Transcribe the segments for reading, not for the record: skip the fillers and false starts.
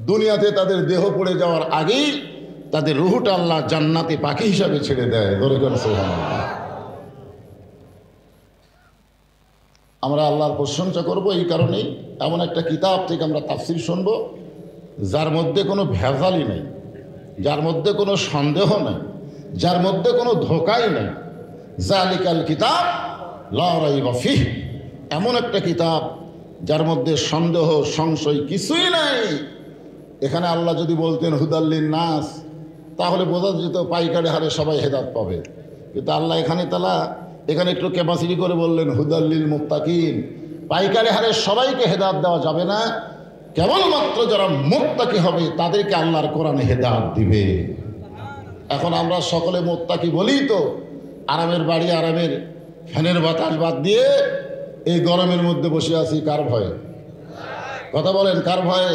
দুনিয়াতে তাদের দেহ পড়ে যাওয়ার আগেই তাদের রুহটা আল্লাহ জান্নাতে পাখি হিসাবে ছেড়ে দেয়। ধরে কোন সুবহানাল্লাহ। আমরা আল্লাহর প্রশংসা করব এই কারণেই, এমন একটা কিতাব থেকে আমরা তাফসীর শুনব যার মধ্যে কোনো ভেজালই নেই, যার মধ্যে কোনো সন্দেহ নেই, যার মধ্যে কোনো ধোঁকাই নেই। যালিকাল কিতাব লা রাইবা ফিহ, এমন একটা কিতাব যার মধ্যে সন্দেহ সংশয় কিছুই নাই। এখানে আল্লাহ যদি বলতেন হুদাল্লিন নাস, তাহলে বোঝা যেত পাইকারি হারে সবাই হেদায়েত পাবে। কিন্তু আল্লাহ এখানে একটু ক্যাপাসিটি করে বললেন হুদাল্লিল মুত্তাকিন, পাইকারি হারে সবাইকে হেদায়েত দেওয়া যাবে না, কেবলমাত্র যারা মুত্তাকি হবে তাদেরকে আল্লাহর কোরআনে হেদায়েত দিবে। এখন আমরা সকলে মুত্তাকি বলি তো, আরামের বাড়ি, আরামের ফ্যানের বাতাস বাদ দিয়ে এই গরমের মধ্যে বসে আছি কার ভয়ে? কথা বলেন, কার ভয়ে?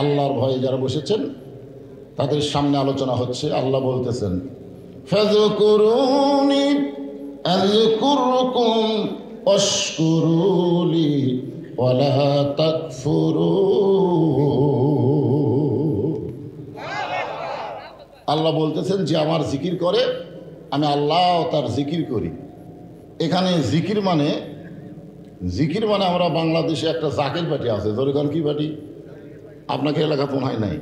আল্লাহর ভয়ে যারা বসেছেন তাদের সামনে আলোচনা হচ্ছে। আল্লাহ বলতেছেন ফাযকুরুনি আযকুরকুম ওয়াশকুরুলি ওয়ালা তাকফুরুন। আল্লাহ বলতেছেন যে আমার জিকির করে আমি আল্লাহ তার জিকির করি। এখানে জিকির মানে আমরা বাংলাদেশে একটা জাকের পার্টি আছে, জরিগান কি পার্টি? আপনাকে এলাকা মনে হয় নাই,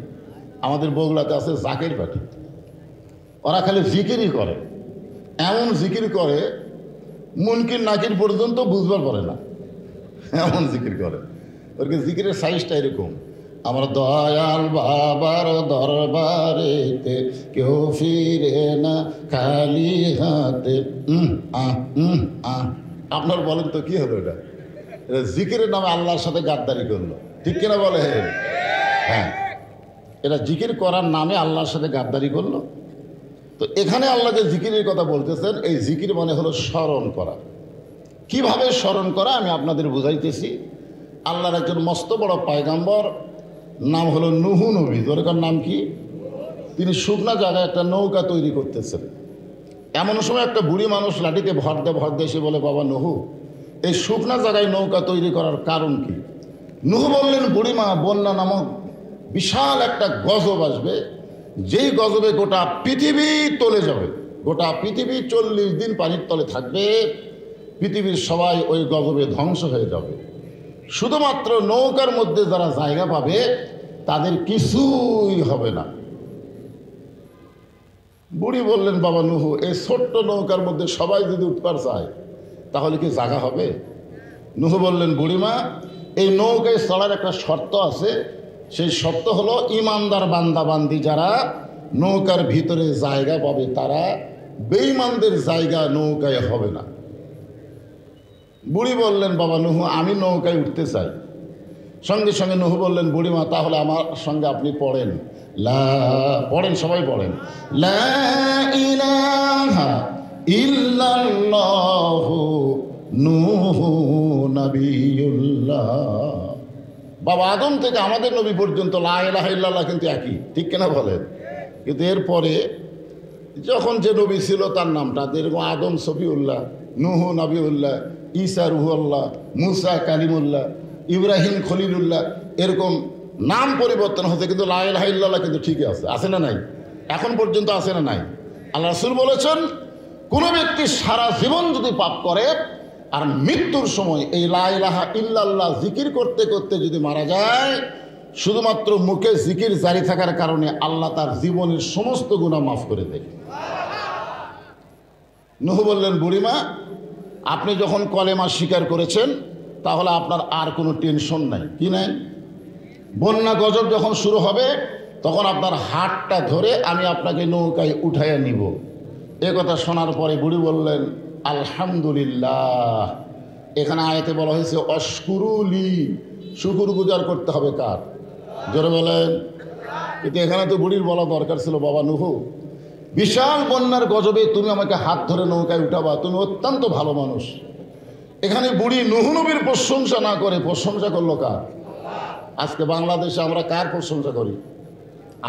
আমাদের বগুড়াতে আছে জাকের পার্টি। ওরা খালি জিকিরই করে, এমন জিকির করে মুনকির নাকির পর্যন্ত বুঝবার পারে না, এমন জিকির করে। ওরকে জিকিরের সাইজটা এরকম, আমার দয়াল বাবার দরবারেতে কেউ ফিরে না খালি হাতে। আপনার বলেন তো কি হলো এটা? জিকিরের নামে আল্লাহর সাথে গাদ্দারি করলো, ঠিক কিনা বলে? হ্যাঁ, এটা জিকির করার নামে আল্লাহর সাথে গাদ্দারি করলো। তো এখানে আল্লাহ যে জিকিরের কথা বলতেছেন, এই জিকির মানে হলো স্মরণ করা। কিভাবে স্মরণ করা আমি আপনাদের বুঝাইতেছি। আল্লাহর একজন মস্ত বড় পয়গাম্বর, নাম হলো নূহ নবী। দরকার নাম কি? তিনি শুকনা জায়গায় একটা নৌকা তৈরি করতেছেন। এমন সময় একটা বুড়ি মানুষ লাঠিতে ভর দিয়ে এসে বলে, বাবা নূহ, এই শুকনা জায়গায় নৌকা তৈরি করার কারণ কি? নূহ বললেন, বুড়িমা, বন্যা নামক বিশাল একটা গজব আসবে, যেই গজবে গোটা পৃথিবী তলে যাবে, গোটা পৃথিবী 40 দিন পানির তলে থাকবে, পৃথিবীর সবাই ওই গজবে ধ্বংস হয়ে যাবে। শুধুমাত্র নৌকার মধ্যে যারা জায়গা পাবে তাদের কিছুই হবে না। বুড়ি বললেন, বাবা নূহ, এই ছোট্ট নৌকার মধ্যে সবাই যদি উঠবার চায় তাহলে কি জায়গা হবে? নূহ বললেন, বুড়িমা, এই নৌকায় চলার একটা শর্ত আছে, সেই শর্ত হলো ইমানদার বান্দা বান্দি যারা নৌকার ভিতরে জায়গা পাবে, তারা বেঈমানদের জায়গা নৌকায় হবে না। বুড়ি বললেন, বাবা নূহ, আমি নৌকায় উঠতে চাই। সঙ্গে সঙ্গে নূহ বললেন, বুড়িমা, তাহলে আমার সঙ্গে আপনি পড়েন, পড়েন, সবাই পড়েন, লা ইলাহা ইল্লাল্লাহু নূহু নবিয়ুল্লাহ। বাবা আদম থেকে আমাদের নবী পর্যন্ত লা ইলাহা ইল্লাল্লাহ কিন্তু একই, ঠিক কিনা বলেন? কিন্তু এরপরে যখন যে নবী ছিল তার নামটা, যেরকম আদম সফিউল্লাহ, নূহ নবিউল্লাহ, ঈসা রুহুল্লাহ, মুসা কালিমুল্লাহ, ইব্রাহিম খলিলুল্লাহ, এরকম নাম পরিবর্তন হচ্ছে, কিন্তু লা ইলাহা ইল্লাল্লাহ কিন্তু ঠিকই আছে না নাই? এখন পর্যন্ত আছে না নাই? আল্লাহ রাসূল বলেছেন, কোনো ব্যক্তি সারা জীবন যদি পাপ করে আর মৃত্যুর সময় এই লা ইলাহা ইল্লাল্লাহ জিকির করতে করতে যদি মারা যায়, শুধুমাত্র মুখে জিকির জারি থাকার কারণে আল্লাহ তার জীবনের সমস্ত গুনাহ মাফ করে দেয়। নূহ বললেন, বুড়িমা, আপনি যখন কলেমা স্বীকার করেছেন তাহলে আপনার আর কোনো টেনশন নাই। কি নাই? বন্যা গজব যখন শুরু হবে তখন আপনার হাতটা ধরে আমি আপনাকে নৌকায় উঠাইয়া নিব। এ কথা শোনার পরে বুড়ি বললেন, আলহামদুলিল্লাহ। এখানে আয়াতে বলা হয়েছে অশকুরুলি, শুকুর গুজার করতে হবে কার? জোরে বলেন। কিন্তু এখানে তো বুড়ির বলা দরকার ছিল, বাবা নূহ, বিশাল বন্যার গজবে তুমি আমাকে হাত ধরে নৌকায় উঠাবা, তুমি অত্যন্ত ভালো মানুষ। এখানে বুড়ি নূহ নবীর প্রশংসা না করে প্রশংসা করলো কার? আজকে বাংলাদেশে আমরা কার প্রশংসা করি?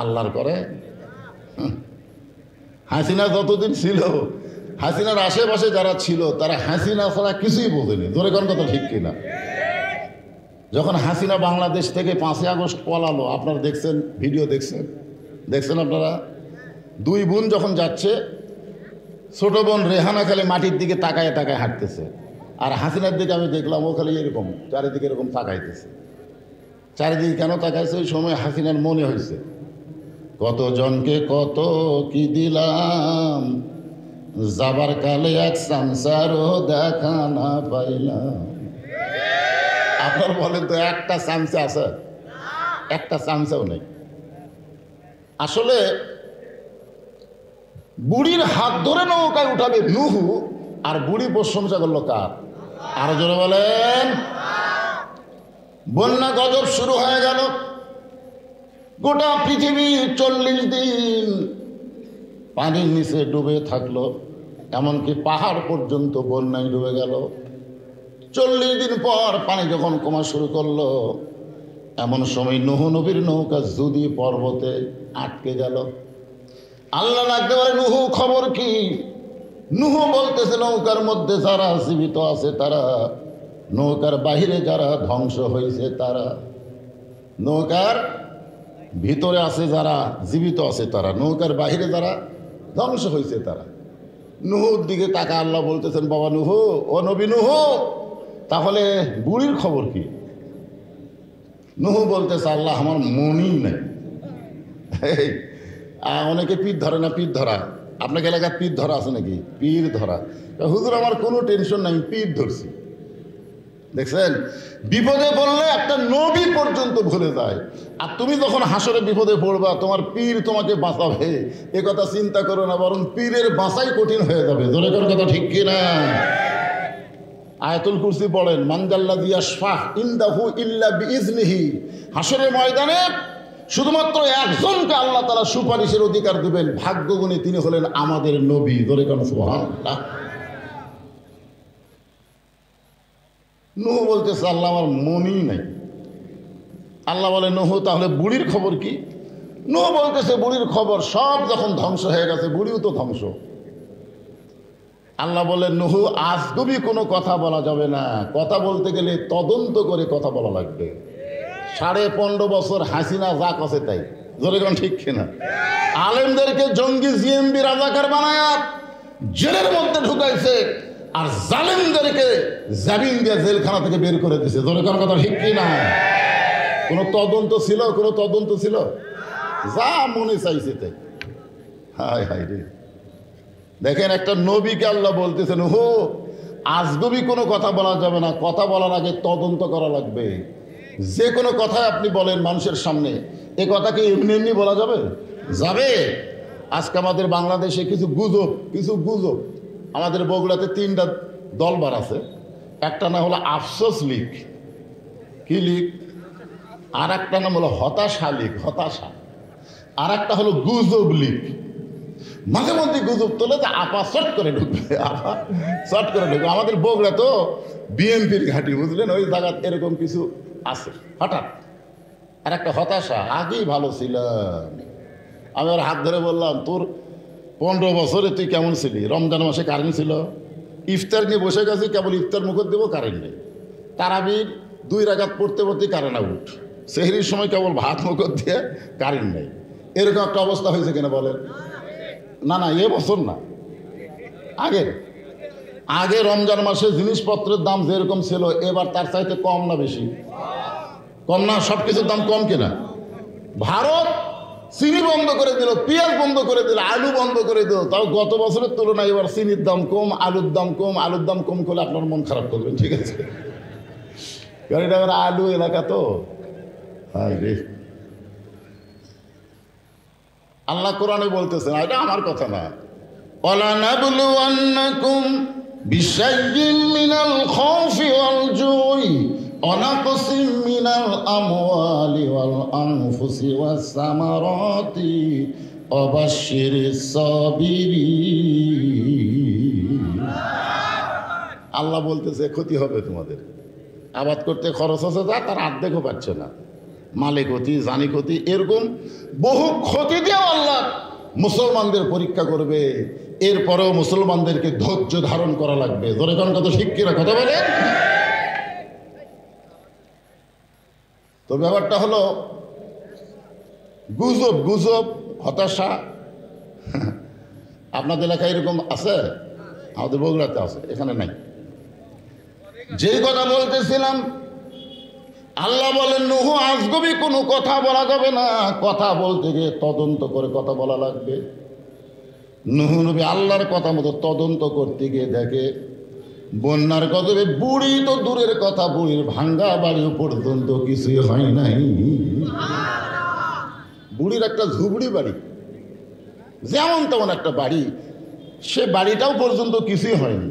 আল্লাহর করে। হাসিনা যতদিন ছিল, হাসিনার আশেপাশে যারা ছিল তারা হাসিনা ছাড়া কিছুই বোঝেনি। ধরে কোন কথা ঠিক কিনা? যখন হাসিনা বাংলাদেশ থেকে 5ই আগস্ট পলালো, আপনারা দেখছেন, ভিডিও দেখছেন আপনারা, দুই বোন যখন যাচ্ছে, ছোট বোন রেহানা খালি মাটির দিকে তাকায় তাকায় হাঁটতেছে, আর হাসিনার দিকে আমি দেখলাম ও খালি এরকম চারিদিকে এরকম তাকাইতেছে। চারিদিকে কেন তাকাইছে? ওই সময় হাসিনার মনে হয়েছে কতজনকে কত কি দিলাম, যাবার কালে এক চামচারও দেখা না পাইলাম। আপনার বলেন তো একটা চামচা আছে? একটা চামচাও নেই। আসলে বুড়ির হাত ধরে নৌকায় উঠাবে নুহু, আর বুড়ি প্রশংসা করলো কার? আরো জোরে বলেন। বন্যা গজব শুরু হয়ে গেল। গোটা পৃথিবী 40 দিন পানির নিচে ডুবে থাকলো, এমনকি পাহাড় পর্যন্ত বন্যায় ডুবে গেল। 40 দিন পর পানি যখন কমা শুরু করলো, এমন সময় নূহ নবীর নৌকা জুদি পর্বতে আটকে গেল। আল্লাহ লাগতে পারে, নূহ খবর কি? নূহ বলতেছে নৌকার মধ্যে যারা জীবিত আছে তারা, নৌকার বাহিরে যারা ধ্বংস হয়েছে তারা। নৌকার ভিতরে আছে যারা জীবিত আছে তারা, নৌকার বাহিরে যারা ধ্বংস হয়েছে তারা। নূহর দিকে তাকা আল্লাহ বলতেছেন, বাবা নূহ, ও নবী নূহ, তাহলে বুড়ির খবর কি? নূহ বলতেছে, আল্লাহ আমার মনই নেই। অনেকে পীর ধরে না, পীর ধরা, আপনাকে এলাকার পীর ধরা আছে নাকি? পীর ধরা। হুজুর আমার কোনো টেনশন নাই, পীর ধরছি। দেখছেন, বিপদে পড়লে একটা নবী পর্যন্ত ভুলে যায়। আর তুমি যখন হাসরে বিপদে পড়বা, তোমার পীর তোমাকে বাঁচাবে এ কথা চিন্তা করো না, বরং পীরের বাঁচাই কঠিন হয়ে যাবে। জোরে করে কথা ঠিক কিনা? আয়াতুল কুরসি পড়েন, মানজাল্লাযী ইয়াশফা ইনদাহু ইল্লা বিইজনিহি। হাসরের ময়দানে শুধুমাত্র একজনকে আল্লাহ তাআলা সুপারিশের অধিকার দিবেন, ভাগ্যগুণী তিনি হলেন আমাদের নবী। জোরে করে সুবহানাল্লাহ। নূহ বলতেছে, আল্লাহ আমার মনই নাই। আল্লাহ বলে, নূহ তাহলে বুড়ির খবর কি? নূহ বলতেছে, বুড়ির খবর সব যখন ধ্বংস হয়ে গেছে, বুড়িও তো ধ্বংস। আল্লাহ বলে, নূহ আজগুবি কোনো কথা বলা যাবে না, কথা বলতে গেলে তদন্ত করে কথা বলা লাগবে। 15.5 বছর হাসিনা যা কছে তাই। জোরে কোন ঠিক কিনা? আলেমদেরকে জঙ্গি জিএমবি রাজাকার বানায়া জেলের মধ্যে ঢুকাইছে, আর জালেমদেরকে জামিন দিয়ে জেলখানা থেকে বের করে দিছে। জোরে কোন কথা ঠিক কিনা? কোনো তদন্ত ছিল? কোনো তদন্ত ছিল? যা মনে চাইছে তাই। হায় হায় রে। দেখেন, একটা নবীকে আল্লাহ বলতেছেন, হো আজগবি কোনো কথা বলা যাবে না, কথা বলার আগে তদন্ত করা লাগবে। যে কোনো কথাই আপনি বলেন মানুষের সামনে, এ কথাকে এমনি এমনি বলা যাবে? যাবে। আজকে আমাদের বাংলাদেশে কিছু গুজব, আমাদের বগুড়াতে 3টা দলবার আছে। একটা নাম হলো আফসোস লীগ, কি লীগ? আর একটা নাম হলো হতাশা লীগ, হতাশা। আর একটা হলো গুজব লীগ। মাঝে মধ্যে গুজব তোলে যে আপা শর্ট করে ঢুকবে, আপা শর্ট করে ঢুকবে। আমাদের বগুড়া তো বিএনপির ঘাঁটি, বুঝলেন, ওই জায়গা এরকম কিছু আছে হঠাৎ। আর একটা হতাশা, আগেই ভালো ছিলাম। আমি ওর হাত ধরে বললাম, তোর 15 বছরে তুই কেমন ছিলি? রমজান মাসে কারেন্ট ছিল, ইফতার নিয়ে বসে গেছি, কেবল ইফতার মুখত দেবো, কারেন্ট নেই। তারাবির 2 রাকাত পড়তে পড়তে কারেন্ট আউট, সেহরির সময় কেবল ভাত মুখত দিয়ে কারেন্ট নেই। এরকম একটা অবস্থা হয়েছে কিনা বলেন? না না, এ বছর না, আগে রমজান মাসে জিনিসপত্রের দাম যেরকম ছিল, এবার তার চাইতে কম না বেশি? কম না? সব কিছুর দাম কম কিনা? ভারত চিনি বন্ধ করে দিল, পেঁয়াজ বন্ধ করে দিল, আলু বন্ধ করে দিল। তাও গত বছরের তুলনায় এবার চিনির দাম কম, আলুর দাম কম। আলুর দাম কম করলে আপনার মন খারাপ করবেন, ঠিক আছে? কারণ এটা আমার আলু এলাকা তো। হায় রে, আল্লাহ কোরআনে বলতেছেন, এটা আমার কথা না। ওয়ালানাবলুওয়ান্নাকুম বিশাইয়্যিন মিনাল খাউফি ওয়াল জুই ওয়া নাকসিম মিনাল আমওয়ালি ওয়াল আনফুসি ওয়াস সামারাতি ওয়া বাশশিরিস সাবিরিন। আল্লাহ বলতেছে, ক্ষতি হবে তোমাদের। আবাদ করতে খরচ আছে যা, তার অর্ধেকও পাচ্ছে না। মালে ক্ষতি, জানি ক্ষতি, এরকম বহু ক্ষতি দিয়েও আল্লাহ মুসলমানদের পরীক্ষা করবে। এরপরেও মুসলমানদেরকে ধৈর্য ধারণ করা লাগবে। জোরে কোন কথা ঠিক কিনা? কথা বলে। তো ব্যাপারটা হলো গুজব, গুজব, হতাশা। আপনাদের এলাকায় এরকম আছে? আমাদের বগুড়াতে আছে, এখানে নাই। যেই কথা বলতেছিলাম, আল্লাহ বলেন নূহ আজগবি কোনো কথা বলা যাবে না, কথা বলতে গিয়ে তদন্ত করে কথা বলা লাগবে। নূহ নবী আল্লাহর কথা মতো তদন্ত করতে গিয়ে দেখে বন্যার গজবে বুড়ি তো দূরের কথা, বুড়ির ভাঙ্গা বাড়িও পর্যন্ত কিছুই হয় নাই। বুড়ির একটা ঝুবড়ি বাড়ি, যেমন তেমন একটা বাড়ি, সে বাড়িটাও পর্যন্ত কিছুই হয়নি।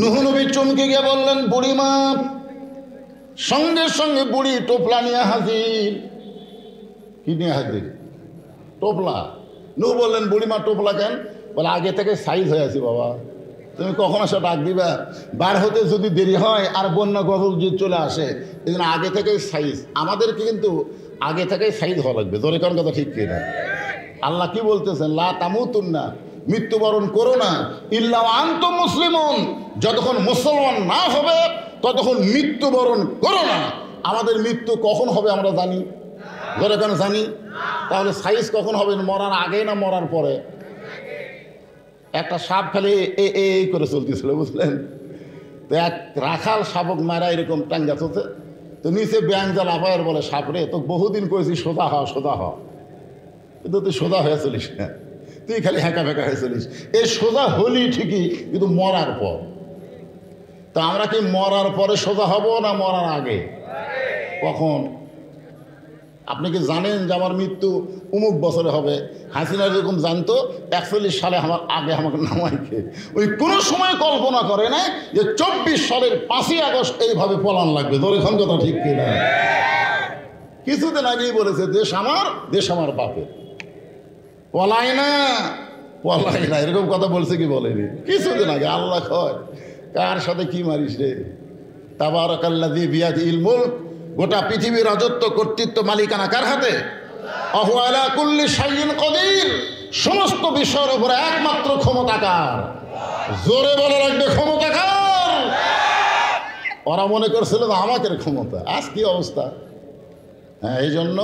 নূহ নবী চমকে গিয়ে বললেন বুড়িমা। সঙ্গে সঙ্গে বুড়ি টোপলা নিয়ে হাজির। কি নিয়ে হাজির? টোপলা। নূহ বললেন বুড়িমা টোপলা কেন? বলে আগে থেকে সাইজ হয়ে আছি বাবা, তুমি কখন আসো ডাক দিবা, বার হতে যদি দেরি হয় আর বন্যা গজল যদি চলে আসে, এই জন্য আগে থেকেই সাইজ। আমাদেরকে কিন্তু আগে থেকেই সাইজ হওয়া লাগবে। জোরে কোন কথা ঠিক কিনা? আল্লাহ কি বলতেছেন? লা তামুতুন্না, মৃত্যুবরণ করো না, ইল্লা আনতুম মুসলিমুন, যতক্ষণ মুসলমান না হবে ততক্ষণ মৃত্যুবরণ করো না। আমাদের মৃত্যু কখন হবে আমরা জানি? জোরে কেন জানি? তাহলে সাইজ কখন হবে? মরার আগে না মরার পরে? একটা সাপ ফেলে এই করে চলতেছিল, বুঝলেন? তো এক রাখাল শাবক মারা এরকম টাঙ্গা চলছে, তো নিচে ব্যাং জাল আপায়ের বলে সাপরে তো বহুদিন করেছি সোজা হ সোজা হ, কিন্তু তুই সোজা হয়ে চলিস না, তুই খালি হ্যাঁকা ফেঁকা হয়ে চলিস। এই সোজা হলি ঠিকই, কিন্তু মরার পর। তা আমরা কি মরার পরে সোজা হব না মরার আগে? কখন? আপনি কি জানেন যে আমার মৃত্যু অমুক বছরে হবে? হাসিনা যেরকম জানতো 41 সালে আমার আগে আমাকে নামাইকে, ওই কোনো সময় কল্পনা করে না যে 24 সালের 5ই আগস্ট এইভাবে পলান লাগবে। ধরে খান কথা ঠিক কিনা? কিছুদিন আগেই বলেছে দেশ আমার বাপের, পলাই না পলাই না, এরকম কথা বলছে কি বলেনি? কিছুদিন আগে। আল্লাহ কয় কার সাথে কি মারিস রে? তাবারাকাল্লাযী বিয়াদিহিল মুলক, গোটা পৃথিবীর রাজত্ব কর্তৃত্ব মালিকানা কার হাতে? ওয়া আলা কুল্লি শাইইন কাদির, সমস্ত বিষয়ের উপরে একমাত্র ক্ষমতাকার। জোরে বলে রাখবে ক্ষমতাকার। ওরা মনে করছিল যে আমাদের ক্ষমতা। আজ কি অবস্থা? হ্যাঁ, এই জন্য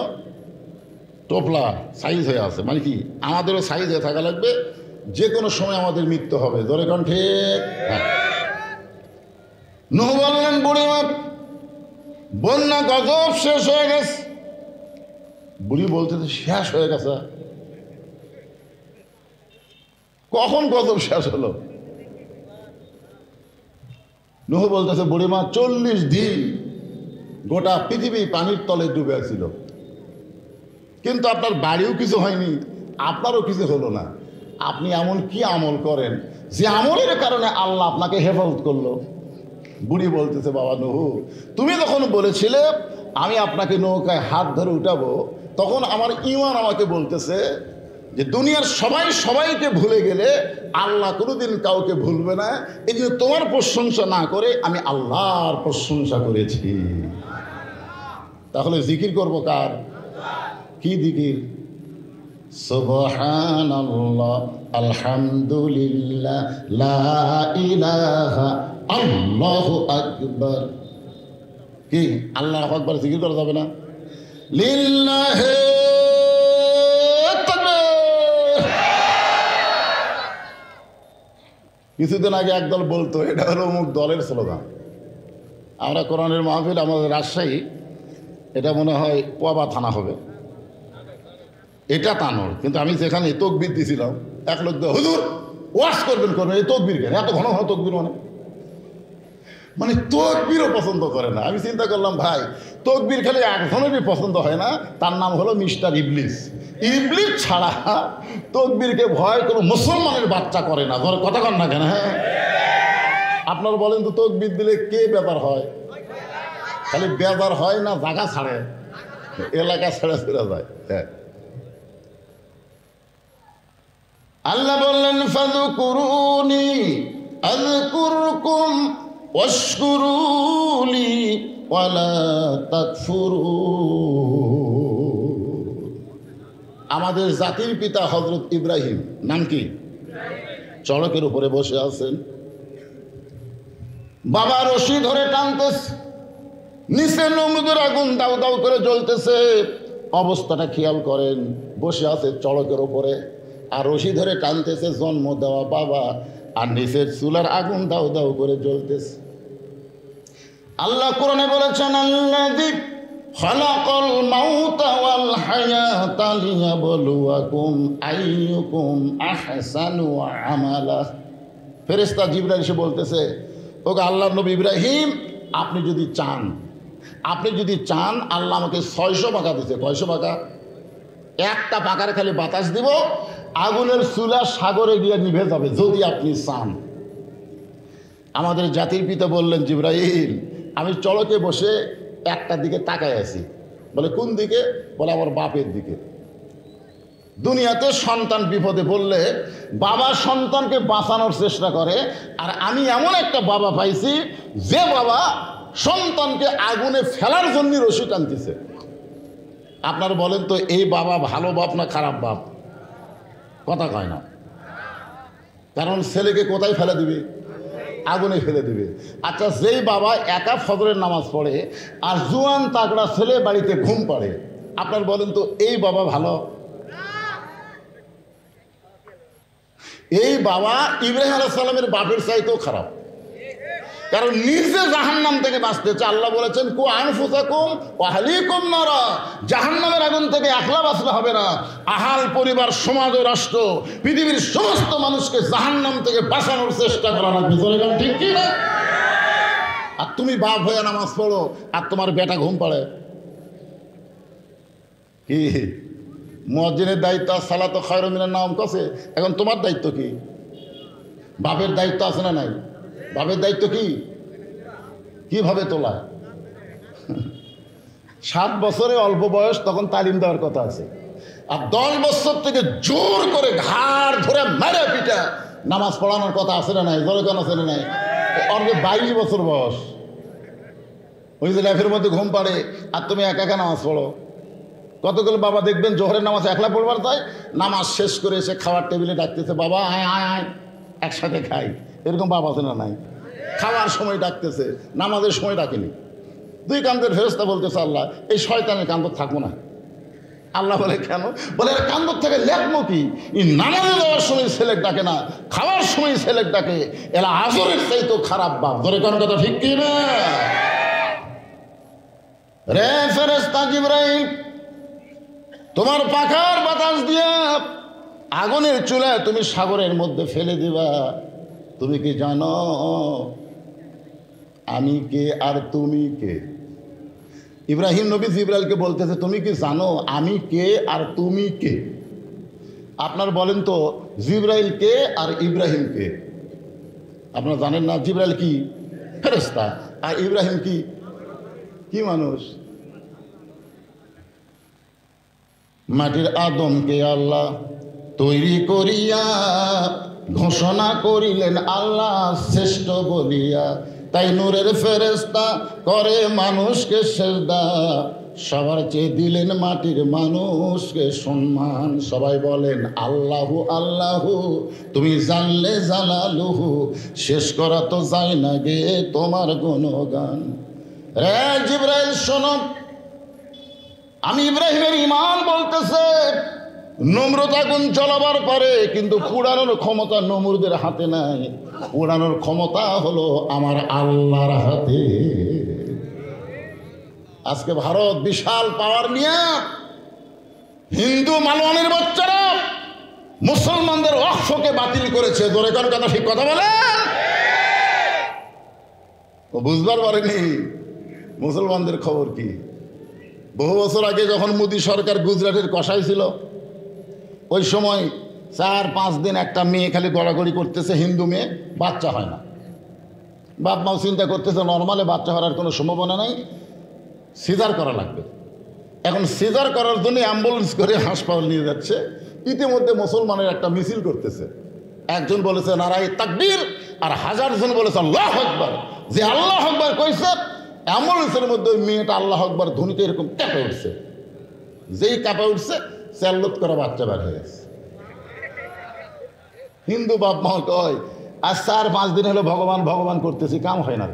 টোপলা সাইজ হয়ে আছে, মানে কি আমাদেরও সাইজ হয়ে থাকা লাগবে, যে কোনো সময় আমাদের মৃত্যু হবে। জোরে কোন ঠিক? হ্যাঁ। নূহ বললেন বুড়িমা বন্যা গজব শেষ হয়ে গেছে। বুড়ি বলতে শেষ হয়ে গেছে? কখন গজব শেষ হলো? নূহ বলতেছে বুড়িমা 40 দিন গোটা পৃথিবী পানির তলে ডুবে ছিল, কিন্তু আপনার বাড়িও কিছু হয়নি, আপনারও কিছু হলো না। আপনি এমন কি আমল করেন যে আমলের কারণে আল্লাহ আপনাকে হেফাজত করলো? বুড়ি বলতেছে বাবা নূহ, তুমি যখন বলেছিলে আমি আপনাকে নৌকায় হাত ধরে উঠাবো, তখন আমার ঈমান আমাকে বলতেছে যে দুনিয়ার সবাই সবাইকে ভুলে গেলে আল্লাহ কোনোদিন কাউকে ভুলবে না। এই জন্য তোমার প্রশংসা না করে আমি আল্লাহর প্রশংসা করেছি। তাহলে জিকির করবো কার? কি জিকির? সুবহানাল্লাহ, আলহামদুলিল্লাহ, লা ইলাহা, আল্লাহু আকবার। কি আল্লাহু আকবার জিকির করা যাবে না? লিল্লাহি তাকবীর। কিছুদিন আগে একদল বলতো এটা হলো অমুক দলের স্লোগান। আমরা কোরআনের মাহফিল আমাদের রাজশাহী, এটা মনে হয় পোয়াবা থানা হবে, এটা তানোর। কিন্তু আমি যেখানে তকবির দিয়েছিলাম, এক লোক হুজুর ওয়াশ করবেন এই তকবির কেন এত ঘন ঘন তকবির? মানে তকবিরও পছন্দ করে না। আমি চিন্তা করলাম ভাই, তকবির খেলে একজনেরই পছন্দ হয় না, তার নাম হলো মিস্টার ইবলিস। ইবলিস ছাড়া তকবিরকে ভয় কোনো মুসলমানের বাচ্চা করে না। ধর কথা কন না কেন? হ্যাঁ, আপনার বলেন তো তকবির দিলে কে বেজার হয়? খালি বেজার হয় না জায়গা ছাড়ে, এলাকা ছেড়ে ছেড়ে যায়। হ্যাঁ, আল্লাহ বললেন ফাযকুরুনি আযকুরকুম ওয়াশকুরুলি ওয়ালা তাকফুরুন। আমাদের জাতির পিতা হযরত ইব্রাহিম, নাম কি? চড়কের উপরে বসে আছেন, বাবা রশি ধরে টানতেছে, নিচে নমরুদের আগুন দাউ দাউ করে জ্বলতেছে। অবস্থাটা খেয়াল করেন, বসে আছে চড়কের ওপরে আর রশি ধরে টানতেছে জন্ম দেওয়া বাবা, আর নিচের চুলার আগুন দাউ দাউ করে জ্বলতেছে। আল্লাহ কোরআনে বলেছেন, আল্লাযী খালাকাল মাউতা ওয়াল হায়াতা লিয়াবলুয়াকুম আইয়ুকুম আহসানু আমালা। ফেরেশতা জিবরাইল এসে বলতেছে, ওগো আল্লাহর নবী ইব্রাহিম, আপনি যদি চান আল্লাহ আমাকে 600 পাকা দিছে। কয়শো পাকা? একটা পাকার খালি বাতাস দিব, আগুনের চুলা সাগরে গিয়ে নিভে যাবে, যদি আপনি চান। আমাদের জাতির পিতা বললেন, জিবরাইল আমি চড়কে বসে একটা দিকে তাকায় আছি। বলে কোন দিকে? বলে আমার বাপের দিকে। দুনিয়াতে সন্তান বিপদে পড়লে বাবা সন্তানকে বাঁচানোর চেষ্টা করে, আর আমি এমন একটা বাবা পাইছি যে বাবা সন্তানকে আগুনে ফেলার জন্য রশি টানতেছে। আপনারা বলেন তো, এই বাবা ভালো বাপ না খারাপ বাপ? কথা কয় না। কারণ ছেলেকে কোথায় ফেলে দিবে? আগুনে ফেলে দিবে। আচ্ছা, যেই বাবা একা ফজরের নামাজ পড়ে আর জুয়ান তাগড়া ছেলে বাড়িতে ঘুম পাড়ে, আপনার বলেন তো এই বাবা ভালো? এই বাবা ইব্রাহিম আলাইহিস সালামের বাপের চাইতেও খারাপ। কারণ নিজে জাহান্নাম থেকে বাঁচতে চায়। আল্লাহ বলেছেন, কু আনফুসাকুম ওয়া আহলিকুম নারা। জাহান্নামের আগুন থেকে একলা বাঁচলে হবে না, আহাল পরিবার, সমাজ ও রাষ্ট্র, পৃথিবীর সমস্ত মানুষকে জাহান্নাম থেকে বাঁচানোর চেষ্টা করা লাগবে। ঠিক কি না? আর তুমি বাপ হয়ে নামাজ পড়ো আর তোমার বেটা ঘুম পাড়ে, কি মুয়াজ্জিনের দায়িত্ব সালাত খায়রুম মিনান নাওম কছে। এখন তোমার দায়িত্ব কি? বাপের দায়িত্ব আছে না নাই? বাপের দায়িত্ব কি? কিভাবে তোলা? 7 বছরে অল্প বয়স, তখন তালিম দেওয়ার কথা আছে। আর 10 বছর থেকে জোর করে ঘাড় ধরে মেরে পিটা নামাজ পড়ানোর কথা আছে না নাই? জোরে আছে না নাই? অল্প 22 বছর বয়স, ওই যে ল্যাফের মধ্যে ঘুম পাড়ে আর তুমি একা একা নামাজ পড়ো। কতগুলো বাবা দেখবেন জোহরের নামাজ একলা পড়বার যায়, নামাজ শেষ করে এসে খাওয়ার টেবিলে ডাকতেছে, বাবা আয় আয় আয় একসাথে খাই। এরকম বাবা আছে না নাই? খাওয়ার সময় ডাকতেছে, নামাজের সময় ডাকেনি। 2 কান্দের ফেরেশতা বলতেছে, আল্লাহ এই শয়তানের কান্দর থাকবো না। আল্লাহ বলে কেন? বলে এর কান্দর থেকে লেখবো কি? নামাজে যাওয়ার সময় ছেলেক ডাকে না, খাওয়ার সময় ছেলেক ডাকে। এরা আজরের চাইতো খারাপ বাপ। ধরে কোন কথা ঠিক কি না? রে ফেরেশতা জিবরাইল, তোমার পাখার বাতাস দিয়া আগুনের চুলায় তুমি সাগরের মধ্যে ফেলে দিবা। তুমি কি জানো আমি কে আর তুমি কে? ইব্রাহিম নবী জিবরাইলকে বলতেছে, তুমি কি জানো আমি কে আর তুমি কে? আপনার বলেন তো, জিবরাইল কে আর ইব্রাহিম কে? আপনারা জানেন না? জিবরাইল কি? ফেরেশতা। আর ইব্রাহিম কি? কি মানুষ? মাটির আদমকে আল্লাহ তৈরি করিয়া ঘোষণা করিলেন আল্লাহ শ্রেষ্ঠ বলিয়া। তাই নূরের ফেরেশতা করে মানুষকে সেজদা, সবার চেয়ে দিলেন মাটির মানুষকে সম্মান। সবাই বলেন আল্লাহু আল্লাহু, তুমি জানলে জালালুহু, শেষ করা তো যায় না গে তোমার গুণগান। রে জিবরাইল শোনো, আমি ইব্রাহিমের ঈমান বলতেছে, নমরুদ আগুন জ্বলাবার পরে কিন্তু পুড়ানোর ক্ষমতা নমরুদের হাতে নাই, পুড়ানোর ক্ষমতা হলো আমার আল্লাহর হাতে। আজকে ভারত বিশাল পাওয়ার নিয়ে হিন্দু মালওয়ানের বাচ্চারা মুসলমানদের ওয়াকফকে বাতিল করেছে। জোরে কোন কথা ঠিক কথা বলে? ও বুঝবার পারেনি মুসলমানদের খবর কি। বহু বছর আগে যখন মোদী সরকার গুজরাটের কষাই ছিল, ওই সময় 4-5 দিন একটা মেয়ে খালি গড়াগড়ি করতেছে, হিন্দু মেয়ে, বাচ্চা হয় না। বাপ মাও চিন্তা করতেছে নর্মালে বাচ্চা হওয়ার কোনো সম্ভাবনা নাই, সিজার করা লাগবে। এখন সিজার করার জন্য অ্যাম্বুলেন্স করে হাসপাতাল নিয়ে যাচ্ছে। ইতিমধ্যে মুসলমানের একটা মিছিল করতেছে। একজন বলেছে নারায়ে তাকবীর, আর 1000 জন বলেছে আল্লাহু আকবার। যে আল্লাহু আকবার কইছে, অ্যাম্বুলেন্সের মধ্যে ওই মেয়েটা আল্লাহু আকবার ধ্বনিতে এরকম কেঁপে উঠছে। যেই কেঁপে উঠছে, চাল্লত করা বাচ্চা বের হয়ে গেছে। হিন্দু বাপ মা কয়, আর 4-5 দিন হলো ভগবান ভগবান করতেছি, কাম হয় না।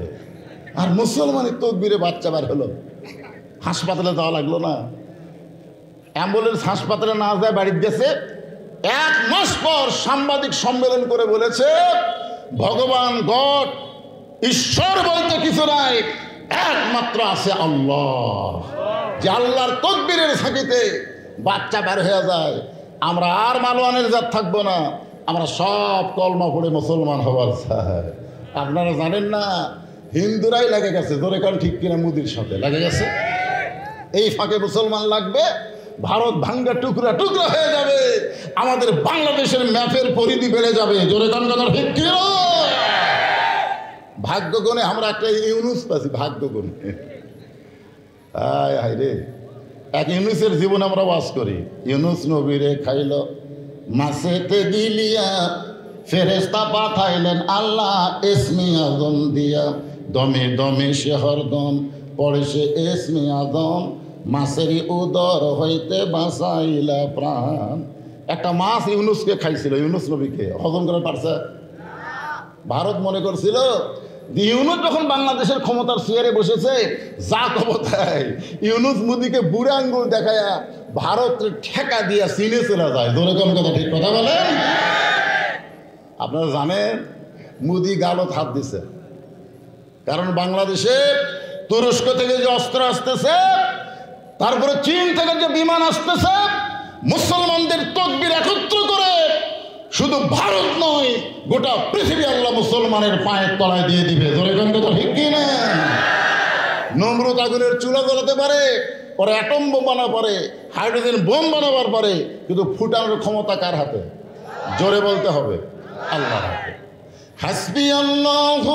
আর মুসলমানের তকবীরে বাচ্চা বার হলো, হাসপাতালে যাওয়া লাগলো না, অ্যাম্বুলেন্স হাসপাতালে না যায় বাড়ির গেছে। 1 মাস পর সাংবাদিক সম্মেলন করে বলেছে, ভগবান গড ঈশ্বর বলতে কিছু নাই, একমাত্র আছে আল্লাহ। যে আল্লাহর তকবীরের সাকিতে বাচ্চা বের হয়ে যায়, আমরা আর মালওয়ানের জাত থাকবো না, আমরা সব কলমা পড়ে মুসলমান হবার চাই। আপনারা জানেন না, হিন্দুরাই লেগে গেছে, ধরে কারণ ঠিক কিনা মুদির সাথে লেগে গেছে। এই ফাঁকে মুসলমান লাগবে, ভারত ভাঙ্গা টুকরা টুকরা হয়ে যাবে, আমাদের বাংলাদেশের ম্যাপের পরিধি বেড়ে যাবে। জোরে কান কথা ঠিক কিনা? ভাগ্যগুণে আমরা একটা ইউনুস পাচ্ছি, ভাগ্যগুণে। হায় হায় রে, এক ইউনুসের জীবন আমরা বাস করি। ইউনুস নবীরে খাইল মাছেতে গিলিয়া, ফেরেশতা পাঠাইলেন আল্লাহ ইসমি আজম দিয়া, দমে দমে সে হরদম পড়ে সে ইসমি আজম, মাছেরই উদর হইতে বাঁচাইলা প্রাণ। একটা মাছ ইউনুসকে খাইছিল, ইউনুস নবীকে হজম করে পারছে? ভারত মনে করছিল ইউনুস যখন বাংলাদেশের ক্ষমতার চেয়ারে বসেছে, যা ক্ষমতায় ইউনুস মোদিকে বুড়ে আঙ্গুল দেখায়া ভারত ঠেকা দিয়া চীনে চলে যায়। জোরে কম কথা ঠিক কথা বলেন? আপনারা জানেন মোদি গালত হাত দিছে, কারণ বাংলাদেশে তুরস্ক থেকে যে অস্ত্র আসতেছে, তারপরে চীন থেকে যে বিমান আসতেছে, মুসলমানদের তকবীর একত্র করে শুধু ভারত নয় গোটা পৃথিবী আল্লাহ মুসলমানের পায়ের তলায় দিয়ে দিবে। ধরে কেন কথা ঠিক কিনা? নমরুদ আগুনের চুলা জ্বালাতে পারে, পরে অ্যাটম বোম বানাবার পারে, হাইড্রোজেন বোম বানাবার পারে, কিন্তু ফুটানোর ক্ষমতা কার হাতে? জোরে বলতে হবে আল্লাহর হাতে। হাসবি আল্লাহু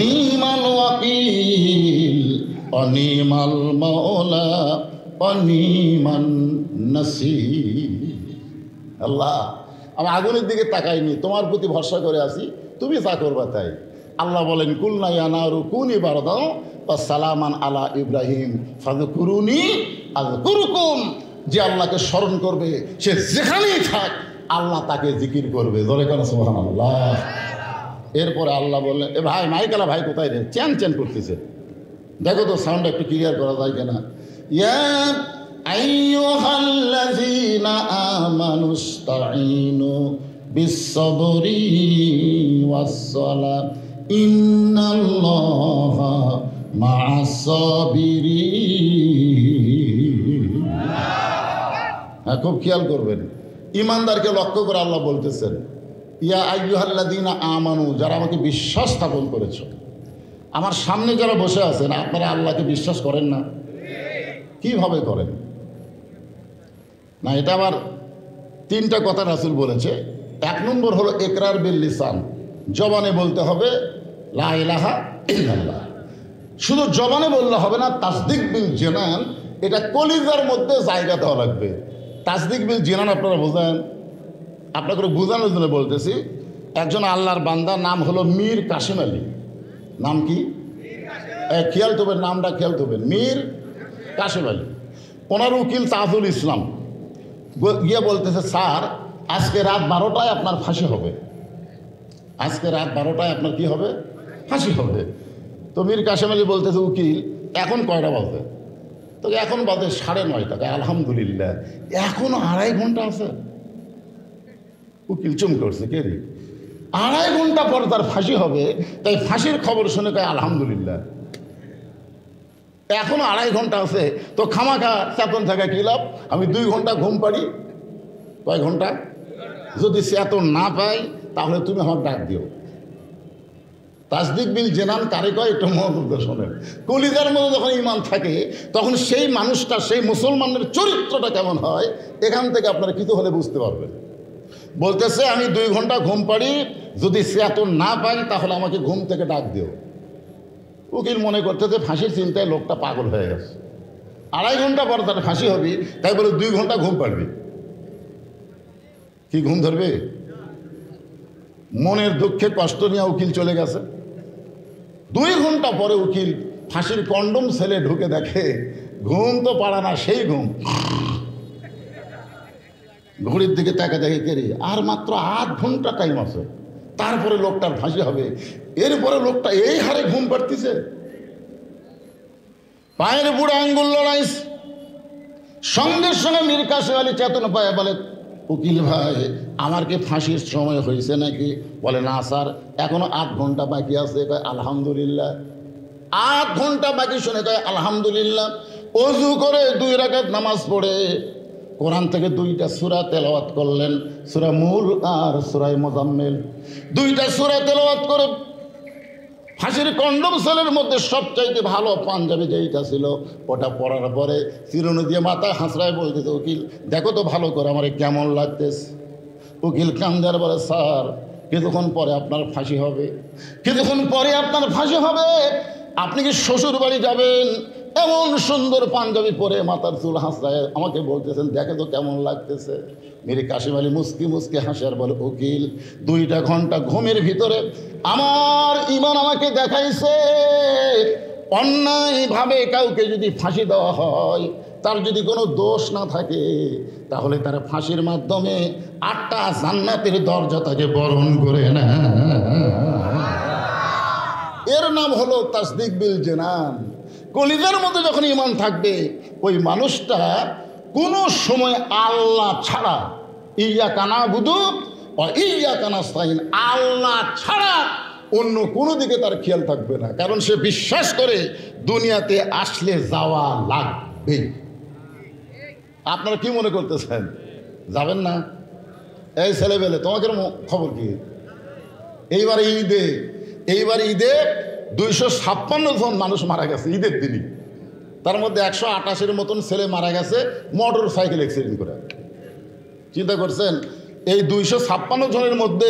নিমাল ওয়াকিল অনিমাল মাওলা অনিমান নাসির। আল্লাহ, আমি আগুনের দিকে তাকাইনি, তোমার প্রতি ভরসা করে আছি, তুমি যা করবা তাই। আল্লাহ বলেন, কুলনা ইয়া নারু কুনি বারদাও ওয়া সালামান আলা ইব্রাহিম ফাযকুরুনি আযকুরুকুম। যে আল্লাহকে স্মরণ করবে সে যেখানেই থাক আল্লাহ তাকে জিকির করবে। জোরে কেন সুবহানাল্লাহ। এরপরে আল্লাহ বললেন, এ ভাই মাইকালা ভাই কোথায় রে, চ্যান চ্যান করতেছে, দেখো তো সাউন্ডটা একটু ক্লিয়ার করা যায় কিনা। ইয়া আইয়ুহাল্লাযীনা আমানুস্তাঈনু বিস-সাবরি ওয়াস-সালাহ ইন্নাল্লাহা মা'আস-সাবিরিন। হ্যাঁ, খুব খেয়াল করবেন, ইমানদারকে লক্ষ্য করে আল্লাহ বলতেছেন, ইয়া আইয়ুহাল্লাযীনা আমানু, যারা আমাকে বিশ্বাস স্থাপন করেছ। আমার সামনে যারা বসে আছেন, আপনারা আল্লাহকে বিশ্বাস করেন না? কিভাবে করেন না? এটা আবার 3টা কথা রাসূল বলেছে। 1 নম্বর হলো ইকরার বিল লিসান, জবানে বলতে হবে লা ইলাহা ইল্লাল্লাহ। শুধু জবানে বললে হবে না, তাসদিক বিল জিনান, এটা কলিজার মধ্যে জায়গা দেওয়া লাগবে। তাসদিক বিল জিনান আপনারা বোঝেন? আপনাকে বোঝানোর জন্য বলতেছি। একজন আল্লাহর বান্দা, নাম হলো মীর কাসেম আলী। নাম কি? খেয়াল তবেন, নামটা খেয়াল তবেন, মীর কাসেম আলী। ওনার উকিল তাজুল ইসলাম গিয়ে বলতেছে, স্যার আজকে রাত 12টায় আপনার ফাঁসি হবে, আজকে রাত 12টায় আপনার কি হবে? ফাঁসি হবে। তো মীর কাসেম আলী বলতেছে, উকিল এখন কয়টা বাজে? তো এখন বাজে 9:30। আলহামদুলিল্লাহ, এখনো 2.5 ঘন্টা আছে। উকিল চুম করছে, কে রে? 2.5 ঘন্টা পর তার ফাঁসি হবে, তাই ফাঁসির খবর শুনে কয় আলহামদুলিল্লাহ, এখনো 2.5 ঘন্টা আছে। তো খামাখা চেতন থাকা কি লাভ? আমি 2 ঘন্টা ঘুম পারি। কয় ঘন্টা? যদি চেতন না পাই তাহলে তুমি আমার ডাক দিও। তাসদিক বিল জেনান কারে কয়? একটু মনোযোগ শোনেন। কলিজার মধ্যে যখন ঈমান থাকে, তখন সেই মানুষটা, সেই মুসলমানের চরিত্রটা কেমন হয়, এখান থেকে আপনারা কিছু হলে বুঝতে পারবেন। বলতেছে, আমি 2 ঘন্টা ঘুম পারি, যদি চেতন না পাই তাহলে আমাকে ঘুম থেকে ডাক দিও। উকিল মনে করতেছে ফাঁসির চিন্তায় লোকটা পাগল হয়ে গেছে, 2.5 ঘন্টা পর তার ফাঁসি হবে, তাই বলে 2 ঘন্টা ঘুম পারবি? কি ঘুম ধরবে? মনের দুঃখে কষ্ট নিয়ে উকিল চলে গেছে। 2 ঘন্টা পরে উকিল ফাঁসির কন্ডম ছেলে ঢুকে দেখে ঘুম তো পাড়া না, সেই ঘুম। ঘড়ির দিকে তাকে দেখে, কেরে আর মাত্র 8 ঘন্টা টাইম আছে, তারপরে লোকটার ফাঁসি হবে। এরপরে লোকটা এই হারে ঘুম পাড়তেছে। পায়ের বুড়ো আঙ্গুল লড়াইছে। সঙ্গে সঙ্গে মীর কাসেম আলী চেতন পায়ে বলে, উকিল ভাই আমার কি ফাঁসির সময় হয়েছে নাকি? বলে না স্যার, এখনো 8 ঘন্টা বাকি আছে। কয় আলহামদুলিল্লাহ। 8 ঘন্টা বাকি শুনে কয় আলহামদুলিল্লাহ। অজু করে 2 রাকাত নামাজ পড়ে কোরআন থেকে 2টা সূরা তেলাওয়াত করলেন, সূরা মূল আর সূরা মুজাম্মিল। 2টা সূরা তেলাওয়াত করে ফাঁসির কন্ডম সেলের মধ্যে সবচাইতে ভালো পাঞ্জাবি যেইটা ছিল ওটা পরার পরে চিরুনি দিয়ে মাথায় হাসড়ায় বলতেছে, উকিল দেখো তো ভালো করে আমার কেমন লাগতেছে। উকিল কান্দার বলে, স্যার কিছুক্ষণ পরে আপনার ফাঁসি হবে, কিছুক্ষণ পরে আপনার ফাঁসি হবে। আপনি কি শ্বশুর বাড়ি যাবেন? এমন সুন্দর পাঞ্জাবি পরে মাথার চুল হাসড়ায় আমাকে বলতেছেন দেখে তো কেমন লাগতেছে। মীর কাসেম আলী মুস্কি মুস্কি হাসে আর বলে, উকিল 2টা ঘন্টা ঘুমের ভিতরে আমার ঈমান আমাকে দেখাইছে অন্যায়ভাবে কাউকে যদি ফাঁসি দেওয়া হয়, তার যদি কোনো দোষ না থাকে, তাহলে তার ফাঁসির মাধ্যমে 8টা জান্নাতের দরজা তাকে বরণ করে না। এর নাম হলো তাসদিক বিল জানান। কলিজার মধ্যে যখন ঈমান থাকবে, ওই মানুষটা কোনো সময় আল্লাহ ছাড়া, ইয়্যাকা না'বুদু ওয়া ইয়্যাকা নাস্তাইন, আল্লাহ ছাড়া অন্য কোনো দিকে তার খেয়াল থাকবে না। কারণ সে বিশ্বাস করে দুনিয়াতে আসলে যাওয়া লাগবে। আপনারা কি মনে করতেছেন যাবেন না? এই ছেলেবেলে তোমাদের খবর কি? এইবার ঈদে 256 জন মানুষ মারা গেছে ঈদের দিনই। তার মধ্যে 128-এর মতন ছেলে মারা গেছে মোটর সাইকেল অ্যাক্সিডেন্ট করে। চিন্তা করছেন, এই 256 জনের মধ্যে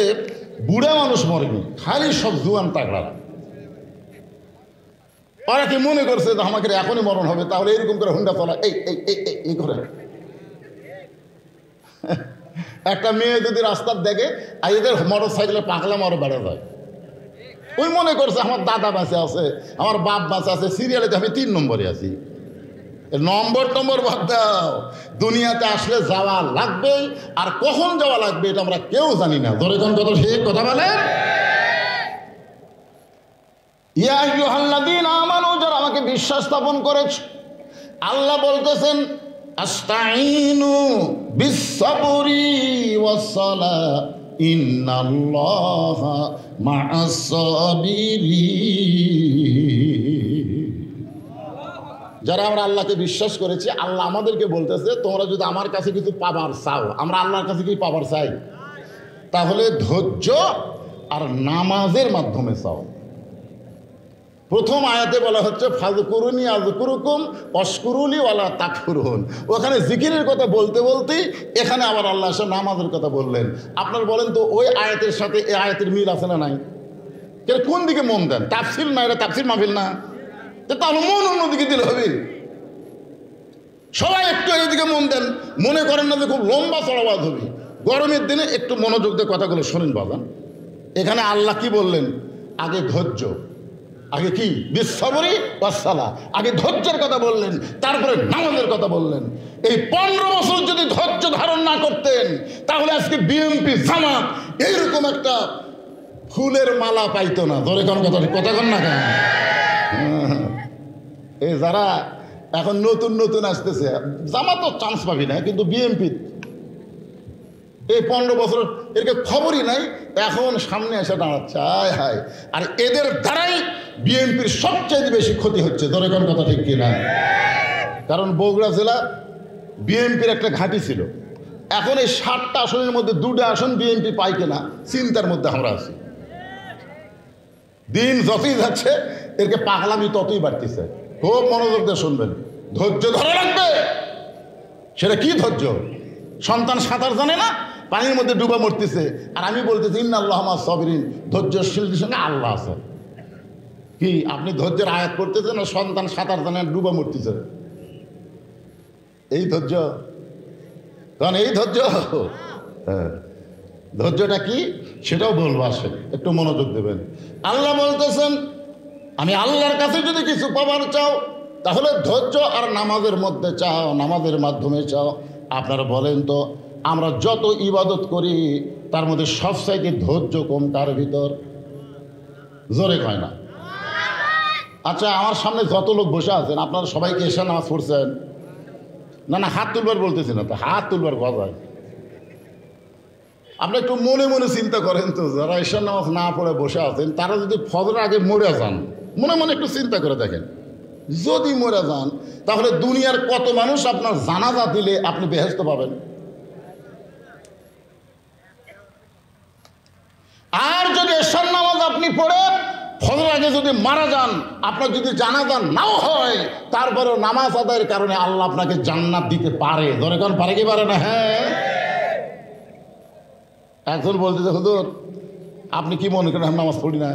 বুড়া মানুষ মরেনি, খালি সব জুয়ান তাগড়া। ওরা কি মনে করছে যে আমাকে এখনই মরণ হবে, তাহলে এরকম করে হুন্ডা চলা এই করে। একটা মেয়ে যদি রাস্তার দেখে আর এদের মোটর সাইকেলের পাকলাম আরো বেড়ে যায়। ওই মনে করছে আমার দাদা বাঁচে আছে, আমার বাপ বাঁচে আছে, সিরিয়ালে আমি 3 নম্বরে আছি। নম্বর বাদ দাও, দুনিয়াতে আসলে যাওয়া লাগবে, আর কখন যাওয়া লাগবে এটা আমরা কেউ জানি না। ধরে কোন কথা সে কথা বলে, ইয়া আইয়ুহাল্লাযীনা আমানু, যারা আমাকে বিশ্বাস স্থাপন করেছে, আল্লাহ বলতেছেন আস্তাঈনু বিস-সাবরি ওয়াস-সালাহ ইন্নাল্লাহা মা'আস-সাবিরিন। যারা আমরা আল্লাহকে বিশ্বাস করেছি, আল্লাহ আমাদেরকে বলতেছে তোমরা যদি আমার কাছে কিছু পাবার চাও, আমরা আল্লাহর কাছে কি পাবার চাই? তাহলে ধৈর্য আর নামাজের মাধ্যমে চাও। প্রথম আয়াতে বলা হচ্ছে ফাযকুরুনি আযকুরুকুম ওয়াশকুরুলি ওয়ালা তাকফুরুন। ওখানে জিকিরের কথা বলতে বলতেই এখানে আবার আল্লাহ এসে নামাজের কথা বললেন। আপনারা বলেন তো ওই আয়াতের সাথে এই আয়াতের মিল আছে না নাই? কোন দিকে মন দেন? তাফসীর না, এটা তাফসীর মাহফিল না, তাহলে মন অন্যদিকে দিলে হবে। সবাই একটু এদিকে মন দেন, মনে করেন না যে খুব লম্বা চড়াবাদ হবে। গরমের দিনে একটু মনোযোগ দিয়ে কথাগুলো শোনেন বাবা। এখানে আল্লাহ কি বললেন? আগে ধৈর্য, আগে কি বিস-সাবরি ওয়াস-সালাহ, আগে ধৈর্যের কথা বললেন, তারপরে নামাজের কথা বললেন। এই 15 বছর যদি ধৈর্য ধারণ না করতেন, তাহলে আজকে বিএনপি জামাত এইরকম একটা ফুলের মালা পাইতো না। ধরে কোন কথা কন না কেন? এই যারা এখন নতুন নতুন আসতেছে, জামাতও চান্স পাবি না, কিন্তু বিএনপি এই 15 বছর এর খবরই নাই, এখন সামনে এসে দাঁড়াচ্ছে। হায় হায়, আর এদের দ্বারাই বিএনপির সবচেয়ে বেশি ক্ষতি হচ্ছে। ধরে কোন কথা ঠিক কিনা? কারণ বগুড়া জেলা বিএনপির একটা ঘাঁটি ছিল, এখন এই 7টা আসনের মধ্যে 2টা আসন বিএনপি পায় কিনা চিন্তার মধ্যে আমরা আছি। দিন যতই যাচ্ছে এরকে পাগলামি ততই বাড়তেছে। খুব মনোযোগ দিয়ে শুনবেন, ধৈর্য ধরে রাখবে। সেটা কি ধৈর্য? সন্তান সাঁতার জানে না, পানির মধ্যে ডুবা মরতেছে, আর আমি বলতেছি ইন্নাল্লাহা মা'আস-সাবিরিন, ধৈর্যশীলদের সঙ্গে আল্লাহ আছে। কি আপনি ধৈর্যের আয়াত করতেছেন না সন্তান সাঁতার জানে না ডুবা মরতেছে? এই ধৈর্য? কারণ এই ধৈর্য, হ্যাঁ, ধৈর্যটা কি সেটাও বলবো, আসেন একটু মনোযোগ দেবেন। আল্লাহ বলতেছেন আমি আল্লাহর কাছে যদি কিছু পাবার চাও, তাহলে ধৈর্য আর নামাজের মধ্যে চাও, নামাজের মাধ্যমে চাও। আপনারা বলেন তো, আমরা যত ইবাদত করি তার মধ্যে সবচাইতে ধৈর্য কম কার ভিতর? জোরে কয় না? আচ্ছা, আমার সামনে যত লোক বসে আছেন আপনারা সবাইকে এশা নামাজ পড়ছেন? না না, হাত তুলবার বলতেছি না তো, হাত তুলবার কথা। আপনি একটু মনে মনে চিন্তা করেন তো, যারা এশার নামাজ না পড়ে বসে আছেন তারা যদি ফজরের আগে মরে যান, মনে মনে একটু চিন্তা করে দেখেন, যদি মরে যান তাহলে দুনিয়ার কত মানুষ আপনার জানাজা দিলে আপনি বেহেশত পাবেন? আর যদি এশার নামাজ আপনি পড়ে ফজর আগে যদি মারা যান, আপনার যদি জানাজা নাও হয়, তারপরেও নামাজ আদায়ের কারণে আল্লাহ আপনাকে জান্নাত দিতে পারে। ধরে কোন পারে কি পারে না? হ্যাঁ। একজন বলতেছে, হুজুর আপনি কি মনে করেন আমি নামাজ পড়ি না?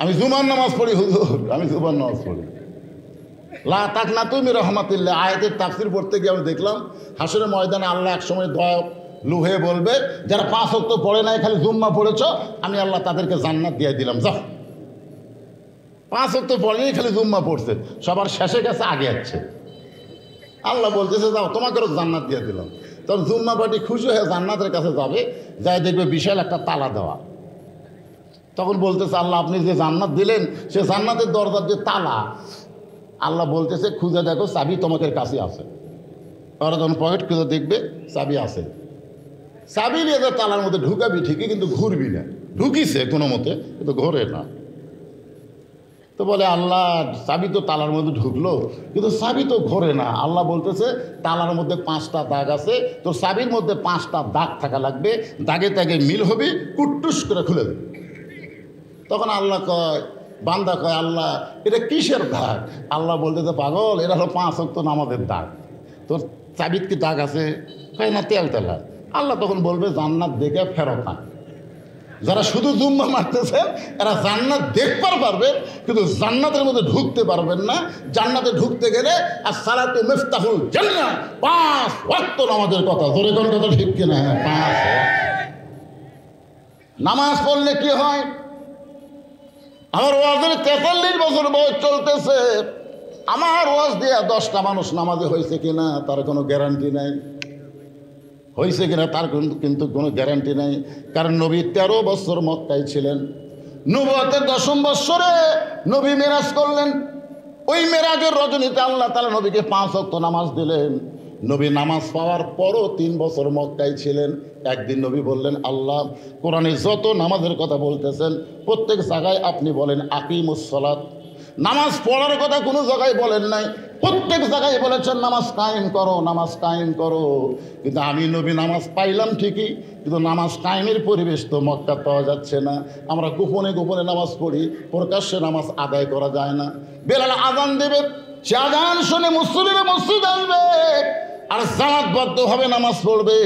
আমি জুমার নামাজ পড়ি হুজুর, আমি জুমার নামাজ পড়ি। লা তাকনাতু মির রাহমাতিল্লাহ আয়াতের তাফসীর পড়তে গিয়ে আমি দেখলাম হাসরের ময়দানে আল্লাহ একসময় দয়া লুহে বলবে, যারা 5 ওয়াক্ত পড়ে নাই, খালি জুম্মা পড়েছ, আমি আল্লাহ তাদেরকে জান্নাত দিয়ে দিলাম। যাও, 5 ওয়াক্ত পড়েনি, খালি জুম্মা পড়ছে, সবার শেষে গেছে, আগে যাচ্ছে। আল্লাহ বলতেছে যাও, তোমাকেও জান্নাত দিয়ে দিলাম। তখন জুম্মা পার্টি খুশি হয়ে জান্নাতের কাছে যাবে, যাই দেখবে বিশাল একটা তালা দেওয়া। তখন বলতেছে, আল্লাহ আপনি যে জান্নাত দিলেন সে জান্নাতের দরজার যে তালা, আল্লাহ বলতেছে খুঁজে দেখো, চাবি তোমাদের কাছে আছে। ওরা যখন পকেট খুঁজে দেখবে চাবি আছে, চাবি নিয়ে যা তালার মধ্যে ঢুকাবি ঠিকই, কিন্তু ঘুরবি না। ঢুকিছে কোনো মতে, কিন্তু ঘোরে না। তো বলে আল্লাহ চাবি তো তালার মধ্যে ঢুকলো, কিন্তু চাবি তো ঘোরে না। আল্লাহ বলতেছে তালার মধ্যে 5টা দাগ আছে, তো চাবির মধ্যে 5টা দাগ থাকা লাগবে, দাগে দাগে মিল হবে, কুট্টুস করে খুলে দেবে। তখন আল্লাহ কয়, বান্দা কয়, আল্লাহ এটা কিসের দাগ? আল্লাহ বলতেছে, পাগল এটা হলো 5 ওয়াক্ত নামাজের দাগ। তোর চাবির কি দাগ আছে? কয় না, তেল তেলা। আল্লাহ তখন বলবে জান্নাত দেখে ফেরত আন। যারা শুধু জুম্মা মারতেছেন এরা জান্নাত দেখবার পারবেন, কিন্তু জান্নাতের মধ্যে ঢুকতে পারবেন না। জান্নাতে ঢুকতে গেলে আর সালাতু মিফতাহুল জান্নাহ, 5 ওয়াক্ত নামাজের কথা। জোরে কোন কথা ঠিক কিনা? 5 নামাজ পড়লে কি হয়? আমার ওয়াজের 43 বছর বয়স চলতেছে, আমার ওয়াজ দিয়ে 10টা মানুষ নামাজে হয়েছে কিনা তার কোনো গ্যারান্টি নাই। হয়েছে কিনা তার কিন্তু কোনো গ্যারান্টি নাই। কারণ নবী 13 বছর মক্কায় ছিলেন। নবুয়তের 10ম বৎসরে নবী মেরাজ করলেন। ওই মেরাজের রজনীতে আল্লাহ তাআলা নবীকে 5 ওয়াক্ত নামাজ দিলেন। নবী নামাজ পাওয়ার পরও 3 বছর মক্কায় ছিলেন। একদিন নবী বললেন, আল্লাহ কোরআনে যত নামাজের কথা বলতেছেন প্রত্যেক জায়গায় আপনি বলেন আকিমুস সালাত, নামাজ পড়ার কথা কোনো জায়গায় বলেন নাই, প্রত্যেক জায়গায় বলেছেন নামাজ কায়েম করো, নামাজ কায়েম করো। কিন্তু আমি নবী নামাজ পাইলাম ঠিকই, কিন্তু নামাজ কায়েমের পরিবেশ তো মক্কা পাওয়া যাচ্ছে না। আমরা গোপনে গোপনে নামাজ পড়ি, প্রকাশ্যে নামাজ আদায় করা যায় না। বেলাল আজান দেবে, সে আজান শুনে মুসল্লিরা মসজিদ আসবে আর জামাতবদ্ধভাবে নামাজ পড়বে,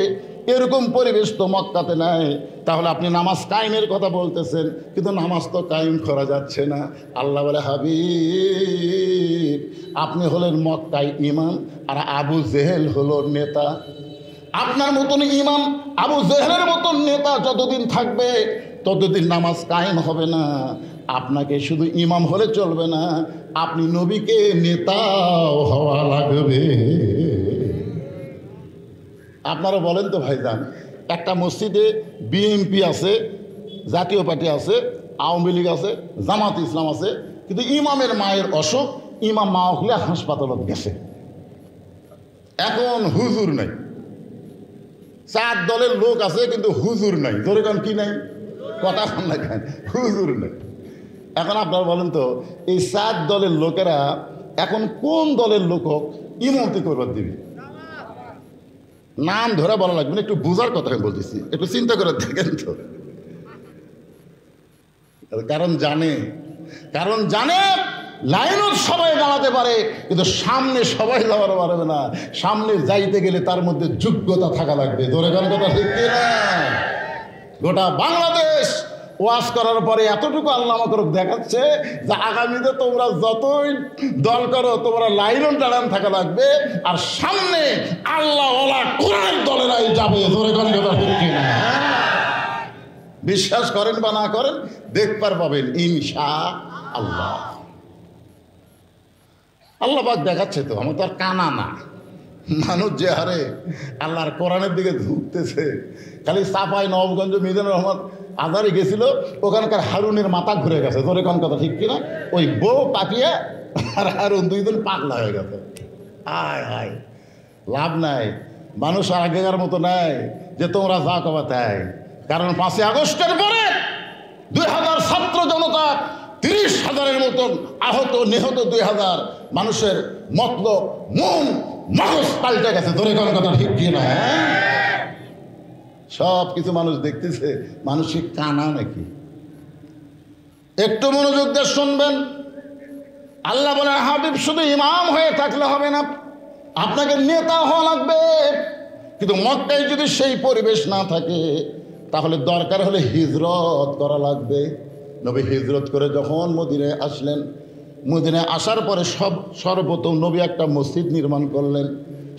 এরকম পরিবেশ তো মক্কাতে নাই। তাহলে আপনি নামাজ কায়েমের কথা বলতেছেন, কিন্তু নামাজ তো কায়েম করা যাচ্ছে না। আল্লাহ বলে, হাবিব আপনি হলেন মক্কায় ইমাম, আর আবু জেহেল হলো নেতা। আপনার মতন ইমাম আবু জেহেলের মতন নেতা যতদিন থাকবে ততদিন নামাজ কায়েম হবে না। আপনাকে শুধু ইমাম হলে চলবে না, আপনি নবীকে নেতাও হওয়া লাগবে। আপনারা বলেন তো ভাইজান, একটা মসজিদে বিএনপি আছে, জাতীয় পার্টি আছে, আওয়ামী লীগ আছে, জামাত ইসলাম আছে, কিন্তু ইমামের মায়ের অসুখ, ইমাম মা হলে হাসপাতালত গেছে। এখন হুজুর নাই, 4 দলের লোক আছে কিন্তু হুজুর নাই। ধরে কারণ কি নাই? কথা না কেন, হুজুর নাই। এখন আপনারা বলেন তো, এই 4 দলের লোকেরা এখন কোন দলের লোক ইমামতি করবার দিবে? নাম ধরে বলা লাগবে না, একটু বোঝার কথা আমি বলতেছি, একটু চিন্তা করে দেখেন তো। কারণ জানে লাইনও সবাই দাঁড়াতে পারে, কিন্তু সামনে সবাই যাওয়ার পারবে না। সামনে যাইতে গেলে তার মধ্যে যোগ্যতা থাকা লাগবে। ধরে কোন কথা ঠিক কিনা? গোটা বাংলাদেশ ওয়াজ করার পরে এতটুকু আল্লাহ আমাকে দেখাচ্ছে যে আগামীতে তোমরা যতই দল করো তোমরা লাইনও দাঁড়ান থাকা লাগবে, আর সামনে আল্লাহ ওয়ালা কোরআনের দলেরাই যাবে। ধরে কোন কথা ঠিক কিনা? বিশ্বাস করেন বা না করেন, দেখবার পাবেন ইনশাআল্লাহ। আল্লাহ পাক দেখাচ্ছে তো, আমার তো আর কানা না। মানুষ যে হারে আল্লাহর কোরআনের দিকে ঝুঁকতেছে, খালি চাপাই নবগঞ্জ মিজানুর রহমান আজারে গেছিল, ওখানকার হারুনের মাথা ঘুরে গেছে, ধরে কোন কথা ঠিক কিনা? ওই বউ পাঠিয়ে আর হারুন দুইজন পাগলা হয়ে গেছে। আয় হায়, লাভ নাই, মানুষ আর আগেকার মতো নাই যে তোমরা যা কবা তাই। কারণ 5ই আগস্টের পরে 2000 ছাত্র জনতা, 30,000-এর মতন আহত নিহত, 2000 মানুষের মতলব মন মগজ পাল্টে গেছে, ধরে কোন কথা ঠিক কিনা? সব কিছু মানুষ দেখতেছে, মানুষের কানা নাকি? একটু মনোযোগ দিয়ে শুনবেন। আল্লাহ বলে, হাবিব শুধু ইমাম হয়ে থাকলে হবে না, আপনাকে নেতা হওয়া লাগবে। কিন্তু মক্কায় যদি সেই পরিবেশ না থাকে, তাহলে দরকার হলে হিজরত করা লাগবে। নবী হিজরত করে যখন মদিনায় আসলেন, মদিনায় আসার পরে সর্বপ্রথম নবী একটা মসজিদ নির্মাণ করলেন।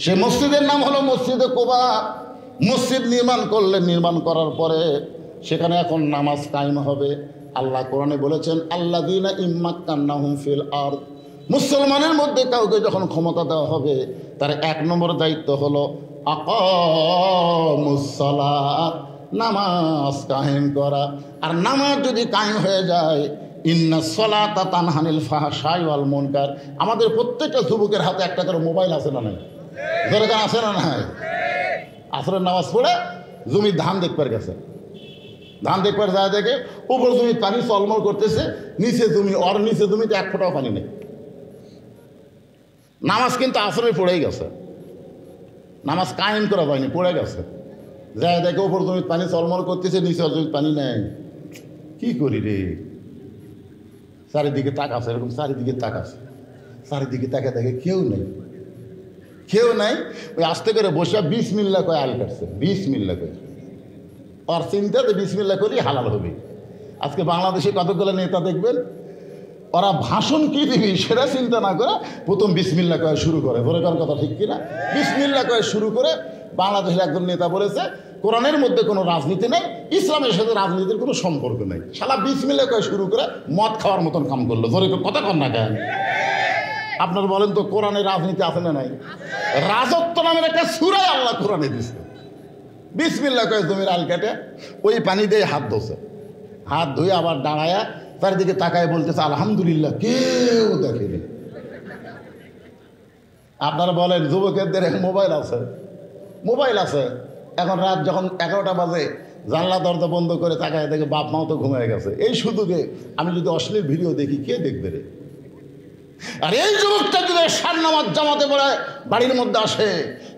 সে মসজিদের নাম হলো মসজিদে কুবা। মসজিদ নির্মাণ করলেন, নির্মাণ করার পরে সেখানে এখন নামাজ কায়েম হবে। আল্লাহ কোরআনে বলেছেন, আল্লাযীনা ইম্মাক্কান্নাহুম ফিল আরদ, মুসলমানের মধ্যে কাউকে যখন ক্ষমতা দেওয়া হবে, তার 1 নম্বর দায়িত্ব হলো আকামুস সালাত, নামাজ কায়েম করা। আর নামাজ যদি কায়েম হয়ে যায়, ইন্নাস সালাতা তানহানিল ফাহশাই ওয়াল মুনকার। আমাদের প্রত্যেকটা যুবকের হাতে একটা করে মোবাইল আছে না নাই? দরকার আছে না নাই? আসরের নামাজ পড়ে জমির ধান দেখবার গেছে, ধান দেখবার যায় দেখে উপর জমির পানি চলমল করতেছে, নিচে জমি, ওর নিচে জমিতে 1 ফোঁটাও পানি নেই। নামাজ কিন্তু আসরের পড়েই গেছে, নামাজ কায়েম করা হয়নি, পড়ে গেছে। যায় দেখে উপর জমির পানি চলমল করতেছে, নিচে জমির পানি নেই। কি করি রে? চারিদিকে তাকাছে, এরকম চারিদিকে তাকাছে, চারিদিকে তাকে দেখে কেউ নেই, কেউ নাই। ওই আস্তে করে বসে বিসমিল্লাহ কয়ে আল কাটছে, বিসমিল্লাহ কয়ে। আর চিন্তাতে বিসমিল্লাহ করেই হালাল হবে। আজকে বাংলাদেশে কতগুলো নেতা দেখবেন, ওরা ভাষণ কি দিবি সেটা চিন্তা না করে প্রথম বিসমিল্লাহ কয়ে শুরু করে, ধরে কার কথা ঠিক কিনা? বিসমিল্লাহ কয়ে শুরু করে। বাংলাদেশের একজন নেতা বলেছে, কোরআনের মধ্যে কোনো রাজনীতি নেই, ইসলামের সাথে রাজনীতির কোনো সম্পর্ক নেই। শালা বিসমিল্লাহ কয়ে শুরু করে মদ খাওয়ার মতন কাম করলো, ধরে কথা কর না কেন? আপনার বলেন তো কোরআনে রাজনীতি আছে না নাই? রাজত্ব নামের একটা সূরা আল্লাহ কোরআনে দিছে। বিসমিল্লাহ কয়ে জমির আল কাটে, ওই পানি দিয়ে হাত ধোছে, হাত ধুয়ে আবার দাঁড়ায়া চারিদিকে তাকায় বলতেছে আলহামদুলিল্লাহ, কেউ দেখেনি। আপনারা বলেন যুবকের মোবাইল আছে, মোবাইল আছে, এখন রাত যখন 11টা বাজে জানলা দরজা বন্ধ করে তাকায় দেখে বাপ মাও তো ঘুমিয়ে গেছে। এই শুধুকে আমি যদি অশ্লীল ভিডিও দেখি, কে দেখবে রে? আর এই যুবকটা যদি এশার নামাজ জামাতে পড়ে বাড়ির মধ্যে আসে,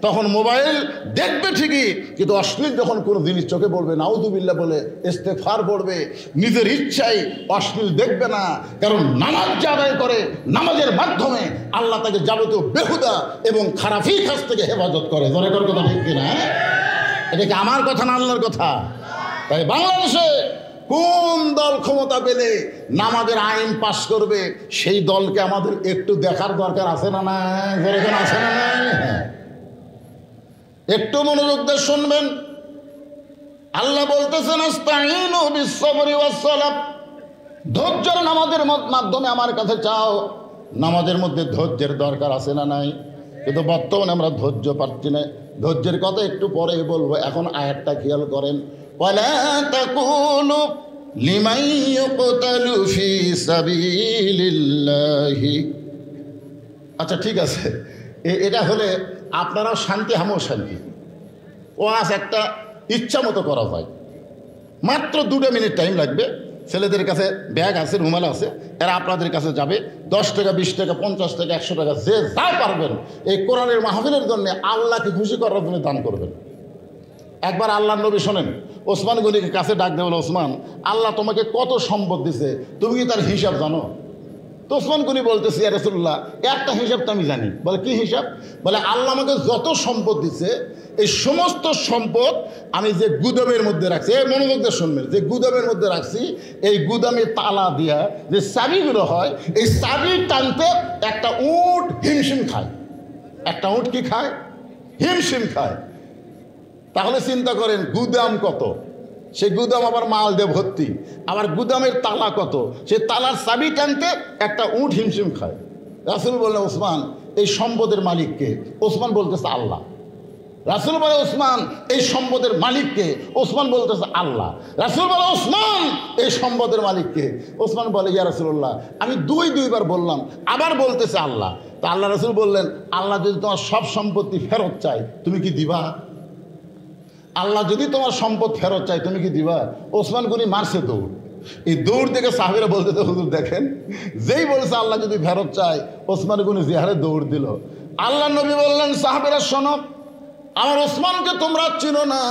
তখন মোবাইল দেখবে ঠিকই, কিন্তু অশ্লীল যখন কোনো জিনিস চোখে পড়বে, নাউযুবিল্লাহ বলে ইস্তেগফার পড়বে, নিজের ইচ্ছায় অশ্লীল দেখবে না। কারণ নামাজ যে আদায় করে, নামাজের মাধ্যমে আল্লাহ তাকে যাবতীয় বেহুদা এবং খারাপি কাজ থেকে হেফাজত করে। ধরে কর কথা ঠিক কিনা? এটা কি আমার কথা না আল্লাহর কথা? তাই বাংলাদেশে কোন দল ক্ষমতা পেলে নামাজের আইন পাশ করবে, সেই দলকে আমাদের একটু দেখার দরকার আছে না নাই? যেরকম আছে না নাই? একটু মনোযোগ দিয়ে শুনবেন। আল্লাহ বলতেছেন, আস্তাঈনু বিস-সাবরি ওয়াস-সালাত, ধৈর্যের নামাজের মাধ্যমে আমার কাছে চাও। নামাজের মধ্যে ধৈর্যের দরকার আছে না নাই? কিন্তু বর্তমানে আমরা ধৈর্য পাচ্ছি না। ধৈর্যের কথা একটু পরে বলবো, এখন আয়াতটা খেয়াল করেন। ওয়ালা তাকুলু লিমান ইউকতালু ফি সাবিলিল্লাহি। আচ্ছা ঠিক আছে, এটা হলে আপনারাও শান্তি, আমিও শান্তি। ওয়াজ একটা ইচ্ছা মতো করা যায়, মাত্র 2 মিনিট টাইম লাগবে। ছেলেদের কাছে ব্যাগ আছে, রুমাল আছে, এরা আপনাদের কাছে যাবে। 10 টাকা, 20 টাকা, 50 টাকা, 100 টাকা, যে যা পারবেন এই কোরআনের মাহফিলের জন্য আল্লাহকে খুশি করার জন্য দান করবেন। একবার আল্লাহর নবী শোনেন, ওসমান গনিকে কাছে ডাক দেবেন, ওসমান, আল্লাহ তোমাকে কত সম্পদ দিছে, তুমি কি তার হিসাব জানো? তো ওসমান গনি বলতেছে, ইয়া রাসূলুল্লাহ, একটা হিসাব তো আমি জানি। বলে কি হিসাব? বলে আল্লাহ আমাকে যত সম্পদ দিছে, এই সমস্ত সম্পদ আমি যে গুদামের মধ্যে রাখছি, এই মনোযোগ দিয়ে শুনবেন, যে গুদামের মধ্যে রাখছি, এই গুদামের তালা দিয়া যে চাবিগুলো হয়, এই চাবি টানতে একটা উট হিমশিম খায়। একটা উট কি খায়? হিমশিম খায়। তাহলে চিন্তা করেন গুদাম কত, সে গুদাম আবার মাল দিয়ে ভর্তি, আবার গুদামের তালা কত, সে তালার চাবি টানতে একটা উট হিমশিম খায়। রাসূল বললেন, ওসমান, এই সম্পদের মালিককে? ওসমান বলতেছে আল্লাহ। রাসূল বলে ওসমান এই সম্পদের মালিককে? ওসমান বলতেছে আল্লাহ। রাসূল বলে ওসমান এই সম্পদের মালিককে? ওসমান বলে ইয়া রাসূলুল্লাহ আমি দুইবার বললাম, আবার বলতেছে আল্লাহ। তা আল্লাহ রাসূল বললেন আল্লাহ যদি তোমার সব সম্পত্তি ফেরত চায় তুমি কি দিবা? আল্লাহ যদি তোমার সম্পদ ফেরত চায় তুমি কি দিবা? ওসমান গনি মারছে দৌড়। এই দৌড় থেকে সাহাবীরা বলতেছে হুজুর দেখেন, যেই বলছে আল্লাহ যদি ফেরত চায় ওসমান গনি জিহারে দৌড় দিল। আল্লাহ নবী বললেন সাহাবীরা শোনো, আমার ওসমানকে তোমরা চিনো না,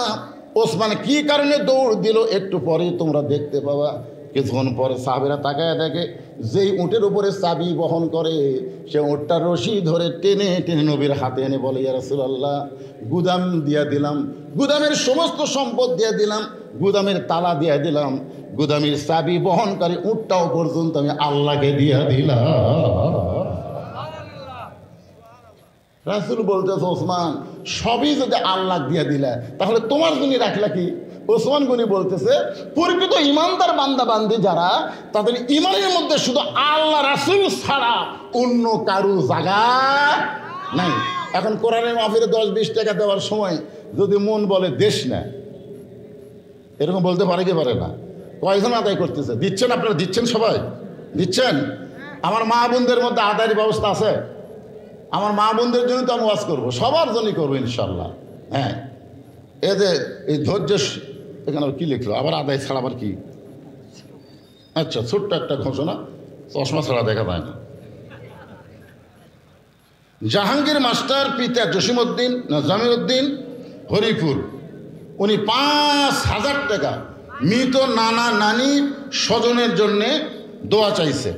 ওসমান কি কারণে দৌড় দিল একটু পরে তোমরা দেখতে পাবা। কিছুক্ষণ পরে সাহাবীরা তাকায় দেখে যেই উটের উপরে চাবি বহন করে সে উটটার রশি ধরে টেনে টেনে নবীর হাতে এনে বলে ইয়া রাসূলুল্লাহ গুদাম দিয়া দিলাম, গুদামের সমস্ত সম্পদ দিয়ে দিলাম, গুদামের তালা দিয়ে দিলাম, গুদামের চাবি বহনকারী উটটাও পর্যন্ত আমি আল্লাহকে দিয়া দিলাম। রাসূল বলতেছে ওসমান সবই যদি আল্লাহ দিয়া দিলা তাহলে তোমার জন্য রাখলা কি? ওসমান গনি বলতেছে প্রকৃত ইমানদার বান্দা বান্দি যারা তাদের ইমানের মধ্যে শুধু আল্লাহ রাসূল ছাড়া অন্য কারো জায়গা নাই। এখন কোরআনের মাহফিলে 10-20 টাকা দেওয়ার সময় যদি মন বলে দেশ না, এরকম বলতে পারে কি পারে না? কয়জন আদায় করতেছে? দিচ্ছেন আপনারা? দিচ্ছেন? সবাই দিচ্ছেন? আমার মা বোনদের মধ্যে আদায়ের ব্যবস্থা আছে? আমার মা বোনদের জন্য তো আমি ওয়াজ করবো, সবার জন্যই করবো ইনশাল্লাহ। হ্যাঁ, এই যে এই ধৈর্য, এখানে কি লিখলো আবার আদায় ছাড়া আবার কি? আচ্ছা, ছোট্ট একটা ঘোষণা, চশমা ছাড়া দেখা যায় না। জাহাঙ্গীর মাস্টার পিতা জসিমউদ্দিন না জামিউদ্দিন হরিপুর, উনি 5,000 টাকা মৃত নানা নানি স্বজনের জন্যে দোয়া চাইছে।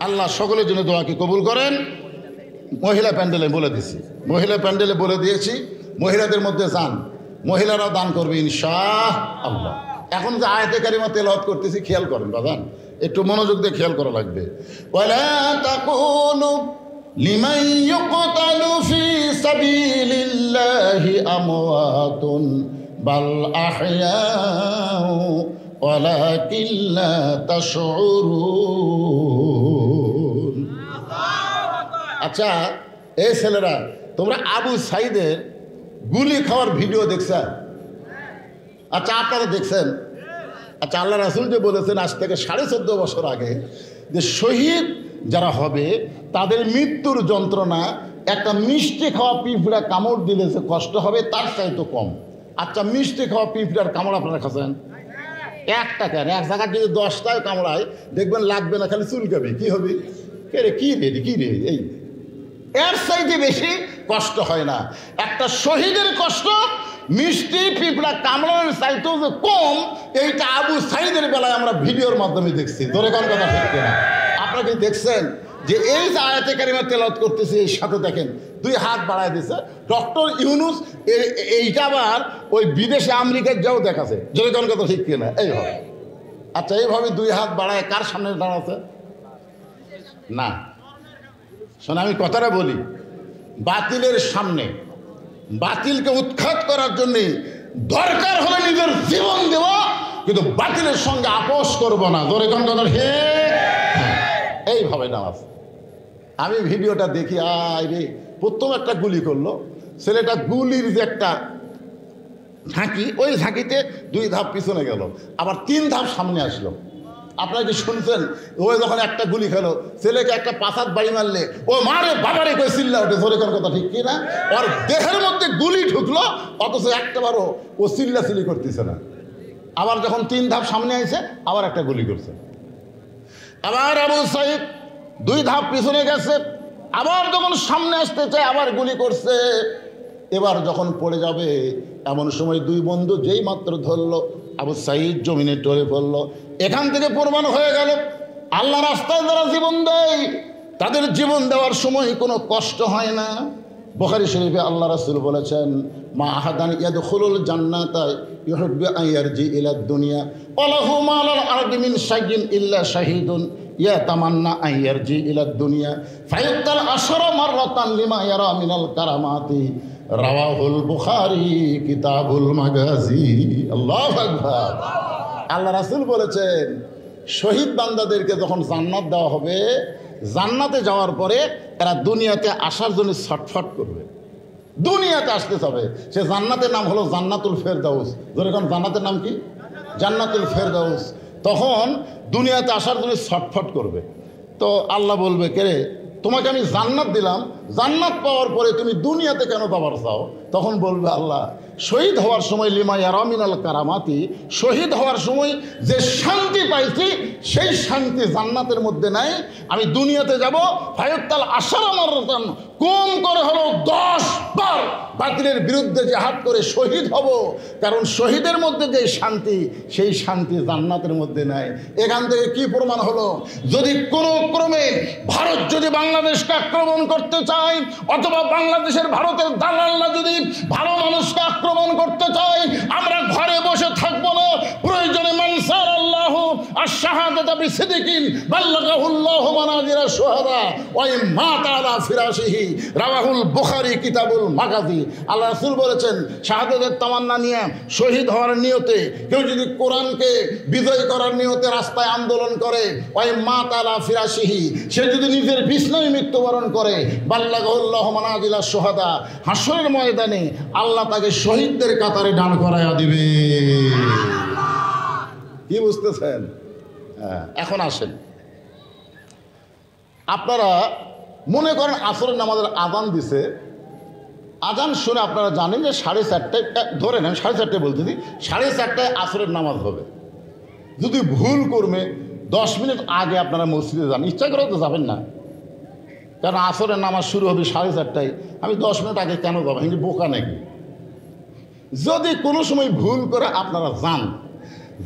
আল্লাহ সকলের জন্য দোয়া কি কবুল করেন। মহিলা প্যান্ডেলে বলে দিছি, মহিলা প্যান্ডেলে বলে দিয়েছি, মহিলাদের মধ্যে যান, মহিলারাও দান করবে ইনশাআল্লাহ। এখন যে আয়াতে কারিমা তেলাওয়াত করতেছি খেয়াল করেন বাজান, একটু মনোযোগ দিয়ে খেয়াল করা লাগবে। ওয়ালা তাকুলু লিমান ইউকতালু ফি সাবিলিল্লাহি আমওয়াতুন বাল আহয়াউ ওয়ালাকিন লা তাশউরুন। আচ্ছা এই ছেলেরা, তোমরা আবু সাইদের গুলি খাওয়ার ভিডিও দেখছেন? আচ্ছা আপনারা দেখছেন? আচ্ছা আল্লাহ রাসূল যে বলেছেন আজ থেকে 14.5 বছর আগে যে শহীদ যারা হবে তাদের মৃত্যুর যন্ত্রণা একটা মিষ্টি খাওয়া পিঁপড়া কামড় দিলে যে কষ্ট হবে তার চাইতে কম। আচ্ছা মিষ্টি খাওয়া পিঁপড়ার কামড় আপনারা খাচ্ছেন? একটা কেন, এক জায়গায় যদি 10টায় কামড়ায় দেখবেন লাগবে না, খালি চুলকাবে। কি হবে? কে রে কি রে কি রে, এই এর চাইতে বেশি কষ্ট হয় না। একটা শহীদের কষ্ট মিষ্টি পিঁপড়া কামড়ানোর চাইতেও যে কম, এইটা আবু সাইদের বেলায় আমরা ভিডিওর মাধ্যমে দেখছি। ধরে কোন কথা ঠিক না? আপনারা কি দেখছেন যে এই যে আয়াতে কারিমা তেলাওয়াত করতেছে এর সাথে দেখেন 2 হাত বাড়ায় দিছে ডক্টর ইউনুস। এইটা আবার ওই বিদেশে আমেরিকার যাও দেখাছে। ধরে কোন কথা ঠিক কিনা? এইভাবে। আচ্ছা এইভাবে 2 হাত বাড়ায় কার সামনে দাঁড়াচ্ছে? না শোনো আমি কথাটা বলি, বাতিলের সামনে, বাতিলকে উৎখাত করার জন্যে দরকার হলে নিজের জীবন দেওয়া, কিন্তু বাতিলের সঙ্গে আপোষ করবো না। ধরে কোন কথা হে এইভাবে নামাজ। আমি ভিডিওটা দেখি, আয় রে, প্রথম একটা গুলি করলো ছেলেটা, গুলির যে একটা ঝাঁকি, ওই ঝাঁকিতে 2 ধাপ পিছনে গেল, আবার 3 ধাপ সামনে আসলো। আপনারা কি শুনছেন? ওই যখন একটা গুলি খেলো, ছেলেকে একটা 5 হাত বাড়ি মারলে ও মারে বাবারে কই চিল্লা ওঠে। ধরে কোন কথা ঠিক কিনা? ওর দেহের মধ্যে গুলি ঢুকলো, অথচ একটাবারও ও চিল্লাচিল্লি করতেছে না। আবার যখন 3 ধাপ সামনে আসে আবার একটা গুলি করছে। আবার আবু সাইদ 2 ধাপ পিছনে গেছে, আবার যখন সামনে আসতে চায় আবার গুলি করছে। এবার যখন পড়ে যাবে এমন সময় 2 বন্ধু যেই মাত্র ধরলো, আবু সাইদ জমিনে টরে পড়লো। এখান থেকে প্রমাণ হয়ে গেল আল্লাহ রাস্তায় যারা জীবন দেয় তাদের জীবন দেওয়ার সময় কোনো কষ্ট হয় না। বুখারী শরীফে আল্লাহ রাসূল বলেছেন, মা আহাদান ইয়াদখুলুল জান্নাতা ইউহিব্বু আন ইয়ারজি ইলা দুনিয়া ওয়া লাহু মা আলাল আরদি মিন শাইইন ইল্লা শাহীদুন ইয়াতামান্না আন ইয়ারজি ইলা দুনিয়া ফায়ুক্তাল আশরা মাররাতান লিমা ইয়ারা মিনাল কারামাতি। রাওয়াহুল বুখারী কিতাবুল মাগাজি। আল্লাহু আকবার। আল্লাহ রাসূল বলেছেন শহীদ বান্দাদেরকে যখন জান্নাত দেওয়া হবে, জান্নাতে যাওয়ার পরে এরা দুনিয়াতে আসার জন্য ছটফট করবে। দুনিয়াতে আসতে হবে। সে জান্নাতের নাম হলো জান্নাতুল ফেরদাউস। যেরকম জান্নাতের নাম কি? জান্নাতুল ফেরদাউস। তখন দুনিয়াতে আসার জন্য ছটফট করবে। তো আল্লাহ বলবে, কে রে, তোমাকে আমি জান্নাত দিলাম, জান্নাত পাওয়ার পরে তুমি দুনিয়াতে কেন যাবার চাও? তখন বলবে আল্লাহ, শহীদ হওয়ার সময় লিমা ইয়ারামিনাল কারামাতি, শহীদ হওয়ার সময় যে শান্তি পাইছি সেই শান্তি জান্নাতের মধ্যে নাই। আমি দুনিয়াতে যাব, ফায়ুক্তাল আশার আমার কম করে হলো 10 বার বাতিলের বিরুদ্ধে জিহাদ করে শহীদ হব, কারণ শহীদের মধ্যে যে শান্তি সেই শান্তি জান্নাতের মধ্যে নাই। এখান থেকে কি প্রমাণ হলো? যদি কোনো ক্রমে ভারত যদি বাংলাদেশকে আক্রমণ করতে চায়, অথবা বাংলাদেশের ভারতের দালালরা যদি ভালো মানুষকে আক্রমণ করতে চায়, আমরা ঘরে বসে থাকবো না। প্রয়োজনে মানসার আল্লাহ আশ-শাহাদাতা বিসিদ্দিকিন বাল্লাগাহুল্লাহু মানাজিরা শুহাদা ওয়া মাতা আলা ফিরাশিহি, রাওয়াহুল বুখারী কিতাবুল মাগাজি। আল্লাহ রাসূল বলেছেন, শাহাদাতের তামান্না নিয়ে শহীদ হওয়ার নিয়তে কেউ যদি কোরআনকে বিজয় করার নিয়তে রাস্তায় আন্দোলন করে, ওয়া মাতা আলা ফিরাশিহি, সে যদি নিজের বিছানায় মৃত্যুবরণ করে, বাল্লাগাহুল্লাহু মানাজিলা শুহাদা, হাসরের ময়দানে আল্লাহ তাকে শহীদদের কাতারে দাঁড় করাইয়া দিবে। কি বুঝতেছেন? এখন আসেন, আপনারা মনে করেন আসরের নামাজের আজান দিছে, আজান শুনে আপনারা জানেন যে 4:30টায়, ধরে নেন 4:30টায় বলতেছি, 4:30টায় আসরের নামাজ হবে। যদি ভুল করবে 10 মিনিট আগে আপনারা মসজিদে যান, ইচ্ছা করে তো যাবেন না, কারণ আসরের নামাজ শুরু হবে 4:30টায়, আমি 10 মিনিট আগে কেন যাবো? আমি বোকা নাকি? যদি কোনো সময় ভুল করে আপনারা যান,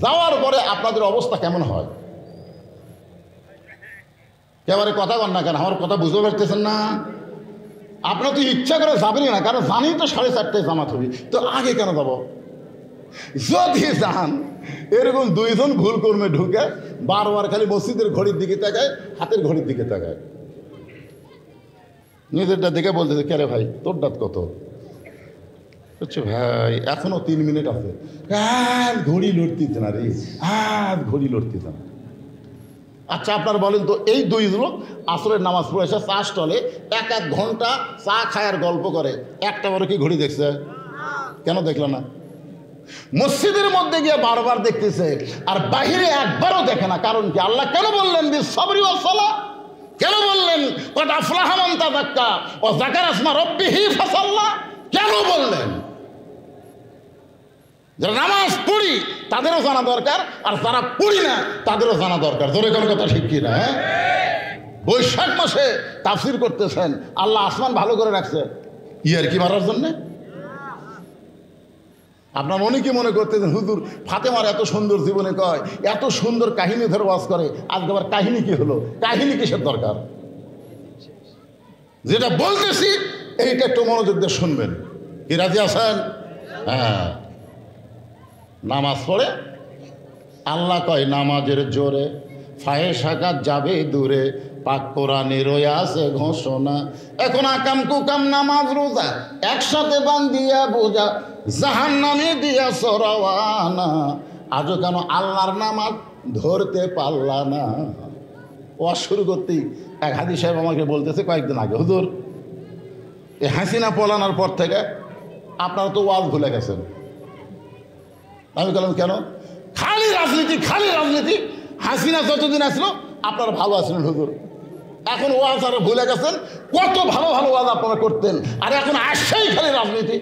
যাওয়ার পরে আপনাদের অবস্থা কেমন হয়? এবারে কথা বল না কেন? আমার কথা বুঝতে পারতেছেন না? আপনারা তো ইচ্ছা করে যাবেনই না, কারণ জানি তো 4:30টায় জামাত হবে, তো আগে কেন যাব? যদি যান, এরকম 2 জন ভুল করবে, ঢুকে বারবার খালি মসজিদের ঘড়ির দিকে তাকায়, হাতের ঘড়ির দিকে তাকায়, নিজেরটা দেখে বলতেছে, কে রে ভাই, তোর দাঁত কত? হচ্ছে ভাই এখনো 3 মিনিট আছে, আর ঘড়ি লড়তিছে না রে, আর ঘড়ি লড়তিছে না। আচ্ছা আপনার বলেন তো, এই 2 লোক আসরের নামাজ পড়ে এসে চা স্টলে 1 ঘন্টা চা খায় আর গল্প করে, একটা বড় কি ঘড়ি দেখছে? কেন দেখল না? মসজিদের মধ্যে গিয়ে বারবার দেখতেছে, আর বাহিরে একবারও দেখে না। কারণ কি? আল্লাহ কেন বললেন বিসসবরি ওয়াস সালাহ? কেন বললেন কদ আফলাহা মান তাযাক্কা ওয়া যাকারা ইসমা রাব্বিহি ফাসাল্লা? কেন বললেন? যারা নামাজ পড়ি তাদেরও জানা দরকার, আর যারা পড়ি না তাদেরও জানা দরকার। জোরে কোনো কথা ঠিক কিনা? হ্যাঁ, বৈশাখ মাসে তাফসীর করতেছেন, আল্লাহ আসমান ভালো করে রাখছে ইয়ার কি মারার জন্যে? আপনার অনেকে মনে করতেছেন হুজুর ফাতেমার এত সুন্দর জীবনে কয়, এত সুন্দর কাহিনী ধরে ওয়াজ করে, আজকে আবার কাহিনী কি হলো? কাহিনী কিসের দরকার? যেটা বলতেছি এইটা একটু মনোযোগ দিয়ে শুনবেন। কি রাজি আছেন? হ্যাঁ, নামাজ পড়ে আল্লাহ কয় নামাজের জোরে ফাহেশাকাত যাবে দূরে, পাক কোরআনের আছে ঘোষণা। এখন আকাম কুকাম নামাজ রোজা একসাথে বান্ধিয়া বোঝা, জাহান্নামে দিয়া সরাওয়ানা। আজও কেন আল্লাহর নামাজ ধরতে পারলা না? ওয়াজ শুরু করতেই এক হাজি সাহেব আমাকে বলতেছে কয়েকদিন আগে, হুজুর এই হাসিনা পলানোর পর থেকে আপনারা তো ওয়াজ ভুলে গেছেন। আমি বললাম কেন? খালি রাজনীতি, খালি রাজনীতি। হাসিনা যতদিন আসলো আপনারা ভালো আছেন হুজুর, এখন ওয়াজ আরো ভুলে গেছেন। কত ভালো ভালো ওয়াজ আপনারা করতেন, আর এখন আসছেই খালি রাজনীতি।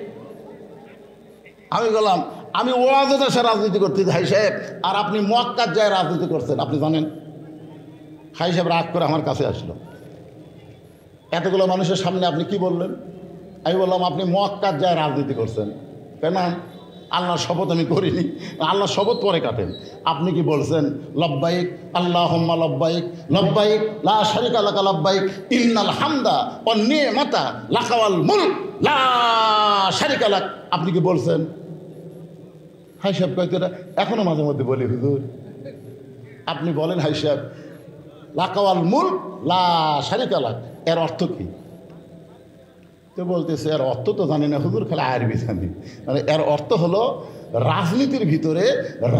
আমি বললাম আমি ওয়াজও দেশে রাজনীতি করতে হাই সাহেব, আর আপনি মক্কার যায় রাজনীতি করছেন, আপনি জানেন? হাই সাহেব রাগ করে আমার কাছে আসলো, এতগুলো মানুষের সামনে আপনি কি বললেন? আমি বললাম আপনি মক্কার যায় রাজনীতি করছেন। কেন? আল্লাহর শপথ আমি করিনি। আল্লাহর শপথ পরে কাটেন। আপনি কি বলছেন? লব্বাইক আল্লাহুম্মা লব্বাইক লব্বাইক লা শারিকা লাকা লব্বাইক ইন্নাল হামদা ওয়ান নি'মাতা লাকা ওয়াল মুলক লা শারিকা লাক। আপনি কি বলছেন? হাই সাহেব কইতে এখনো মাঝে মধ্যে বলি হুজুর। আপনি বলেন হাই সাহেব লাকা ওয়াল মুলক লা শারিকা লাক, এর অর্থ কি? তো বলতেছে এর অর্থ তো জানি না হুজুর, খালি আরবি জানি। মানে এর অর্থ হলো রাজনীতির ভিতরে,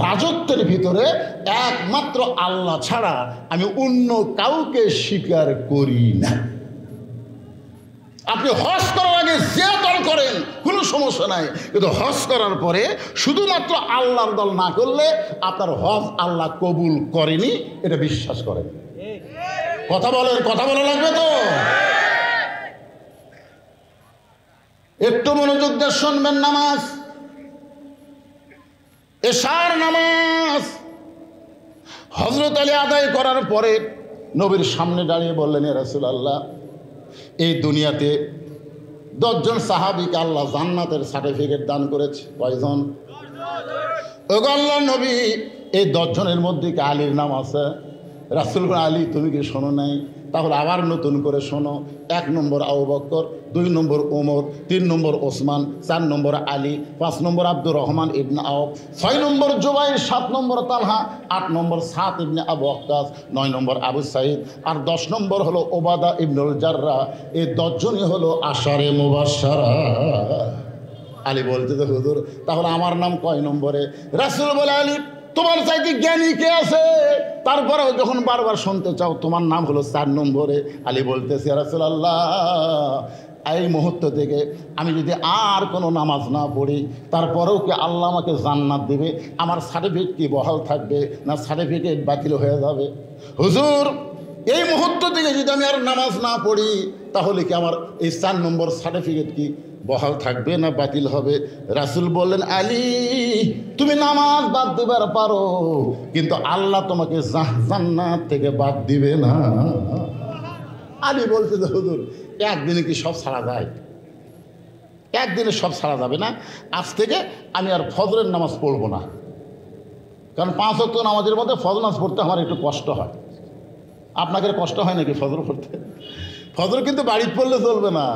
রাজত্বের ভিতরে একমাত্র আল্লাহ ছাড়া আমি অন্য কাউকে স্বীকার করি না। আপনি হজ করার আগে যে দল করেন কোনো সমস্যা নাই, কিন্তু হজ করার পরে শুধুমাত্র আল্লাহর দল না করলে আপনার হজ আল্লাহ কবুল করেনি, এটা বিশ্বাস করেন। কথা বলেন, কথা বলা লাগবে তো। একটু মনোযোগ দিয়ে শুনবেন। নামাজ, এশার নামাজ হযরত আলী আদায় করার পরে নবীর সামনে দাঁড়িয়ে বললেন, ইয়া রাসূলুল্লাহ, এই দুনিয়াতে 10 জন সাহাবীকে আল্লাহ জান্নাতের সার্টিফিকেট দান করেছে। কয়জন? ওগো আল্লাহর নবী, এই 10 জনের মধ্যে কি আলীর নাম আছে? রাসূল বলেন, আলী তুমি কি শোনো নাই? তাহলে আবার নতুন করে শোনো। 1 নম্বর আবু বকর, 2 নম্বর ওমর, 3 নম্বর ওসমান, 4 নম্বর আলী, 5 নম্বর আব্দুর রহমান ইবনে আওফ, 6 নম্বর জুবাইর, 7 নম্বর তালহা, 8 নম্বর সাদ ইবনে আবু ওয়াক্কাস, 9 নম্বর আবু সাঈদ, আর 10 নম্বর হলো ওবাদা ইবনুল জাররাহ। এই 10 জনই হলো আশারে মুবাশশারা। আলী বলতে তো হুজুর, তাহলে আমার নাম কয় নম্বরে? রাসূল বলে, আলী তোমার চাইতে জ্ঞানী কে আছে? তারপরেও যখন বারবার শুনতে চাও, তোমার নাম হলো 4 নম্বরে। আলী বলতেছে, ইয়া রাসূলুল্লাহ, এই মুহূর্ত থেকে আমি যদি আর কোনো নামাজ না পড়ি, তারপরেও কি আল্লাহ আমাকে জান্নাত দেবে? আমার সার্টিফিকেট কি বহাল থাকবে, না সার্টিফিকেট বাতিল হয়ে যাবে? হুজুর, এই মুহূর্ত থেকে যদি আমি আর নামাজ না পড়ি, তাহলে কি আমার এই 4 নম্বর সার্টিফিকেট কি বহাল থাকবে না বাতিল হবে? রাসূল বললেন, আলী তুমি নামাজ বাদ দিবার পারো, কিন্তু আল্লাহ তোমাকে জান্নাত থেকে বাদ দিবে না। আলী বলছে যে হুজুর, একদিনে কি সব ছাড়া যায়? একদিনে সব ছাড়া যাবে না। আজ থেকে আমি আর ফজরের নামাজ পড়বো না, কারণ 5 ওয়াক্ত নামাজের মধ্যে ফজর নামাজ পড়তে আমার একটু কষ্ট হয়। আপনাদের কষ্ট হয় নাকি ফজর পড়তে? ফজর কিন্তু বাড়িতে পড়লে চলবে না।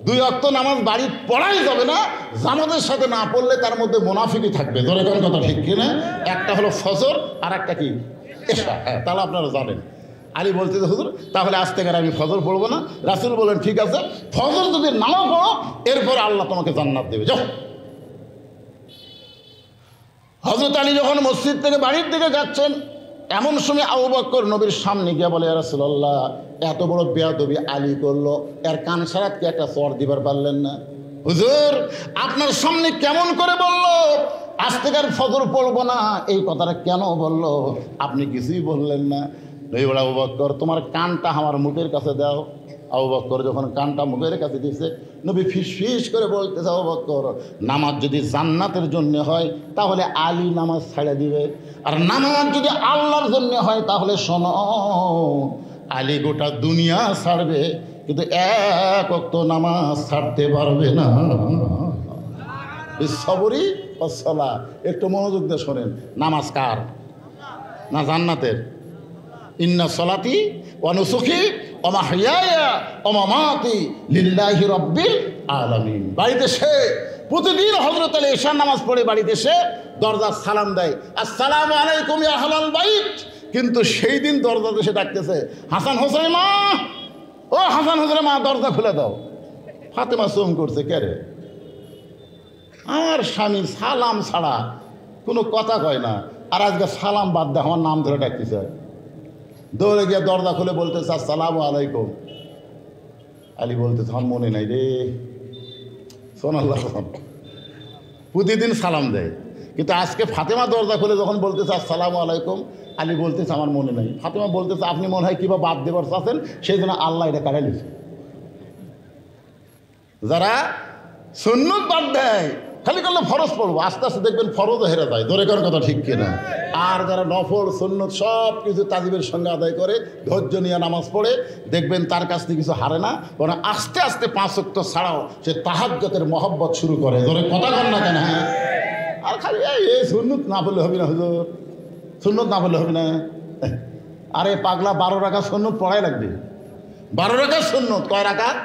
2 ওয়াক্ত নামাজ বাড়ি পড়াই যাবে না, জামাতের সাথে না পড়লে তার মধ্যে মুনাফিকই থাকবে। ধরে কোন কথা ঠিক কিনা? একটা হলো ফজর আর একটা কি এশা। হ্যাঁ, তাহলে আপনারা জানেন। আলী বলতে হুজুর, তাহলে আজ থেকে আমি ফজর পড়বো না। রাসূল বলেন, ঠিক আছে, ফজর যদি নাও পড়ো, এরপরে আল্লাহ তোমাকে জান্নাত দেবে, যাও। হযরত আলী যখন মসজিদ থেকে বাড়ির দিকে যাচ্ছেন, এমন সময় আবু বকর নবীর সামনে গিয়ে বলে, ইয়া রাসূলুল্লাহ, এত বড় বেয়াদবি আলী করলো, এর কান সারাত কি একটা চর দিবার পারলেন না? হুজুর, আপনার সামনে কেমন করে বললো আজ থেকে আর ফজর পড়বো না, এই কথাটা কেন বললো? আপনি কিছুই বললেন না। নবী বলে, আবু বকর, তোমার কানটা আমার মুখের কাছে দাও। আবু বকর যখন কানটা মুখের কাছে দিয়েছে, নবী ফিস ফিস করে বলতেছে, আবু বকর, নামাজ যদি জান্নাতের জন্য হয় তাহলে আলী নামাজ ছাড়া দিবে, আর নামাজ যদি আল্লাহর জন্য হয় তাহলে শোনো, আলী গোটা দুনিয়া ছাড়বে, কিন্তু 1 ওয়াক্ত নামাজ ছাড়তে পারবে না। সবরি অসলা, একটু মনোযোগ দিয়ে শোনেন। নামাজ কার? না জান্নাতের? ইন্না সলাতি ওয়া নুসুকি ওয়া মাহইয়ায়া ওয়া মামাতি লিল্লাহি রাব্বিল আলামিন। বাড়িতে সে প্রতিদিন হযরত আলী এশার নামাজ পড়ে বাড়িতে সে দরজার সালাম দেয়, আসসালামু আলাইকুম ইয়া আহলাল বাইত। কিন্তু সেই দিন দরজাতে সে ডাকতেছে, হাসান হোসেন মা, ও হাসান হোসেন মা, দরজা খুলে দাও। ফাতেমা চুম করছে, কে রে? আমার স্বামী সালাম ছাড়া কোনো কথা কয় না, আর আজকে সালাম বাদ দেয় আমার নাম ধরে ডাকতেছে। দৌড়ে গিয়ে দরজা খুলে বলতেছে, আসসালামু আলাইকুম। আলী বলতেছে, আমার মনে নাই রে। সোনাল্লাহ, প্রতিদিন সালাম দেয়, কিন্তু আজকে ফাতেমা দরজা খুলে যখন বলতেছে আসসালামু আলাইকুম, আলী বলতেছে আমার মনে নাই। ফাতেমা বলতেছে, আপনি মনে হয় কিবা বাদ দেবার চাচ্ছেন, সেই জন্য আল্লাহ এটা কাটাই নিচ্ছে। যারা সুন্নত বাদ দেয়, খালি করলে ফরজ পড়বো, আস্তে আস্তে দেখবেন ফরজও হেরে যায়। ধরে করার কথা ঠিক কিনা? আর যারা নফল সুন্নত সব কিছু তাজিবের সঙ্গে আদায় করে, ধৈর্য নিয়ে নামাজ পড়ে, দেখবেন তার কাছ থেকে কিছু হারে না, বরং আস্তে আস্তে 5 ওয়াক্ত ছাড়াও সে তাহাজ্জুদের মহব্বত শুরু করে। ধরে কথা কর না কেন? হ্যাঁ, আর খালি এই সুন্নত না বললে হবে না হুজুর, সুন্নত না বললে হবে না। আরে পাগলা, 12 রাকাত সুন্নত পড়াই লাগবে। 12 রাকাত সুন্নত কয় রাকাত?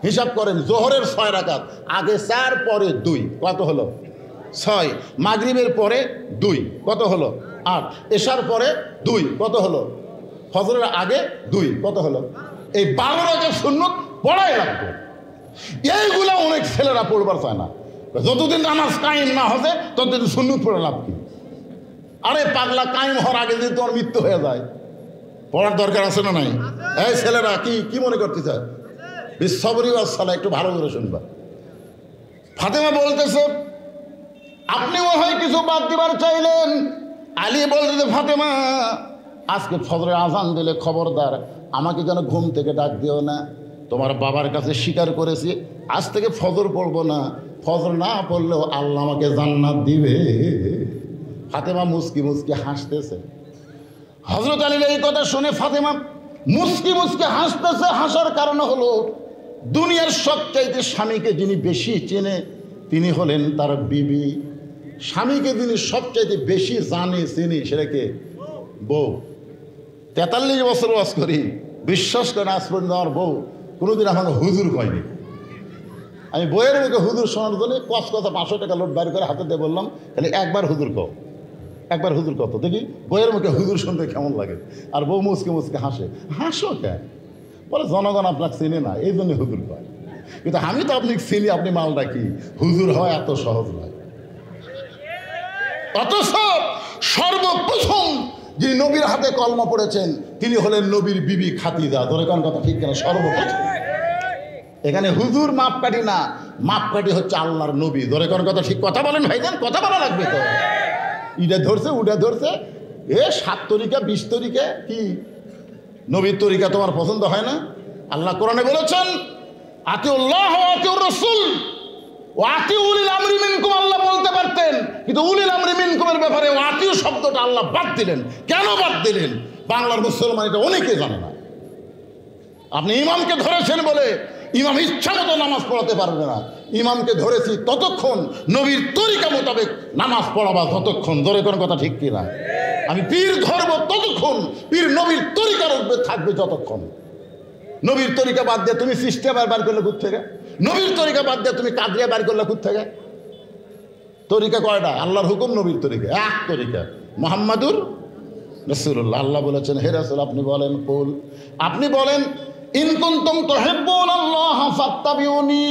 হিসাব করেন, জোহরের 6 রাকাত, আগে 4 পরে 2, কত হলো? 6। মাগরিবের পরে 2, কত হলো? 8। এশার পরে 2, কত হলো? ফজরের আগে 2, কত হলো? এই 12 রাকাত সুন্নত পড়াই লাগবে। এইগুলো অনেক ছেলেরা পড়বার চায় না। যতদিন নামাজ কায়েম না হবে ততদিন সুন্নত পড়ে লাভ কি? আরে পাগলা, কায়েম হওয়ার আগে যদি তোমার মৃত্যু হয়ে যায়, পড়ার দরকার আছে না নাই? এই ছেলেরা কি কি মনে করতে চায়? বিসবরি ওয়াস সালাহ, একটু ভালো করে শুনবা। ফাতেমা বলতেছে আপনিও হয় কিছু বাদ দিবার চাইলেন। আলী বলতেছে ফাতেমা আজকে ফজরের আজান দিলে খবরদার আমাকে যেন ঘুম থেকে ডাক দিও না। তোমার বাবার কাছে স্বীকার করেছি আজ থেকে ফজর পড়বো না, ফজর না পড়লেও আল্লাহ আমাকে জান্নাত দিবে। ফাতেমা মুস্কি মুস্কি হাসতেছে। হযরত আলীর এই কথা শুনে ফাতেমা মুস্কি মুস্কি হাসতেছে। হাসার কারণ হলো দুনিয়ার সবচাইতে স্বামীকে যিনি বেশি চেনে তিনি হলেন তার বিবি। স্বামীকে যিনি সবচাইতে বেশি জানে চিনি সেটাকে বউ। 43 বছর ওয়াজ করি, বিশ্বাস করেন আজ পর্যন্ত আমার বউ কোনোদিন আমাকে হুজুর কয়নি। আমি বইয়ের মুখে হুজুর শোনার জন্য কস কথা 500 টাকা লোট বাইর করে হাতে দিয়ে বললাম তাহলে একবার হুজুর কও, একবার হুজুর কত দেখি বইয়ের মুখে হুজুর শুনতে কেমন লাগে। আর বউ মুচকে মুচকে হাসে। হাসো কেন? বলে জনগণ আপনাকে চিনে না এই জন্য হুজুর কয়। কিন্তু আমি তো আপনি চিনি, আপনি মালটা কি হুজুর হয় এত সহজ নয়। অথচ সর্বপ্রথম যিনি নবীর হাতে কলমা পড়েছেন তিনি হলেন নবীর বিবি খাদিজা। ধরে কোন কথা ঠিক কেন? সর্বপ্রথম এখানে হুজুর মাপকাঠি না, মাপকাঠি হচ্ছে আল্লাহর নবী। ধরে কোন কথা ঠিক? কথা বলেন ভাইজান, কথা বলা লাগবে তো। ইটা ধরছে উটা ধরছে, 7 তরিকা 20 তরিকা কি নবীর তরিকা তোমার পছন্দ হয় না? আল্লাহ কোরআনে বলেছেন আতিউল্লাহ ওয়া আতিউর রাসূল ওয়া আতিউল আমরি মিনকুম। আল্লাহ বলতে পারতেন কিন্তু উলিল আমরি মিনকুমের ব্যাপারে আতিউ শব্দটা আল্লাহ বাদ দিলেন। কেন বাদ দিলেন? বাংলার মুসলমান এটা অনেকে জানে না। আপনি ইমামকে ধরেছেন বলে ইমাম ইচ্ছা মতো নামাজ পড়াতে পারবে না। ইমামকে ধরেছি ততক্ষণ নবীর তরিকা মোতাবেক নামাজ পড়াবা ততক্ষণ। ধরে কোন কথা ঠিক কিনা? আমি পীর ধরবো ততক্ষণ, পীর নবীর তরিকার উপরে থাকবে যতক্ষণ। নবীর তরিকা বাদ দিয়ে তুমি সিস্টেম বার করলে কোথা থেকে? নবীর তরিকা বাদ দিয়ে তুমি কাদরিয়া বার করলে কোথা থেকে? তরিকা কয়টা? আল্লাহর হুকুম, নবীর তরিকা এক তরিকা, মুহাম্মাদুর রাসূলুল্লাহ। আল্লাহ বলেছেন হে রাসূল আপনি বলেন কুল, আপনি বলেন ইন কুনতুম তুহিব্বুনাল্লাহ ফাত্তাবিউনি।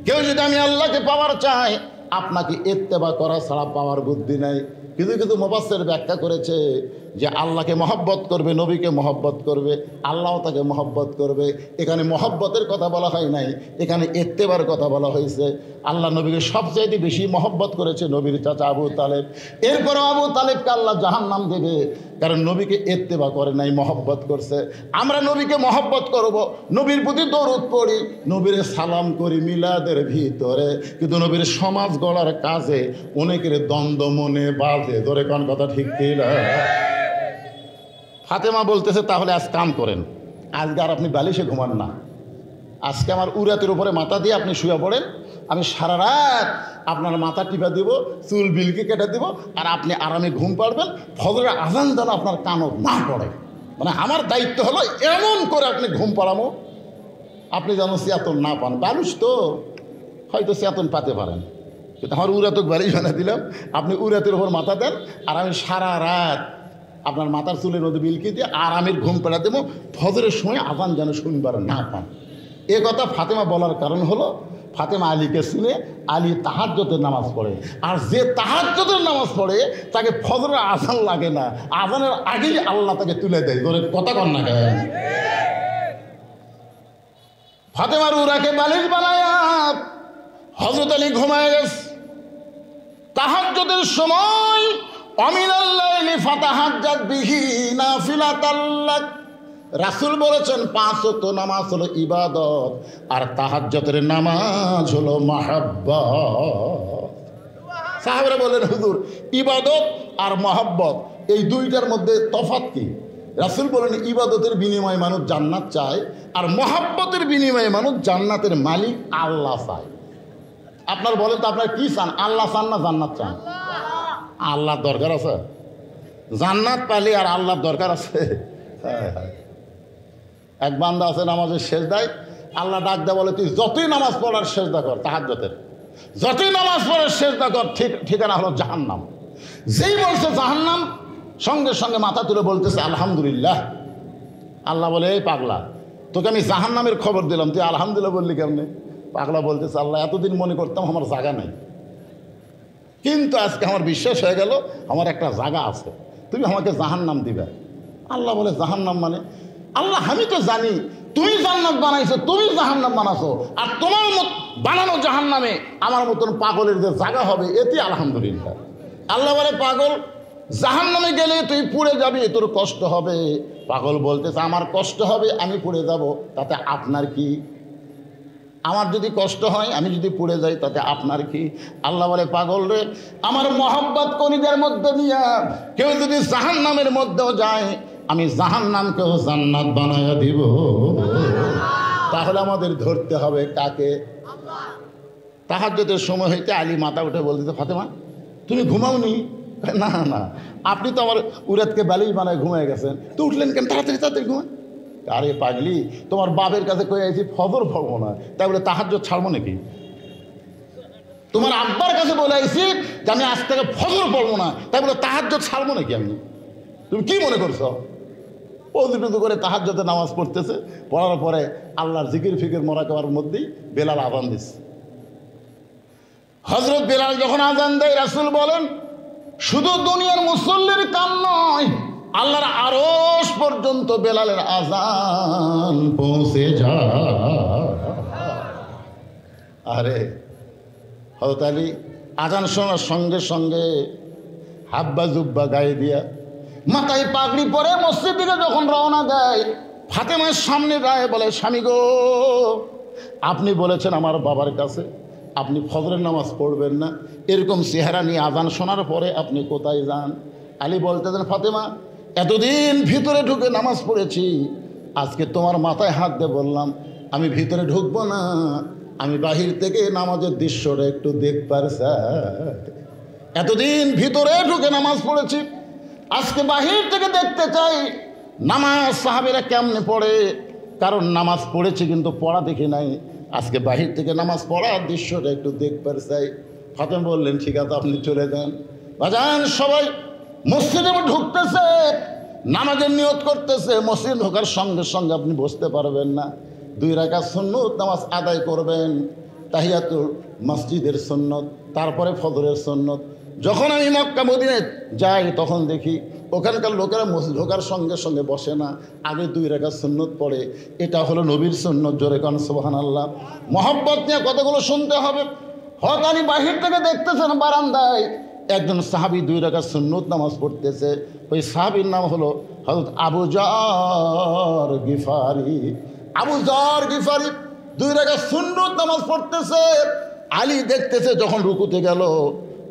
কেউ যদি আমি আল্লাহকে পাওয়ার চায় আপনাকে ইত্তেবা করা ছাড়া পাওয়ার বুদ্ধি নাই। কিছু কিছু মুফাসসির ব্যাখ্যা করেছে যে আল্লাহকে মহব্বত করবে, নবীকে মহব্বত করবে, আল্লাহ তাকে মহব্বত করবে। এখানে মহব্বতের কথা বলা হয় নাই, এখানে ইত্তেবার কথা বলা হয়েছে। আল্লাহ নবীকে সবচাইতে বেশি মহব্বত করেছে নবীর চাচা আবু তালেব। এরপরও আবু তালেবকে আল্লাহ জাহান্নাম দেবে, কারণ নবীকে ইত্তেবা করে নাই, মহব্বত করছে। আমরা নবীকে মহব্বত করব, নবীর প্রতি দরুদ পড়ি, নবীর সালাম করি মিলাদের ভিতরে, কিন্তু নবীর সমাজ গড়ার কাজে অনেকের দ্বন্দ্ব মনে বাজে। ধরে কোন কথা ঠিক কিনা? ফাতেমা বলতেছে তাহলে আজ কাম করেন, আজকে আর আপনি বালিশে ঘুমান না, আজকে আমার উরাতের উপরে মাথা দিয়ে আপনি শুয়ে পড়েন, আমি সারা রাত আপনার মাথা টিপা দিব, চুল বিলকে কেটে দিব, আর আপনি আরামে ঘুম পাড়বেন। ফজরের আজান যেন আপনার কানও না পড়ে। মানে আমার দায়িত্ব হলো এমন করে আপনি ঘুম পাড়ামো আপনি যেন চেতন না পান। বালুস তো হয়তো চেতন পাতে পারেন, কিন্তু আমার উরাতক বালিশ বানিয়ে দিলাম, আপনি উরাতের উপর মাথা দেন, আর আমি সারা রাত আপনার মাথার চুলের মধ্যে বিলকি দিয়ে আরামের ঘুম পেড়া দেবো, ফজরের সময় আজান যেন শুনবার না পান। এ কথা ফাতেমা বলার কারণ হলো ফাতেমা আলীকে চিনে, আলী তাহাজ্জুদের নামাজ পড়ে, আর যে তাহাজ্জুদের নামাজ পড়ে তাকে ফজরের আজান লাগে না, আজানের আগেই আল্লাহ তাকে তুলে দেয়। ধরে কথা কন না কেন? ফাতেমার উরাকে বালিশ বানায় হযরত আলী ঘুমায় গেছে। তাহাজ্জুদের সময় অমিনাল্লাইলি ফাতাহাজ্জাত বিহি নাফিলাতাল লাক। রাসূল বলেছেন 5 ওয়াক্ত নামাজ হলো ইবাদত, আর তাহাজ্জুদের নামাজ হলো মহব্বত। সাহাবারা বলেন হুজুর ইবাদত আর মহব্বত এই দুইটার মধ্যে তফাৎ কি? রাসূল বলেন ইবাদতের বিনিময়ে মানুষ জান্নাত চায়, আর মহব্বতের বিনিময়ে মানুষ জান্নাতের মালিক আল্লাহ চায়। আপনার বলেন তো আপনার কি চান? আল্লাহ চান না জান্নাত চান? আল্লাহর দরকার আছে? জান্নাত পাইলে আর আল্লাহর দরকার আছে? এক বান্দা আছে নামাজের সেজদায়, আল্লাহ ডাক দেয় বলে তুই যতই নামাজ পড়ার সেজদা কর, তাহাজ্জুদের যতই নামাজ পড়ার সেজদা কর, ঠিকানা হলো জাহান্নাম। যেই বলছে জাহান্নাম, সঙ্গে সঙ্গে মাথা তুলে বলতেছে আলহামদুলিল্লাহ। আল্লাহ বলে এই পাগলা, তোকে আমি জাহান্নামের খবর দিলাম, তুই আলহামদুলিল্লাহ বললি কেমনে? পাগলা বলতেছে আল্লাহ এতদিন মনে করতাম আমার জায়গা নেই, কিন্তু আজকে আমার বিশ্বাস হয়ে গেল আমার একটা জায়গা আছে, তুমি আমাকে জাহান্নাম দিবে। আল্লাহ বলে জাহান্নাম মানে? আল্লাহ আমি তো জানি তুমি জান্নাত বানাইছো, তুমি জাহান্নাম বানাছো, আর তোমার বানানো জাহান্নামে আমার মতন পাগলের যে জায়গা হবে, এতে আলহামদুলিল্লাহ। আল্লাহ বলে পাগল জাহান্নামে গেলে তুই পুড়ে যাবি, তোর কষ্ট হবে। পাগল বলতেছে আমার কষ্ট হবে, আমি পুড়ে যাব, তাতে আপনার কি? আমার যদি কষ্ট হয়, আমি যদি পুড়ে যাই, তাতে আপনার কি? আল্লাহ বলে পাগল রে, আমার মহব্বত কলিজার মধ্যে দিয়া কেউ যদি জাহান্নামের মধ্যেও যায়, আমি জাহান্নামকেও জান্নাত বানায়া দিব। তাহলে আমাদের ধরতে হবে কাকে? তাহাজ্জুদের সময় হইতে আলী মাথা উঠে বলতেছে ফাতেমা তুমি ঘুমাওনি? না না, আপনি তো আমার উরাতকে বালিশ বানায় ঘুমিয়ে গেছেন, তো উঠলেন কেন? তাড়াতাড়ি তাড়াতাড়ি ঘুমান। আরে পাগলি, তোমার বাপের কাছে কয়ে আইছি ফজর পড়বো না, তাই বলে তাহাজ্জুদ ছাড়বো নাকি? তোমার আব্বার কাছে বলে আইছি যে আমি আজ থেকে ফজর পড়বো না, তাই বলে তাহাজ্জুদ ছাড়বো নাকি আমি? তুমি কি মনে করছো? অজু করে তাহাজ্জুদের নামাজ পড়তেছে, পড়ার পরে আল্লাহর জিকির ফিকির মোরাকাবার মধ্যেই বেলাল আযান দিচ্ছে। হযরত বেলাল যখন আযান দেয়, রাসূল বলেন শুধু দুনিয়ার মুসল্লির কাম নয়, আল্লাহর আরশ পর্যন্ত বেলালের আযান পৌঁছে যায়। আরে হযরত আলী আযান শোনার সঙ্গে সঙ্গে হাব্বা জুব্বা গায়ে দিয়া মাথায় পাগড়ি পরে মসজিদ দিকে যখন রওনা দেয়, ফাতেমার সামনে দাঁড়িয়ে বলে স্বামী গো, আপনি বলেছেন আমার বাবার কাছে আপনি ফজরের নামাজ পড়বেন না, এরকম চেহারা নিয়ে আযান শোনার পরে আপনি কোথায় যান? আলী বলতেছেন ফাতেমা এতদিন ভিতরে ঢুকে নামাজ পড়েছি, আজকে তোমার মাথায় হাত দিয়ে বললাম আমি ভিতরে ঢুকবো না, আমি বাহির থেকে নামাজের দৃশ্যটা একটু দেখবার চাই। এতদিন ভিতরে ঢুকে নামাজ পড়েছি, আজকে বাহির থেকে দেখতে চাই নামাজ সাহাবীরা কেমনে পড়ে, কারণ নামাজ পড়েছি কিন্তু পড়া দেখি নাই, আজকে বাহির থেকে নামাজ পড়ার দৃশ্যটা একটু দেখবার চাই। ফাতেমা বললেন ঠিক আছে আপনি চলে যান। বাজান সবাই মসজিদে ঢুকতেছে, নামাজের নিয়ত করতেছে, মসজিদ ঢোকার সঙ্গে সঙ্গে আপনি বসতে পারবেন না, 2 রাকাত সুন্নত নামাজ আদায় করবেন, তাহিয়াতুল মসজিদের সুন্নত, তারপরে ফজরের সুন্নত। যখন আমি মক্কা মদিনায় যাই তখন দেখি ওখানকার লোকেরা মসজিদ ঢোকার সঙ্গে সঙ্গে বসে না, আগে 2 রাকাত সুন্নত পড়ে। এটা হলো নবীর সুন্নত, জোরে কান সুবহানাল্লাহ। মহব্বত নিয়ে কতগুলো শুনতে হবে। হয়তো আমি বাহির থেকে দেখতেছেন বারান্দায় একজন সাহাবী 2 রাকাত সুন্নত নামাজ পড়তেছে, ওই সাহাবীর নাম হলো হযরত আবু যর গিফারি। আবু যর গিফারি 2 রাকাত সুন্নত নামাজ পড়তেছে, আলী দেখতেছে যখন রুকুতে গেল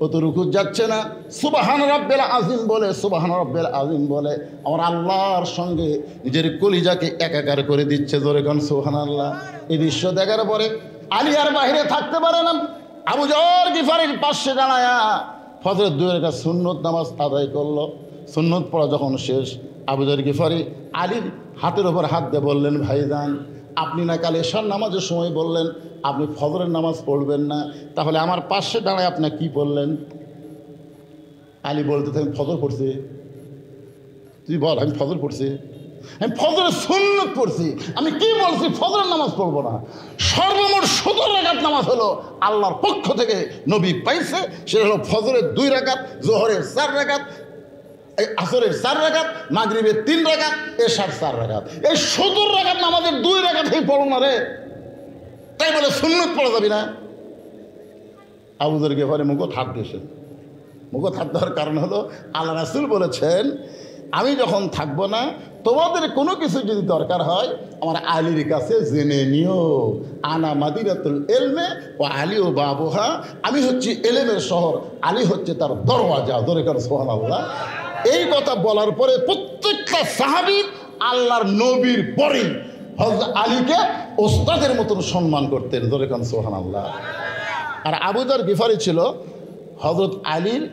ও তো রুকু যাচ্ছে না, সুবহান রাব্বিল আযীম বলে, সুবহান রাব্বিল আযীম বলে আমার আল্লাহর সঙ্গে নিজের কলিজাকে একাকার করে দিচ্ছে, জোরে কান সুবহানাল্লাহ। এই দৃশ্য দেখার পরে আলী আর বাহিরে থাকতে পারে না, আবু যর গিফারির পাশে দাঁড়ায়া ফজরের 2 রাকাত সুন্নত নামাজ আদায় করলো। সুন্নত পড়া যখন শেষ, আবু যর গিফারি আলীর হাতের ওপর হাত দিয়ে বললেন ভাইজান আপনি না কাল এশার নামাজের সময় বললেন আপনি ফজরের নামাজ পড়বেন না, তাহলে আমার পাশে দাঁড়ায় আপনি কি বললেন? আলী বলতে থাকেন ফজর পড়ছি। তুই বল আমি ফজর পড়ছি, আমি ফজরের সুন্নত পড়ছি, আমি কি বলছি ফজরের নামাজ পড়বো না। সর্বমোট 17 রাকাত নামাজ হলো আল্লাহর পক্ষ থেকে নবী পাইছে, সেটা হলো ফজরের 2 রাকাত, জোহরের 4 রাকাত, আসরের 4 রাকাত, মাগরিবের 3 রাকাত, এশার 4 রাকাত। এই 17 রাকাত নামাজের 2 রাকাতই পড়ো না রে, তাই বলে সুন্নত পড়া যাবি না? আবু যর গিফারি মুখ হাত দিয়েছেন। মুখ হাত দেওয়ার কারণ হলো আল্লাহ রাসূল বলেছেন আমি যখন থাকবো না তোমাদের কোনো কিছু যদি দরকার হয় আমার আলীর কাছে জেনে নিও, আনা মাদিনাতুল ইলমে ও আলী ও বাবুহা, আমি হচ্ছি এলেমের শহর, আলী হচ্ছে তার দরওয়াজা, জোরে কান সুবহানাল্লাহ। এই কথা বলার পরে প্রত্যেকটা সাহাবী আল্লাহর নবীর পরেই হযরত আলীকে ওস্তাদের মতন সম্মান করতেন, জোরে কান সুবহানাল্লাহ। আর আবু যর গিফারি ছিল হযরত আলীর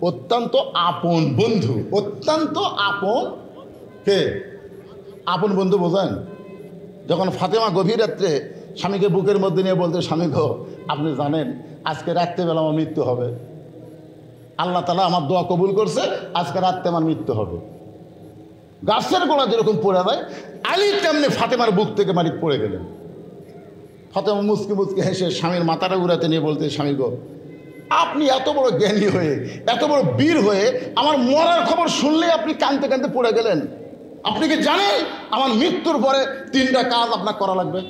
অত্যন্ত আপন বন্ধু, অত্যন্ত আপন। কে আপন বন্ধু বোঝেন? যখন ফাতেমা গভীর রাত্রে স্বামীকে বুকের মধ্যে নিয়ে বলতে, স্বামী গো আপনি জানেন আজকে রাত্রেবেলা আমার মৃত্যু হবে, আল্লাহ তাআলা আমার দোয়া কবুল করছে, আজকে রাত্রে আমার মৃত্যু হবে। গাছের গোড়া যেরকম পড়ে যায় আলী তেমনি ফাতেমার বুক থেকে মালিক পড়ে গেলেন। ফাতেমা মুচকি মুচকি হেসে স্বামীর মাথাটা উড়াতে নিয়ে বলতে, স্বামী গো আপনি এত বড় জ্ঞানী হয়ে এত বড় বীর হয়ে আমার মরার খবর শুনলে আপনি কাঁদতে কাঁদতে পড়ে গেলেন, আপনি কি জানেন আমার মৃত্যুর পরে 3টা কাজ আপনার করা লাগবে?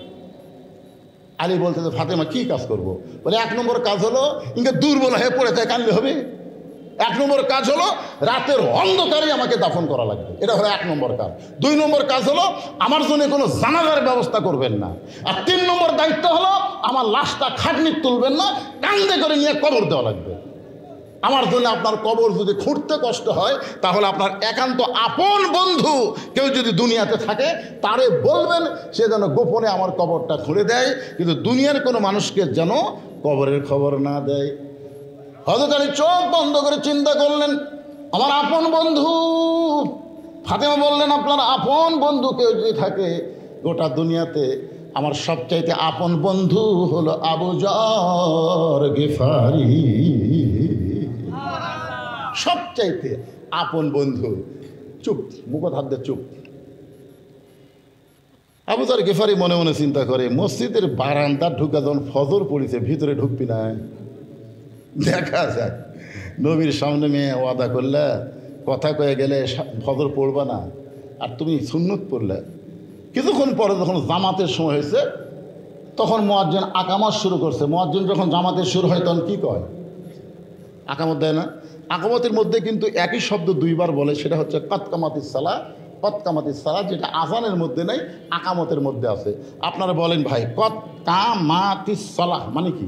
আলী বলতে যে ফাতেমা কি কাজ করব? বলে 1 নম্বর কাজ হলো ইনকে দুর্বল হয়ে পড়ে যায় কানলে হবে। 1 নম্বর কাজ হলো রাতের অন্ধকারে আমাকে দাফন করা লাগবে, এটা হলো 1 নম্বর কাজ। 2 নম্বর কাজ হলো আমার জন্য কোনো জানাজার ব্যবস্থা করবেন না। আর 3 নম্বর দায়িত্ব হলো আমার লাশটা খাটনি তুলবেন না, কান্দে করে নিয়ে কবর দেওয়া লাগবে। আমার জন্য আপনার কবর যদি খুঁড়তে কষ্ট হয় তাহলে আপনার একান্ত আপন বন্ধু কেউ যদি দুনিয়াতে থাকে তারে বলবেন সে যেন গোপনে আমার কবরটা খুঁড়ে দেয়, কিন্তু দুনিয়ার কোনো মানুষকে যেন কবরের খবর না দেয়। হযরত আলী চোখ বন্ধ করে চিন্তা করলেন, আমার আপন বন্ধু। ফাতেমা বললেন, আপনার আপন বন্ধু কেউ যদি থাকে গোটা দুনিয়াতে, আমার সবচাইতে আপন বন্ধু হলো আবু যর গিফারি। সবচাইতে আপন বন্ধু। চুপ, মুখ হাত দিয়ে চুপ। আবু যর গিফারি মনে মনে চিন্তা করে, মসজিদের বারান্দা ঢুকা যখন ফজর পড়েছে, ভিতরে ঢুকবি না? দেখা যায় নবীর সামনে মেয়ে ওয়াদা করলে, কথা কয়ে গেলে ফজর পড়বা না, আর তুমি সুন্নত পড়লে। কিছুক্ষণ পরে যখন জামাতের সময় হয়েছে তখন মুয়াজ্জিন আকামত শুরু করছে। মুয়াজ্জিন যখন জামাতের শুরু হয় তখন কি কয়? আকামত দেয় না? আকামতের মধ্যে কিন্তু একই শব্দ 2বার বলে, সেটা হচ্ছে কদ কামাতিস সালাহ। কদ কামাতিস সালাহ যেটা আযানের মধ্যে নেই, আকামতের মধ্যে আছে। আপনারা বলেন ভাই, কদ কামাতিস সালাহ মানে কি?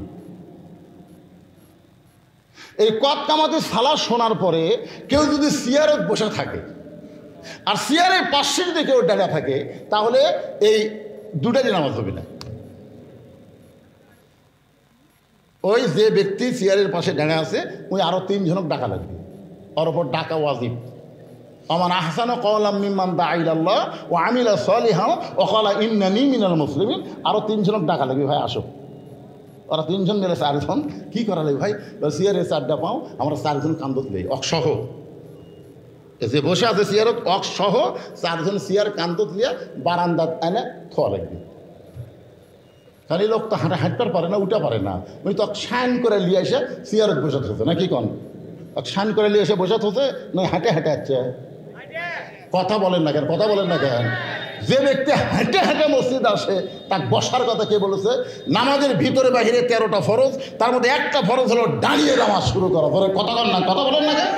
এই কদ কামাতিস সালাহ শোনার পরে কেউ যদি চেয়ারে বসে থাকে আর চেয়ারের পাশের দিকে কেউ ডাকা থাকে, তাহলে এই দুটারই নামাজ হবে না। ওই যে ব্যক্তি চেয়ারের পাশে ডাকা আছে ওই আরো 3 জনক ডাকা লাগবে, ওর ওপর ডাকা ওয়াজিব। আমান আহসানু কওলাম মিম্মান দাআ ইলাল্লাহ ওয়া আমিলা সালিহান ওয়া ক্বালা ইন্নানী মিনাল মুসলিমিন। আরো 3 জনক ডাকা লাগবে, ভাই আসো। ওরা 3 জন মিলে 4 জন। কি করা লাগবে ভাই? চেয়ারে 4টা পাও, আমরা 4 জন কান্দত লই অকসহ। যে বসে আছে চেয়ারত অকসহ 4 জন চেয়ার কান্দত লিয়া বারান্দাত এনে থোয়া লাগবে। খালি লোক তো হাঁটতে পারে না, উঠা পারে না, ওই তো শান করে লিয়ে এসে চেয়ারত বসে থাকছে নাকি কন? শান করে লিয়ে এসে বসে থাকছে না, হাঁটে হাঁটে আসছে। কথা বলেন না কেন? কথা বলেন না কেন? যে ব্যক্তি হেঁটে হেঁটে মসজিদ আসে তার বসার কথা কে বলেছে? নামাজের ভিতরে বাহিরে 13টা ফরজ, তার মধ্যে একটা ফরজ হলো দাঁড়িয়ে নামাজ শুরু করা। কথা বলেন না? কথা বলেন না কেন?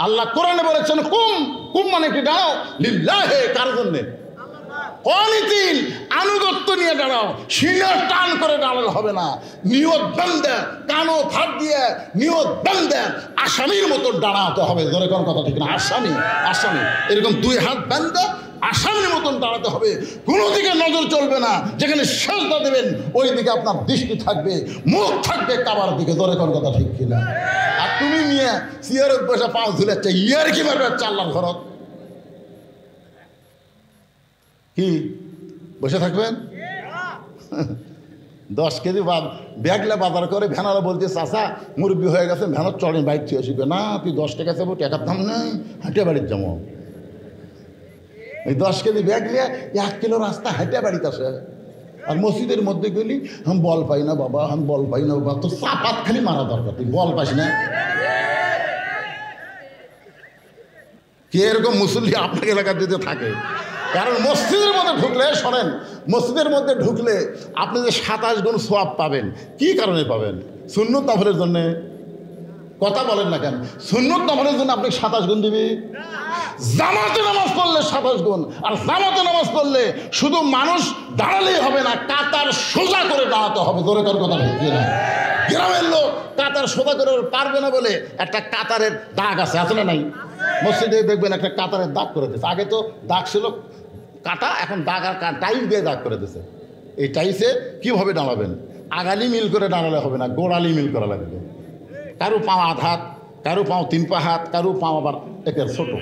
আল্লাহ কোরআনে বলেছেন কুম। কুম মানে কি? দাঁড়াও। লিল্লাহে, কার জন্যে? অনিতিন, আনুগত্য নিয়ে দাঁড়াও। সিনার টান করে দাঁড়ালে হবে না। নিয়ত বান্দা, কানো ফাঁক দিয়ে নিয়ত বান্দা আসামির মতো দাঁড়াতে হবে। ধরে কোন কথা ঠিক না? আসামি, আসামি এরকম 2 হাত বান্দা আসামির মতন দাঁড়াতে হবে। কোনো দিকে নজর চলবে না। যেখানে সেজদা দেবেন ওই দিকে আপনার দৃষ্টি থাকবে, মুখ থাকবে কাবার দিকে। ধরে কোন কথা ঠিক কিনা? আর তুমি নিয়ে চেয়ারের বসে পাও ঝুলেছে, ইয়ার কি পারবে? আল্লাহর ঘরত কি বসে থাকবেন? 10 কেজি ব্যাগলে বাজার করে ভ্যানারা বলছে, চাষা মুরব্বী হয়ে গেছে, ভ্যানত চড়ে বাইক থেকে শিখবে না। তুই 10 টাকা চাবো, টাকার দাম নেই, হাঁটে বাড়ির যাবো। এই 10 কেজি ব্যাগ নিয়ে 1 কিলো রাস্তা হাঁটে বাড়িতে আসে। আর মসজিদের মধ্যে গেলি আমি বল পাই না বাবা, আমি বল পাই না বাবা। তো চাপাত খালি মারা দরকার, তুই বল পাস না। কে এরকম মুসল্লি আপনার এলাকার দিতে থাকে? কারণ মসজিদের মধ্যে ঢুকলে, শোনেন, মসজিদের মধ্যে ঢুকলে আপনি যে 27 গুণ সওয়াব পাবেন। কি কারণে পাবেন? সুন্নত নফলের জন্যে। কথা বলেন না কেন? সুন্নত নফলের জন্য আপনি 27 গুণ দিবি। জামাতে নামাজ পড়লে 27 গুণ। আর জামাতে নামাজ পড়লে শুধু মানুষ দাঁড়ালেই হবে না, কাতার সোজা করে দাঁড়াতে হবে। জোরে কর কথা ঠিক না? গ্রামের লোক কাতার সোজা করে পারবে না বলে একটা কাতারের দাগ আছে না নাই? মসজিদে দেখবেন একটা কাতারের দাগ করে দিয়েছে। আগে তো দাগ ছিল কাটা, এখন দাগ আর টাইস দিয়ে দাগ করে দিয়েছে। এই টাইসে কীভাবে দাঁড়াবেন? আগালি মিল করে দাঁড়ালে হবে না, গোড়ালি মিল করা লাগবে। কারো পাও 1/2 হাত, কারো পাও 3 পা হাত, কারো পাও আবার একের ছোটো।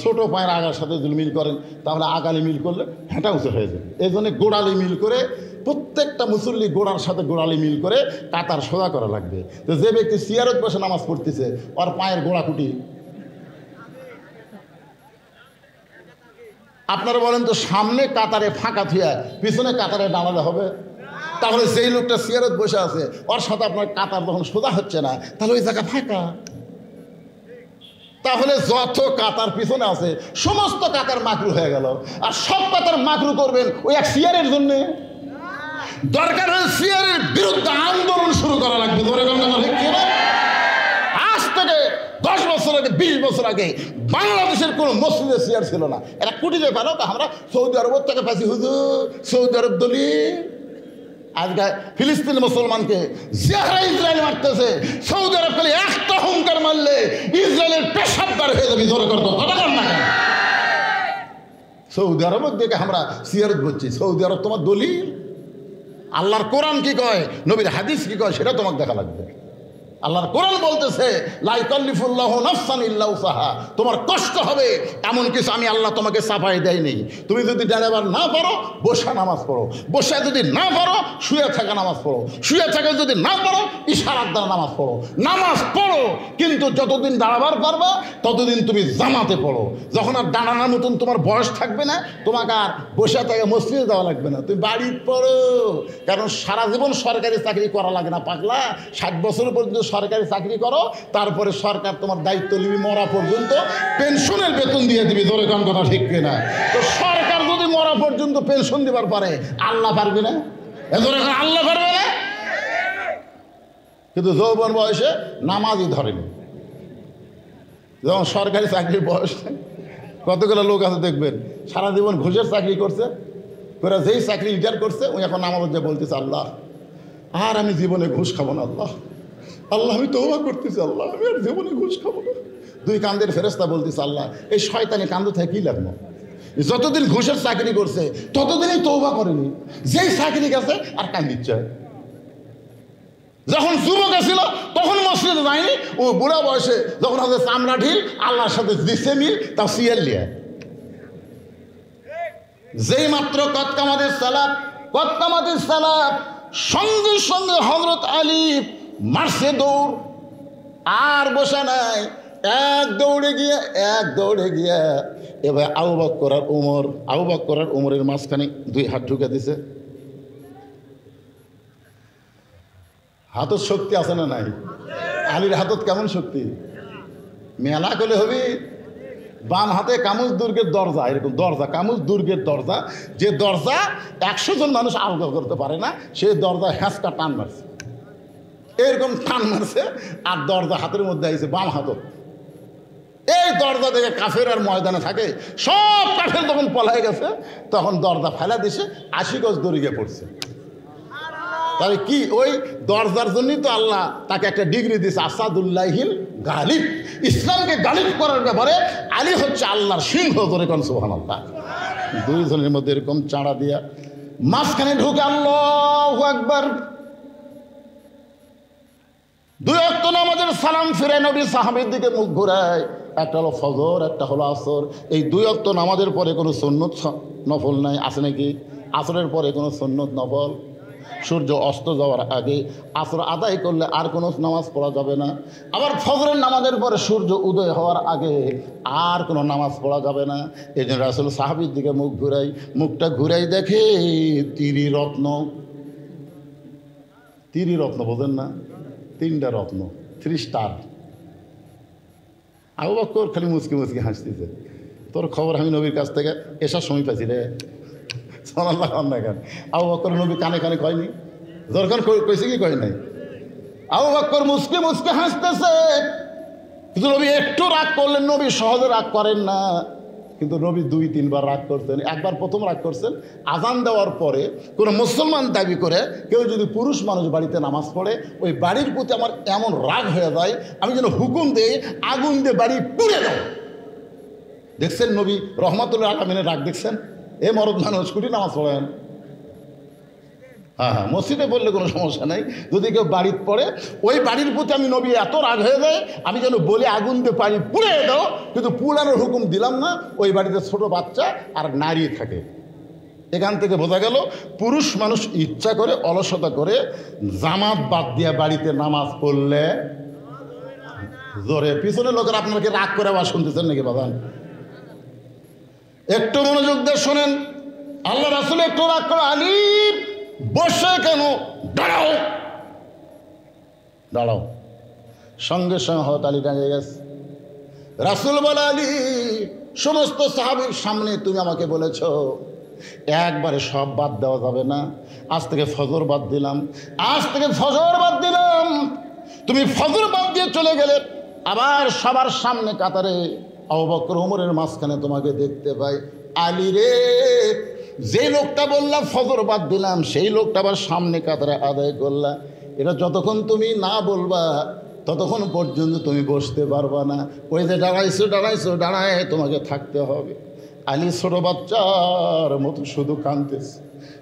ছোটো পায়ের আগার সাথে যদি মিল করেন তাহলে আগালি মিল করলে হেঁটা উঁচু হয়ে যাবে। এই জন্য গোড়ালি মিল করে প্রত্যেকটা মুসল্লি গোড়ার সাথে গোড়ালি মিল করে কাতার সোজা করা লাগবে। তো যে ব্যক্তি চেয়ারত বসে নামাজ পড়তেছে ওর পায়ের গোড়াকুটি, আপনারা বলেন তো, সামনে কাতারে ফাঁকা থুয়া পিছনে কাতারে দাঁড়ালে হবে? তাহলে সেই লোকটা চেয়ারত বসে আছে, ওর সাথে আপনার কাতার যখন সোজা হচ্ছে না, তাহলে ওই জায়গা ফাঁকা। তাহলে যত কাতার পিছনে আছে সমস্ত কাতার মাকরু হয়ে গেল। আর সব কাতার মাকরু করবেন ওই এক সিয়ারের জন্য। দরকার হলে সিয়ারের বিরুদ্ধে আন্দোলন শুরু করা লাগবে। আজ থেকে 10 বছর আগে 20 বছর আগে বাংলাদেশের কোনো মসজিদে সিয়ার ছিল না। এরা কুটিতে পারো তা আমরা সৌদি আরবের থেকে পাইছি হুজুর, সৌদি আরব দলিল। আজকে ফিলিস্তিন মুসলমানকে যারা ইসরায়েল মারতেছে, সৌদি আরব খালি একটা হুঙ্কার মারলে ইসরায়েলের পেশাবদার হয়ে যাবে। জোরে করতো কথা বল না কেন? সৌদি আরবের দিকে আমরা সিয়ারত বলছি। সৌদি আরব তোমার দলিল, আল্লাহর কোরআন কি কয়, নবীর হাদিস কি কয়, সেটা তোমাকে দেখা লাগবে। আল্লাহর কোরআন বলতেছে লা ইকাল্লিফুল্লাহু নাফসান ইল্লা উসাহা, তোমার কষ্ট হবে এমন কিছু আমি আল্লাহ তোমাকে চাপাই দেয়নি। তুমি যদি দাঁড়াবার না পারো বসে নামাজ পড়ো, বসে যদি না পারো শুয়ে থাকা নামাজ পড়ো, শুয়ে থাকা যদি না পারো ইশারার দ্বারা নামাজ পড়ো। নামাজ পড়ো, কিন্তু যতদিন দাঁড়াবার পারবা ততদিন তুমি জামাতে পড়ো। যখন আর দাঁড়ানোর মতন তোমার বয়স থাকবে না, তোমাকে আর বসে থেকে মসজিদে দেওয়া লাগবে না, তুমি বাড়ি পড়ো। কারণ সারা জীবন সরকারি চাকরি করা লাগে না পাগলা। 60 বছর পর্যন্ত সরকারি চাকরি করো, তারপরে সরকার তোমার দায়িত্ব নিবি মরা পর্যন্ত, পেনশনের বেতন দিয়ে দিবি। ধরে কোন কথা ঠিক কিনা? তো সরকার যদি মরা পর্যন্ত পেনশন দিবার পারে, আল্লাহ পারবে না? ধরে আল্লাহ পারবে না? কিন্তু যৌবন বয়সে নামাজই ধরেনি। যখন সরকারি চাকরির বয়স, কতগুলো লোক আছে দেখবেন সারা জীবন ঘুষের চাকরি করছে, ওরা যেই চাকরি রিটায়ার করছে ওই এখন নামাজ যে বলতেছে আল্লাহ আর আমি জীবনে ঘুষ খাবো না, আল্লাহ আল্লাহ আমি তওবা করতেছি, আল্লাহ আমি আর জীবনে ঘুষ খাবো না। 2 কান্দের ফেরেশতা বলতেছে আল্লাহ এই শয়তানি কান্দ থেকে কি লাগলো? যতদিন ঘুষের চাকরি করছে ততদিনই তওবা করেনি, যেই চাকরি গেছে আর কান্দিচ্ছে। যখন যুবক ছিল তখন মসজিদে যায়নি, ও বুড়া বয়সে যখন আমাদের চামড়া ঢিল আল্লাহর সাথে দিচ্ছে মিল তা সিয়ার লিয়া। যেই মাত্র কতকামাদের সালাত সঙ্গে সঙ্গে হযরত আলী মারছে দৌড়, আর বসা নাই, এক দৌড়ে গিয়া এবার আবু বকর আর উমরের মাঝখানে 2 হাত ঢুকে দিছে। হাতত শক্তি আছে না নাই? আলীর হাতত কেমন শক্তি? মেলা করলে হবে। বাম হাতে কামুজ দুর্গের দরজা, এরকম দরজা, কামুজ দুর্গের দরজা, যে দরজা 100 জন মানুষ আলগা করতে পারে না, সেই দরজা হ্যাঁচকা টান মারছে, এরকম টান মারছে, আর দরজা হাতের মধ্যে আইছে বাম হাতত। এই দরজা থেকে কাফের আর ময়দানে থাকে, সব কাফের যখন পলায় গেছে তখন দরজা ফেলা দিছে, 80 গজ দড়িয়ে পড়ছে। তাহলে কি ওই দরজার জন্যই তো আল্লাহ তাকে একটা ডিগ্রি দিয়েছে আসাদুল্লাহিল গালিব। ইসলামকে গালিব করার ব্যাপারে আলী হচ্ছে আল্লাহর সিংহ। ধরে কোন সুবহানাল্লাহ। 2 জনের মধ্যে এরকম চাঁড়া দিয়া মাঝখানে ঢুকে আল্লাহু আকবার 2 ওয়াক্ত নামাজের সালাম ফিরে নবী সাহাবীর দিকে মুখ ঘুরায়। একটা হলো ফজর, একটা হলো আসর। এই 2 ওয়াক্ত নামাজের পরে কোনো সুন্নত নফল নাই, আছে নাকি? আসরের পরে কোনো সুন্নত নফল, সূর্য অস্ত যাওয়ার আগে আসর আদায় করলে আর কোনো নামাজ পড়া যাবে না। আবার ফজরের নামাজের পরে সূর্য উদয় হওয়ার আগে আর কোনো নামাজ পড়া যাবে না। এই জন্য রাসূল সাহাবীর দিকে মুখটা ঘুরাই দেখে ত্রিরত্ন বোঝেন না? 3টা রত্ন, 3 স্টার। আবু বকর খালি মুচকি হাসতেছে। তোর খবর আমি নবীর কাছ থেকে এসার সময় পাইছি রে। সাল্লাল্লাহু আলাইহি ওয়াসাল্লাম। আবু বকর নবী কানে কয়নি? দরকার কইছে কি কয় নাই? আবু বকর মুচকি হাসতেছে। কিন্তু নবী একটু রাগ করলেন। নবী সহজে রাগ করেন না, কিন্তু নবী 2-3 বার রাগ করছেন। একবার প্রথম রাগ করছেন আজান দেওয়ার পরে। কোনো মুসলমান দাবি করে কেউ যদি পুরুষ মানুষ বাড়িতে নামাজ পড়ে, ওই বাড়ির প্রতি আমার এমন রাগ হয়ে যায় আমি যেন হুকুম দেই আগুন দিয়ে বাড়ি পুড়ে দাও। দেখছেন নবী রহমাতুল্লাহ আলামিনের রাগ দেখছেন? এ মরদ মানুষ কুটি নামাজ পড়েন। হ্যাঁ, মসজিদে পড়লে কোনো সমস্যা নাই। যদি কেউ বাড়িতে পড়ে, ওই বাড়ির প্রতি আমি নবী এত রাগ হয়ে যায় আমি যেন বলে আগুন দিয়ে বাড়ি পুড়ে দাও, কিন্তু পুড়ানোর হুকুম দিলাম না। ওই বাড়িতে ছোট বাচ্চা আর নারী থাকে। এখান থেকে বোঝা গেল পুরুষ মানুষ ইচ্ছা করে অলসতা করে জামাত বাদ দিয়ে বাড়িতে নামাজ পড়লে জোরে। পিছনের লোকের আপনাকে রাগ করে আবার শুনতেছেন নাকি বাবান? একটু মনোযোগ দিয়ে শোনেন। আল্লাহ রাসূল একটু রাগ করে আলী বসে কেন? দাঁড়াও। সঙ্গে সঙ্গে হযরত আলী দাঁড়িয়ে গেছে। রাসূল বলে, আলী সমস্ত সাহাবীর সামনে তুমি আমাকে বলেছ একবারে সব বাদ দেওয়া যাবে না, আজ থেকে ফজর বাদ দিলাম, আজ থেকে ফজর বাদ দিলাম। তুমি ফজর বাদ দিয়ে চলে গেলে, আবার সবার সামনে কাতারে আবু বকর ওমরের মাঝখানে তোমাকে দেখতে পাই। আলী রে, যে লোকটা বললাম ফজর বাদ দিলাম, সেই লোকটা আবার সামনে কাতারে আদায় করলা। এটা যতক্ষণ তুমি না বলবা ততক্ষণ পর্যন্ত তুমি বসতে পারবা না। ওই যে দাঁড়াইছো দাঁড়ায় তোমাকে থাকতে হবে। আলী ছোট বাচ্চার মতো শুধু কাঁদতেছে,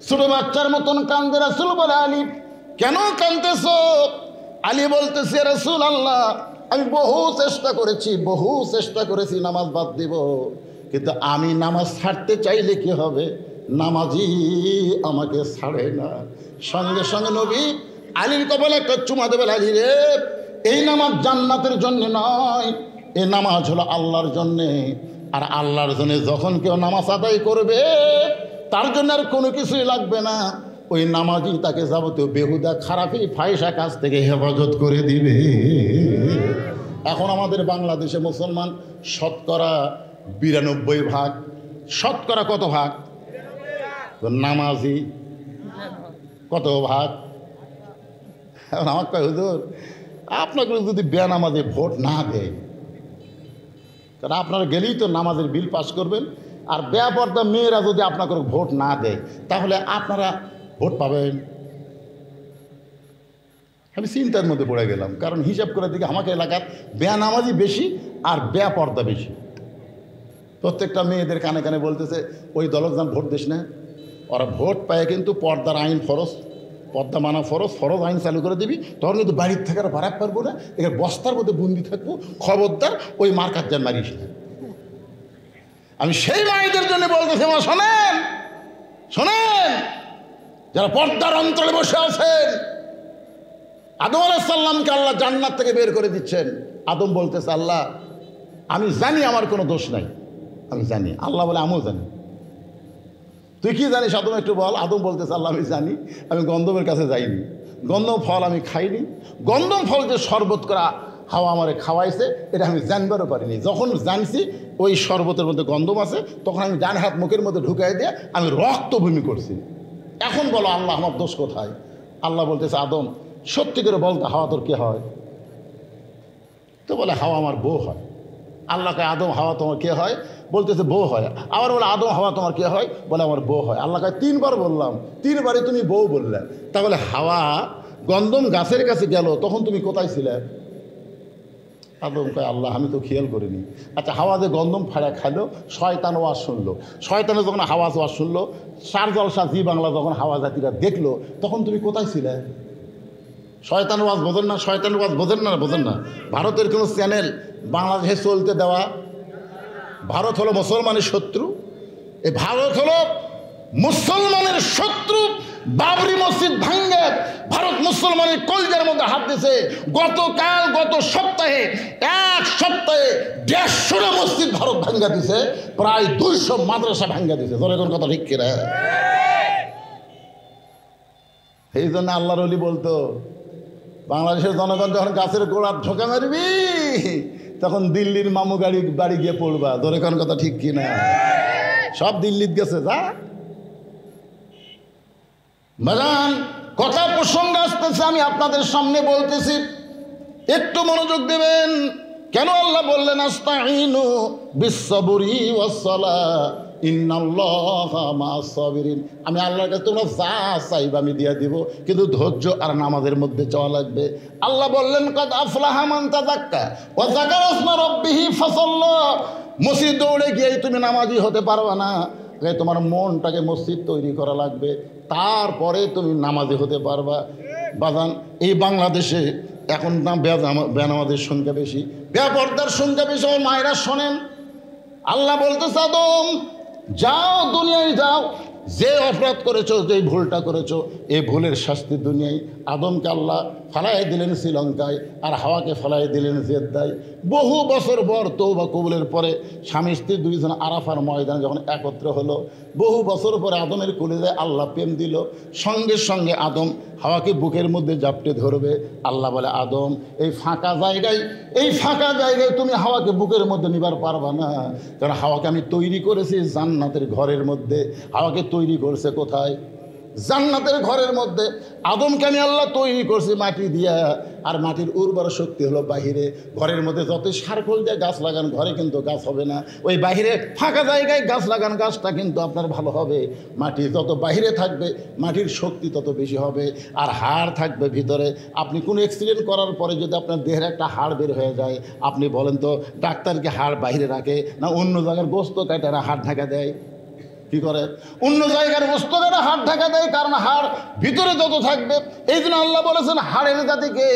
ছোট বাচ্চার মতন কান্দে। রাসূল বলে, আলী কেন কাঁদতেছ? আলী বলতেছে, রাসূল আল্লাহ, আমি বহু চেষ্টা করেছি নামাজ বাদ দিব, কিন্তু আমি নামাজ ছাড়তে চাইলে কি হবে? নামাজি আমাকে ছাড়ে না। সঙ্গে সঙ্গে নবী আলীর কপালে একটা চুমা দেবেন। আলী রে, এই নামাজ জান্নাতের জন্য নয়, এই নামাজ হলো আল্লাহর জন্যে। আর আল্লাহর জন্য যখন কেউ নামাজ আদায় করবে, তার জন্য আর কোনো কিছুই লাগবে না। ওই নামাজই তাকে যাবতীয় বেহুদা খারাপি ফাহিশা কাজ থেকে হেফাজত করে দিবে। এখন আমাদের বাংলাদেশে মুসলমান শতকরা 92%। শতকরা কত ভাগ? নামাজি কত ভাগ? এখন আমার কয়, হুজুর আপনাকে যদি বেনামাজে ভোট না দেয়, কারণ আপনারা গেলেই তো নামাজের বিল পাস করবেন, আর বেপরদা মেয়েরা যদি আপনাকে ভোট না দেয়, তাহলে আপনারা ভোট পাবেন। আমি চিন্তার মধ্যে পড়ে গেলাম, কারণ হিসাব করে দিকে আমাকে এলাকার বেনামাজি বেশি আর বেপরদা বেশি। প্রত্যেকটা মেয়েদের কানে কানে বলতেছে, ওই দলক যান ভোট দিস না। ওরা ভোট পায় কিন্তু পর্দার আইন ফরজ, পর্দা মানা ফরজ আইন চালু করে দিবি, তখন কিন্তু বাড়ির থেকে আর বাড়াক পারবো না, এখানে বস্তার মধ্যে বন্দি থাকবো, খবরদার ওই মার্কার যান মারিস না। আমি সেই মায়েদের জন্য বলতেছি, মা শোনেন শোনেন, যারা পর্দার অঞ্চলে বসে আছেন, আদম আলাইহিস সালামকে আল্লাহ জান্নাত থেকে বের করে দিচ্ছেন। আদম বলতেছে, আল্লাহ আমি জানি আমার কোনো দোষ নাই, আমি জানি। আল্লাহ বলে, আমিও জানি। তুই কি জানিস আদম একটু বল। আদম বলতেছে, আল্লাহ আমি জানি, আমি গন্ধমের কাছে যাইনি, গন্ধম ফল আমি খাইনি, গন্ধম ফল যে শরবত করা হাওয়া আমারে খাওয়াইছে এটা আমি জানবারও পারিনি। যখন জানছি ওই শরবতের মধ্যে গন্ধম আছে, তখন আমি ডান হাত মুখের মধ্যে ঢুকাই দিয়ে আমি রক্ত বমি করছি। এখন বলো আল্লাহ আমার দোষ কোথায়? আল্লাহ বলতেছে, আদম সত্যি করে বলতে, হাওয়া তোর কে হয়? তো বলে, হাওয়া আমার বউ হয়। আল্লাহকে, আদম হাওয়া তোমার কে হয়? বলতেছে বউ হয়। আবার বলে, আদম হাওয়া তোমার কে হয়? বলে, আমার বউ হয়। আল্লাহকে 3 বার বললাম, 3 বারে তুমি বউ বললে, তাহলে হাওয়া গন্ধম গাছের কাছে গেল, তখন তুমি কোথায় ছিলে? আদম কয়, আল্লাহ আমি তো খেয়াল করিনি। আচ্ছা, হাওয়া যে গন্ধম ফাড়া খাইলো, শয়তান ওয়াজ শুনলো, শয়তানে যখন হাওয়া ওয়াজ শুনলো, সার জলসা জি বাংলা যখন হাওয়া জাতিরা দেখলো, তখন তুমি কোথায় ছিলে? শয়তান ওয়াজ বোঝেন না? শয়তান ওয়াজ বোঝেন না? বোঝেন না? ভারতের কোনো চ্যানেল বাংলাদেশে চলতে দেওয়া? ভারত হলো মুসলমানের শত্রু। এই ভারত হলো মুসলমানের শত্রু। বাবরি মসজিদ ভাঙ্গে ভারত মুসলমানের কলজার মধ্যে হাত দিয়েছে। গত সপ্তাহে, এক সপ্তাহে 150টা মসজিদ ভারত ভাঙ্গা দিছে, প্রায় 200 মাদ্রাসা ভাঙ্গা দিছে। ধরে কোন কথা ঠিক কিনা? এই জন্য আল্লাহর ওলি বলতো, বাংলাদেশের জনগণ যখন গাছের গোড়ার ঢোকা মারবি, তখন দিল্লির মামু বাড়ি গিয়ে পড়বা। ধরে কোন কথা ঠিক কিনা? সব দিল্লিত গেছে। যা বাজান, কথা প্রসঙ্গ আসতেছে, আমি আপনাদের সামনে বলতেছি, একটু মনোযোগ দেবেন। কেন আল্লাহ বললেন আস্তাইনু বিসসবরি ওয়াসসালাহ ইন্নাল্লাহা মাআস সাবিরিন? আমি আল্লাহর কাছে তোমরা যা চাইবা আমি দিয়ে দিব, কিন্তু ধৈর্য আর নামাজের মধ্যে চাওয়া লাগবে। আল্লাহ বললেন, কদ আফলাহা মান তাযাক্কা ওয়া যাকারা ইসমা রাব্বিহি ফাসাল্লা। মসজিদ দৌড়ে গিয়ে তুমি নামাজি হতে পারবে না, তোমার মনটাকে মসজিদ তৈরি করা লাগবে, তারপরে তুমি নামাজি হতে পারবা। বাজান, এই বাংলাদেশে এখন না বেনামাজের সংখ্যা বেশি, বেপরদার সংখ্যা বেশি। আমার মায়েরা শোনেন, আল্লাহ বলতেছে, আদম যাও, দুনিয়ায় যাও, যে অপরাধ করেছো, যে ভুলটা করেছো, এই ভুলের শাস্তি দুনিয়ায়। আদমকে আল্লাহ ফালাই দিলেন শ্রীলঙ্কায়, আর হাওয়াকে ফালাই দিলেন জেদ্দায়। বহু বছর পর তওবা কবুলের পরে স্বামী স্ত্রী দুইজন আরাফার ময়দানে যখন একত্র হলো, বহু বছর পরে আদমের কলিজায় আল্লাহ প্রেম দিল। সঙ্গে সঙ্গে আদম হাওয়াকে বুকের মধ্যে জাপটে ধরবে। আল্লাহ বলে, আদম এই ফাঁকা জায়গায় তুমি হাওয়াকে বুকের মধ্যে নিবার পারবা না, কারণ হাওয়াকে আমি তৈরি করেছি জান্নাতের ঘরের মধ্যে। হাওয়াকে তৈরি করছে কোথায়? জান্নাতের ঘরের মধ্যে। আদমকে আমি আল্লাহ তৈরি করছি মাটি দিয়া, আর মাটির উর্বর শক্তি হলো বাহিরে। ঘরের মধ্যে যত সারকোল দিয়ে গাছ লাগান, ঘরে কিন্তু গাছ হবে না। ওই বাহিরে ফাঁকা জায়গায় গাছ লাগান, গাছটা কিন্তু আপনার ভালো হবে। মাটি যত বাহিরে থাকবে মাটির শক্তি তত বেশি হবে। আর হাড় থাকবে ভিতরে। আপনি কোনো অ্যাক্সিডেন্ট করার পরে যদি আপনার দেহের একটা হাড় বের হয়ে যায়, আপনি বলেন তো ডাক্তারকে হাড় বাহিরে রাখে না অন্য জায়গার গোস্ত কাটারা হাড় ঢাকা দেয়? কি করে? অন্য জায়গার বস্তু দ্বারা হাড় ঢাকা দেয়, কারণ হাড় ভিতরে যত থাকবে। এই জন্য আল্লাহ বলেছেন হাড়ের জাতিকে,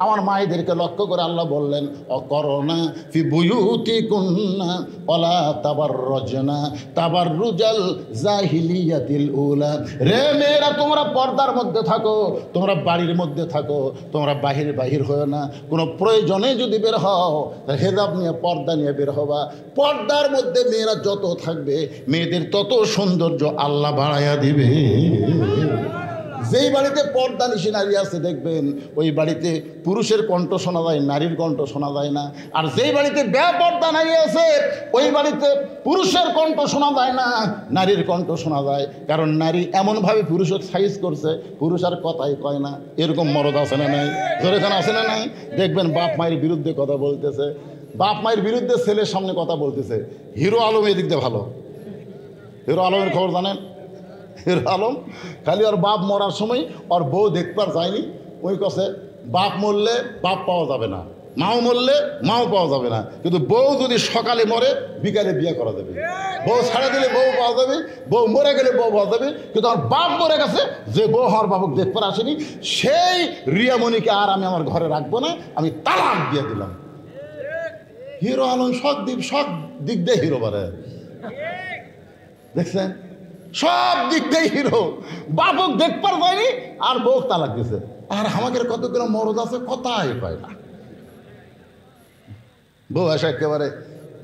আমার মায়েদেরকে লক্ষ্য করে আল্লাহ বললেন, অকরনা ফি বুয়ুতিকুন্না ওয়ালা তাবাররুজনা তাবাররুজাল জাহিলিয়াতিল উলা। রে মেয়েরা, তোমরা পর্দার মধ্যে থাকো, তোমরা বাড়ির মধ্যে থাকো, তোমরা বাহির হও না। কোনো প্রয়োজনে যদি বের হও, হেজাব নিয়ে পর্দা নিয়ে বের হবা। পর্দার মধ্যে মেয়েরা যত থাকবে, মেয়েদের তত সৌন্দর্য আল্লাহ বাড়াইয়া দিবে। যেই বাড়িতে পর্দা নিশি নারী আছে দেখবেন, ওই বাড়িতে পুরুষের কণ্ঠ শোনা যায়, নারীর কণ্ঠ শোনা যায় না। আর যেই বাড়িতে বেপর্দা নারী আছে, ওই বাড়িতে পুরুষের কণ্ঠ শোনা যায় না, নারীর কণ্ঠ শোনা যায়। কারণ নারী এমনভাবে পুরুষের সাইজ করছে, পুরুষ আর কথাই কয় না। এরকম মরদ আছে না নাই? জোরেখানে আছে না নাই? দেখবেন বাপ মায়ের বিরুদ্ধে কথা বলতেছে, বাপ মায়ের বিরুদ্ধে ছেলের সামনে কথা বলতেছে। হিরো আলম এদিক দিয়ে ভালো। হিরো আলমের খবর জানেন? হিরো আলম খালি ওর বাপ মরার সময় ওর বউ দেখবার যায়নি। ওই কাছে বাপ মরলে বাপ পাওয়া যাবে না, মাও মরলে মাও পাওয়া যাবে না, কিন্তু বউ যদি সকালে মরে বিকালে বিয়ে করা যাবে। বউ ছাড়া দিলে বউ পাওয়া যাবে, বউ মরে গেলে বউ পাওয়া যাবে। কিন্তু আমার বাপ মরে গেছে, যে বউ হওয়ার বাবুক দেখবার আসেনি, সেই রিয়ামণিকে আর আমি আমার ঘরে রাখবো না, আমি তালাক দিয়ে দিলাম। হিরো আলম সব দিক দিয়ে হিরো বারে, দেখছেন? সব দিক দিয়ে হিরো। বাবুক দেখবার যায়নি আর বউ তালাক দিছে। আর আমাদের কতগুলো মরদ আছে কথাই পায় না। বউ আসে একেবারে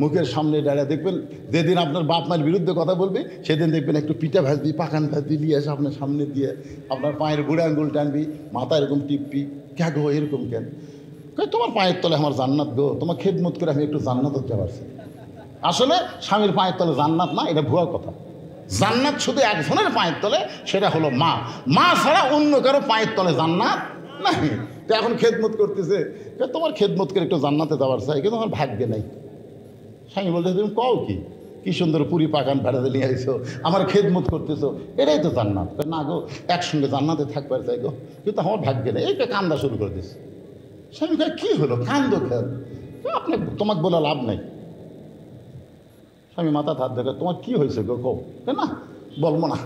মুখের সামনে দাঁড়িয়ে, দেখবেন যেদিন আপনার বাপ মায়ের বিরুদ্ধে কথা বলবে, সেদিন দেখবেন একটু পিঠা ভাজবি, পাকান ভাজবি নিয়ে আসে আপনার সামনে দিয়ে, আপনার পায়ের বুড়ে আঙ্গুল টানবি, মাথা এরকম টিপবি। কে গো এরকম কেন? তোমার পায়ের তলে আমার জান্নাত গো, তোমার খেদমত করে আমি একটু জান্নাত হতে পারছি। আসলে স্বামীর পায়ের তলে জান্নাত না, এটা ভুয়া কথা। জান্নাত শুধু একজনের পায়ের তলে, সেটা হলো মা। মা ছাড়া অন্য কারো পায়ের তলে জান্নাত নাই। তো এখন খেদমত করতেছে, তোমার খেদমত করে একটু জান্নাতে যাওয়ার চাই, কিন্তু আমার ভাগ্যে নাই। স্বামী বলতে, তুমি কও কি সুন্দর পুরি পাকান ভেড়াতে নিয়ে আসছো, আমার খেদমত করতেছো, এটাই তো জান্নাত। না গো, একসঙ্গে জান্নাতে থাকবার চাই গো, কিন্তু আমার ভাগ্যে নেই। এইটা কান্দা শুরু করে দিচ্ছে। স্বামী কয়, কী হলো কান্দো খেল? আপনি তোমাকে বলে লাভ নাই। স্বামী মাথা হাত দেখে, তোমার কি হয়েছে গো কও? না বলবো না।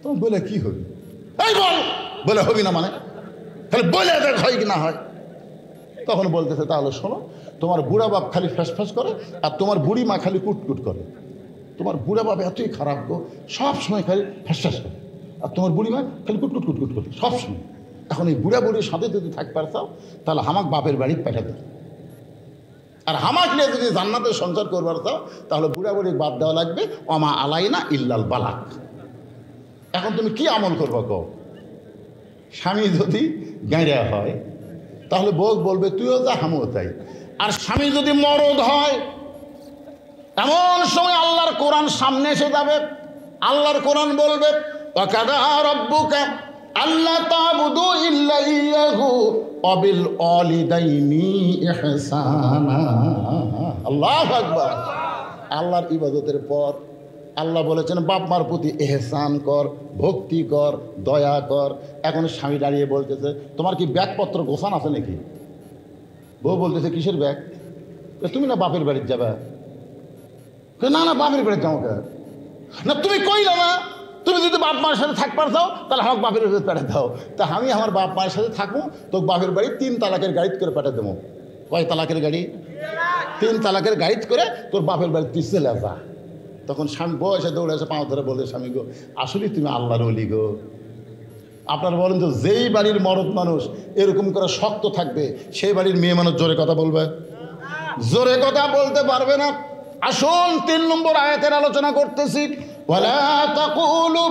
তোমার বলে কি হবি? এই বল। বলে হবি না মানে? খালি বলে দেখ হয় কি না হয়। তখন বলতেছে, তাহলে শোনো, তোমার বুড়া বাপ খালি ফ্যাস করে, আর তোমার বুড়ি মা খালি কুটকুট করে। তোমার বুড়া বাপ এতই খারাপ গো, সব সময় খালি ফ্যাস করে, আর তোমার বুড়ি মা খালি কুটকুট করে সব সময়। এখন এই বুড়া বুড়ির সাথে যদি থাকবার চাও, তাহলে আমাকে বাপের বাড়ি পাঠাতে। আর হামাক নিয়ে যদি জান্নাতে সঞ্চার করবার চাও, তাহলে বুড়া বুড়ি বাদ দেওয়া লাগবে, অমা আলাইনা ইল্লাল বালাক। এখন তুমি কি আমল করবো কও? স্বামী যদি গাঁড়া হয়, তাহলে বউ বলবে তুইও যা আমিও তাই। আর স্বামী যদি মরদ হয়, এমন সময় আল্লাহর কোরআন সামনে এসে যাবে। আল্লাহর কোরআন বলবে, ওয়াকাদা রাব্বুকা আল্লা তা'বুদু ইল্লা ইয়াহু ওয়া বিল ওয়ালিদাইনি ইহসানা। আল্লাহু আকবার। আল্লাহর ইবাদতের পর আল্লাহ বলেছেন বাপ মার প্রতি এহসান কর, ভক্তি কর, দয়া কর। এখন স্বামী দাঁড়িয়ে বলতেছে, তোমার কি ব্যাগপত্র গোছান আছে নাকি? বউ বলতেছে, কিসের ব্যাগ? তুমি না বাপের বাড়ির যাবে? না বাপের বাড়ির যাও কে? না তুমি কইলা না, তুমি যদি বাপ মায়ের সাথে থাকবার চাও, তাহলে আমাকে বাপের বাড়ি পাঠিয়ে দাও। তা আমি আমার বাপ মায়ের সাথে থাকবো, তো বাপের বাড়ি 3 তালাকের গাড়িতে করে পাঠিয়ে দেবো। কয় তালাকের গাড়ি? 3 তালাকের গাড়িতে করে তোর বাপের বাড়ি তুই চলে যা। তখন স্বামী বউ এসে দৌড়ে এসে পাঁচ ধরে বলতে, স্বামী গো আসলে তুমি আল্লাহর ওলি গো, আপনারা বলেন তো, যেই বাড়ির মরদ মানুষ এরকম করে শক্ত থাকবে, সেই বাড়ির মেয়ে মানুষ জোরে কথা বলবে? জোরে কথা বলতে পারবে না। আসুন 3 নম্বর আয়াতের আলোচনা করতেছি। ওয়ালা তাকুলু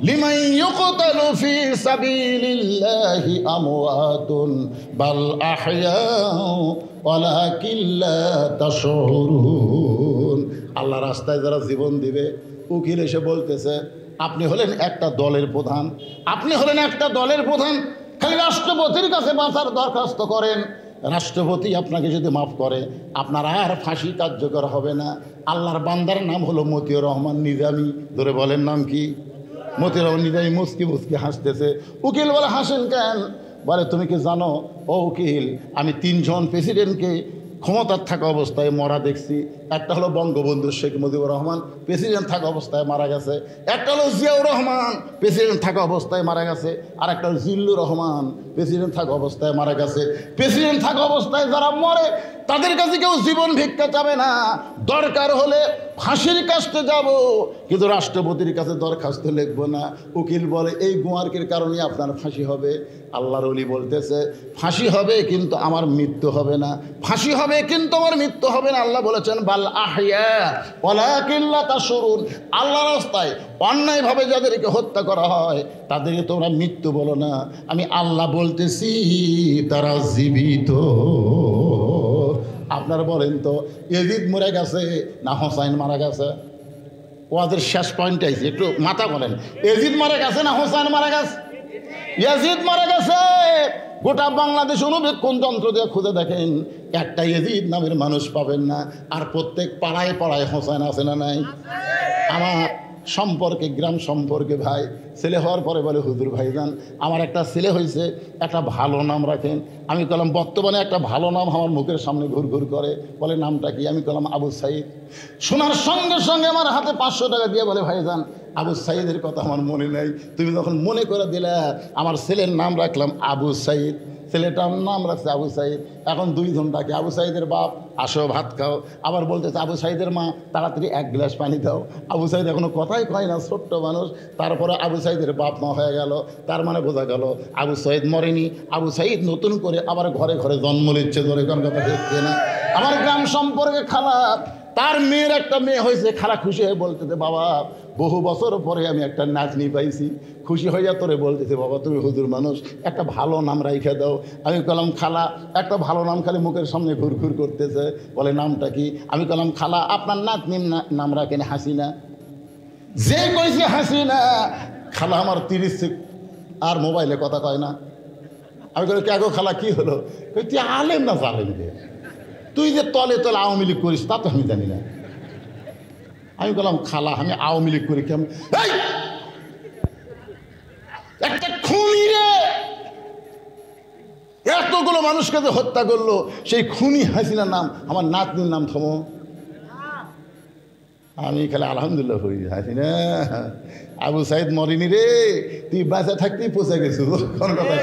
লিমান ইউকতালু ফি সাবিলিল্লাহি আমওয়াতুন বাল আহইয়াউ ওয়ালাকিন লা তাশউরুন। আল্লাহর রাস্তায় যারা জীবন দিবে, উকিল এসে বলতেছে আপনি হলেন একটা দলের প্রধান, আপনি হলেন একটা দলের প্রধান, খালি রাষ্ট্রপতির কাছে বাঁচার দরখাস্ত করেন, রাষ্ট্রপতি আপনাকে যদি মাফ করে আপনার আর ফাঁসি কার্যকর হবে না। আল্লাহর বান্দার নাম হলো মতিউর রহমান নিজামী। ধরে বলেন নাম কি? মতিউর রহমান নিজামী মুস্কি মুস্কি হাসতেছে। উকিল বলে হাসেন কেন? বলে তুমি কি জানো ও উকিল, আমি 3 জন প্রেসিডেন্টকে ক্ষমতার থাকা অবস্থায় মরা দেখছি। একটা হলো বঙ্গবন্ধু শেখ মুজিবুর রহমান, প্রেসিডেন্ট থাকা অবস্থায় মারা গেছে। একটা হলো জিয়াউর রহমান, প্রেসিডেন্ট থাকা অবস্থায় মারা গেছে। আর একটা হলো জিল্লুর রহমান, প্রেসিডেন্ট থাকা অবস্থায় মারা গেছে। প্রেসিডেন্ট থাকা অবস্থায় যারা মরে তাদের কাছে কেউ জীবন ভিক্ষা চাবে না, দরকার হলে ফাঁসির কাস্টে যাব, কিন্তু রাষ্ট্রপতির কাছে দরখাস্ত লিখবো না। উকিল বলে এই গুয়ার্কের কারণে আপনার ফাঁসি হবে। আল্লাহর ওলি বলতেছে ফাঁসি হবে কিন্তু আমার মৃত্যু হবে না, ফাঁসি হবে কিন্তু আমার মৃত্যু হবে না। আল্লাহ বলেছেন বাল আহইয়া ওয়ালাকিন লা তাশউরুন। আল্লাহর রাস্তায় অন্যায়ভাবে যাদেরকে হত্যা করা হয় তাদেরকে তোমরা মৃত্যু বলো না, আমি আল্লাহ বলতেছি তারা জীবিত। আপনারা বলেন তো, ইয়াজিদ মরে গেছে না হোসাইন মারা গেছে? ওদের শেষ পয়েন্ট আইছে, একটু মাথা বলেন। ইয়াজিদ মারা গেছে না হোসাইন মারা গেছে? ইয়াজিদ মারা গেছে। গোটা বাংলাদেশ অনুবেক্ষণ যন্ত্র দিয়ে খুঁজে দেখেন, একটা ইয়াজিদ নামের মানুষ পাবেন না। আর প্রত্যেক পাড়ায় পাড়ায় হোসাইন আছে না নাই? আমার সম্পর্কে, গ্রাম সম্পর্কে ভাই ছেলে হওয়ার পরে বলে হুজুর ভাইজান আমার একটা ছেলে হয়েছে, একটা ভালো নাম রাখেন। আমি বললাম বর্তমানে একটা ভালো নাম আমার মুখের সামনে ঘুরঘুর করে, বলে নামটা কি? আমি বললাম আবু সাইদ। শোনার সঙ্গে সঙ্গে আমার হাতে 500 টাকা দিয়ে বলে ভাইজান আবু সাইদের কথা আমার মনে নেই, তুমি যখন মনে করে দিলে আমার ছেলের নাম রাখলাম আবু সাইদ। ছেলেটার নাম রাখছে আবু সাইদ। এখন 2 জন ডাকে, আবু সাইদের বাপ আসো ভাত খাও, আবার বলতেছে আবু সাইদের মা তাড়াতাড়ি 1 গ্লাস পানি দাও। আবু সাইদ এখনো কথাই কয় না, ছোট্ট মানুষ। তারপরে আবু সাইদের বাপ মা হয়ে গেল, তার মানে বোঝা গেল আবু সাইদ মরেনি, আবু সাইদ নতুন করে আবার ঘরে ঘরে জন্ম নিচ্ছে। ধরে কোন কথা দেখছে না? আমার গ্রাম সম্পর্কে খালা, তার মেয়ের একটা মেয়ে হয়েছে, খালা খুশি হয়ে বলতেছে বাবা বহু বছর পরে আমি একটা নাতনি পাইছি। খুশি হইয়া তোরে বলতেছে বাবা তুমি হুজুর মানুষ, একটা ভালো নাম রাইখা দাও। আমি বললাম খালা একটা ভালো নাম খালি মুখের সামনে ঘুরঘুর করতেছে, বলে নামটা কি? আমি বললাম খালা আপনার নাতনির নাম রাখেন হাসিনা। যে কইছে হাসিনা, খালা আমার 30 আর মোবাইলে কথা কয় না। আমি বলি কে গো খালা কি হলো? তুই আলেম না জালেম রে, তুই যে তলে তলে আওয়ামী লীগ করিস তা তো আমি জানি না। আমি বললাম খালা আমি আওয়ামী লীগ করি কেমন? একটা খুনি রে, এতগুলো মানুষকে যে হত্যা করলো সেই খুনি হাসিনার নাম আমার নাতনির নাম থমো। আমি খালি আলহামদুলিল্লাহ করি, হাসিনা আবু সাইদ মরিনি রে, তুই বাঁচা থাকতেই পচে গেছো। কোন কথা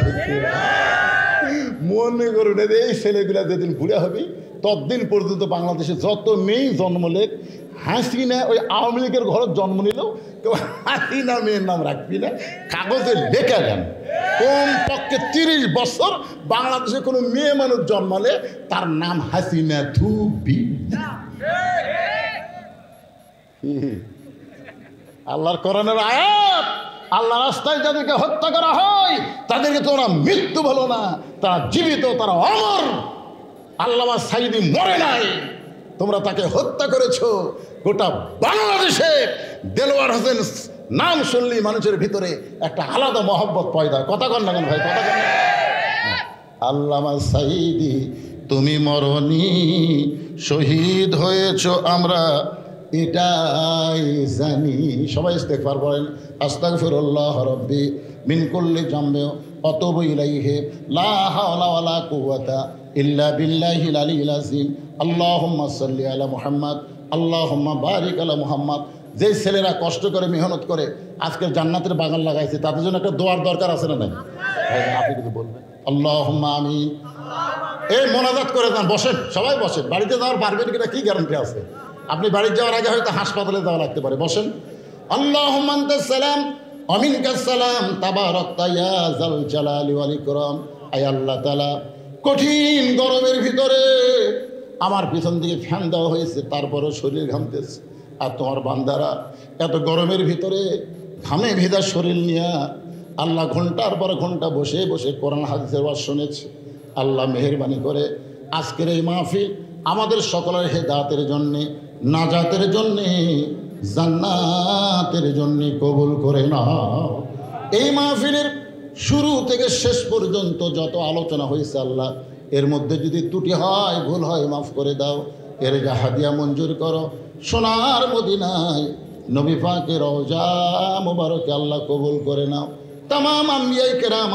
মনে করুন এই ছেলেগুলা যেদিন বুড়া হবে ততদিন পর্যন্ত বাংলাদেশে যত মেয়ে জন্ম লেখ হাসিনা, ওই আওয়ামী লীগের ঘরে জন্ম নিলেও কেউ হাসিনা মেয়ের নাম রাখবি না, কাগজে লেখা দেন। কমপক্ষে 30 বছর বাংলাদেশে কোনো মেয়ে মানুষ জন্মালে তার নাম হাসিনা থুবি। আল্লাহর কোরআনের আয়াত, আল্লাহ রাস্তায় যাদেরকে হত্যা করা হয় তাদেরকে তোমরা মৃত্যু বলো না, তারা জীবিত, তারা অমর। আল্লামা সাইদি মরে নাই, তোমরা তাকে হত্যা করেছো। গোটা বাংলাদেশে দেলোয়ার হোসেন নাম শুনলেই মানুষের ভিতরে একটা আলাদা মহব্বত পয়দা। কথা কন না কেন ভাই, কথা কন না। আল্লামা সাইদি তুমি মরনি, শহীদ হয়েছো আমরা এটাই জানি। সবাই ইস্তেগফার বলেন, আস্তাগফিরুল্লাহ রাব্বি মিন কুল্লি যামবি ওয়া আতুবু ইলাইহি লা হাওলা ওয়ালা কুওয়াতা ইল্লা বিল্লাহিল আলিয়্যিল আযীম। আল্লাহুম্মা সাল্লি আলা মুহাম্মদ, আল্লাহুম্মা বারিক আলা মুহাম্মদ। যে ছেলেরা কষ্ট করে মেহনত করে আজকের জান্নাতের বাগান লাগাইছে তাদের জন্য একটা দোয়ার দরকার আছে না নাই? আপনি কিছু বলবেন? আল্লাহুম্মা আমিন। এই মোনাজাত করে যান, বসেন সবাই বসেন। বাড়িতে যাওয়ার পারবেন কিনা কি গ্যারান্টি আছে? আপনি বাড়ি যাওয়ার আগে হয়তো হাসপাতালে যাওয়া লাগতে পারে, বসেন। আল্লাহুম্মা আনতাস সালাম অমিনকাস সালাম তাবারাকতা ইয়া যাল জালালি ওয়াল ইকরাম। আয় আল্লাহ তাআলা, কঠিন গরমের ভিতরে আমার পিছন দিকে ফ্যান দেওয়া হয়েছে, তারপরও শরীর ঘামতেছে। আর তোমার বান্দারা এত গরমের ভিতরে ঘামে ভেজা শরীর নিয়ে আল্লাহ ঘন্টার পর ঘন্টা বসে বসে কোরআন হাদিসের ওয়াজ শুনেছে। আল্লাহ মেহেরবানি করে আজকের এই মাহফিল আমাদের সকলের হেদায়েতের জন্যে, নাজাতের জন্যে, জান্নাতের জন্যে কবুল করে নাও। এই মাহফিলের শুরু থেকে শেষ পর্যন্ত যত আলোচনা হয়েছে আল্লাহ, এর মধ্যে যদি ত্রুটি হয়, ভুল হয়, মাফ করে দাও। এর হাদিয়া মঞ্জুর করো। সোনার মদিনায় নবী পাকের রওজা মুবারকে আল্লাহ কবুল করে নাও। তামাম আম্বিয়ায়ে কেরাম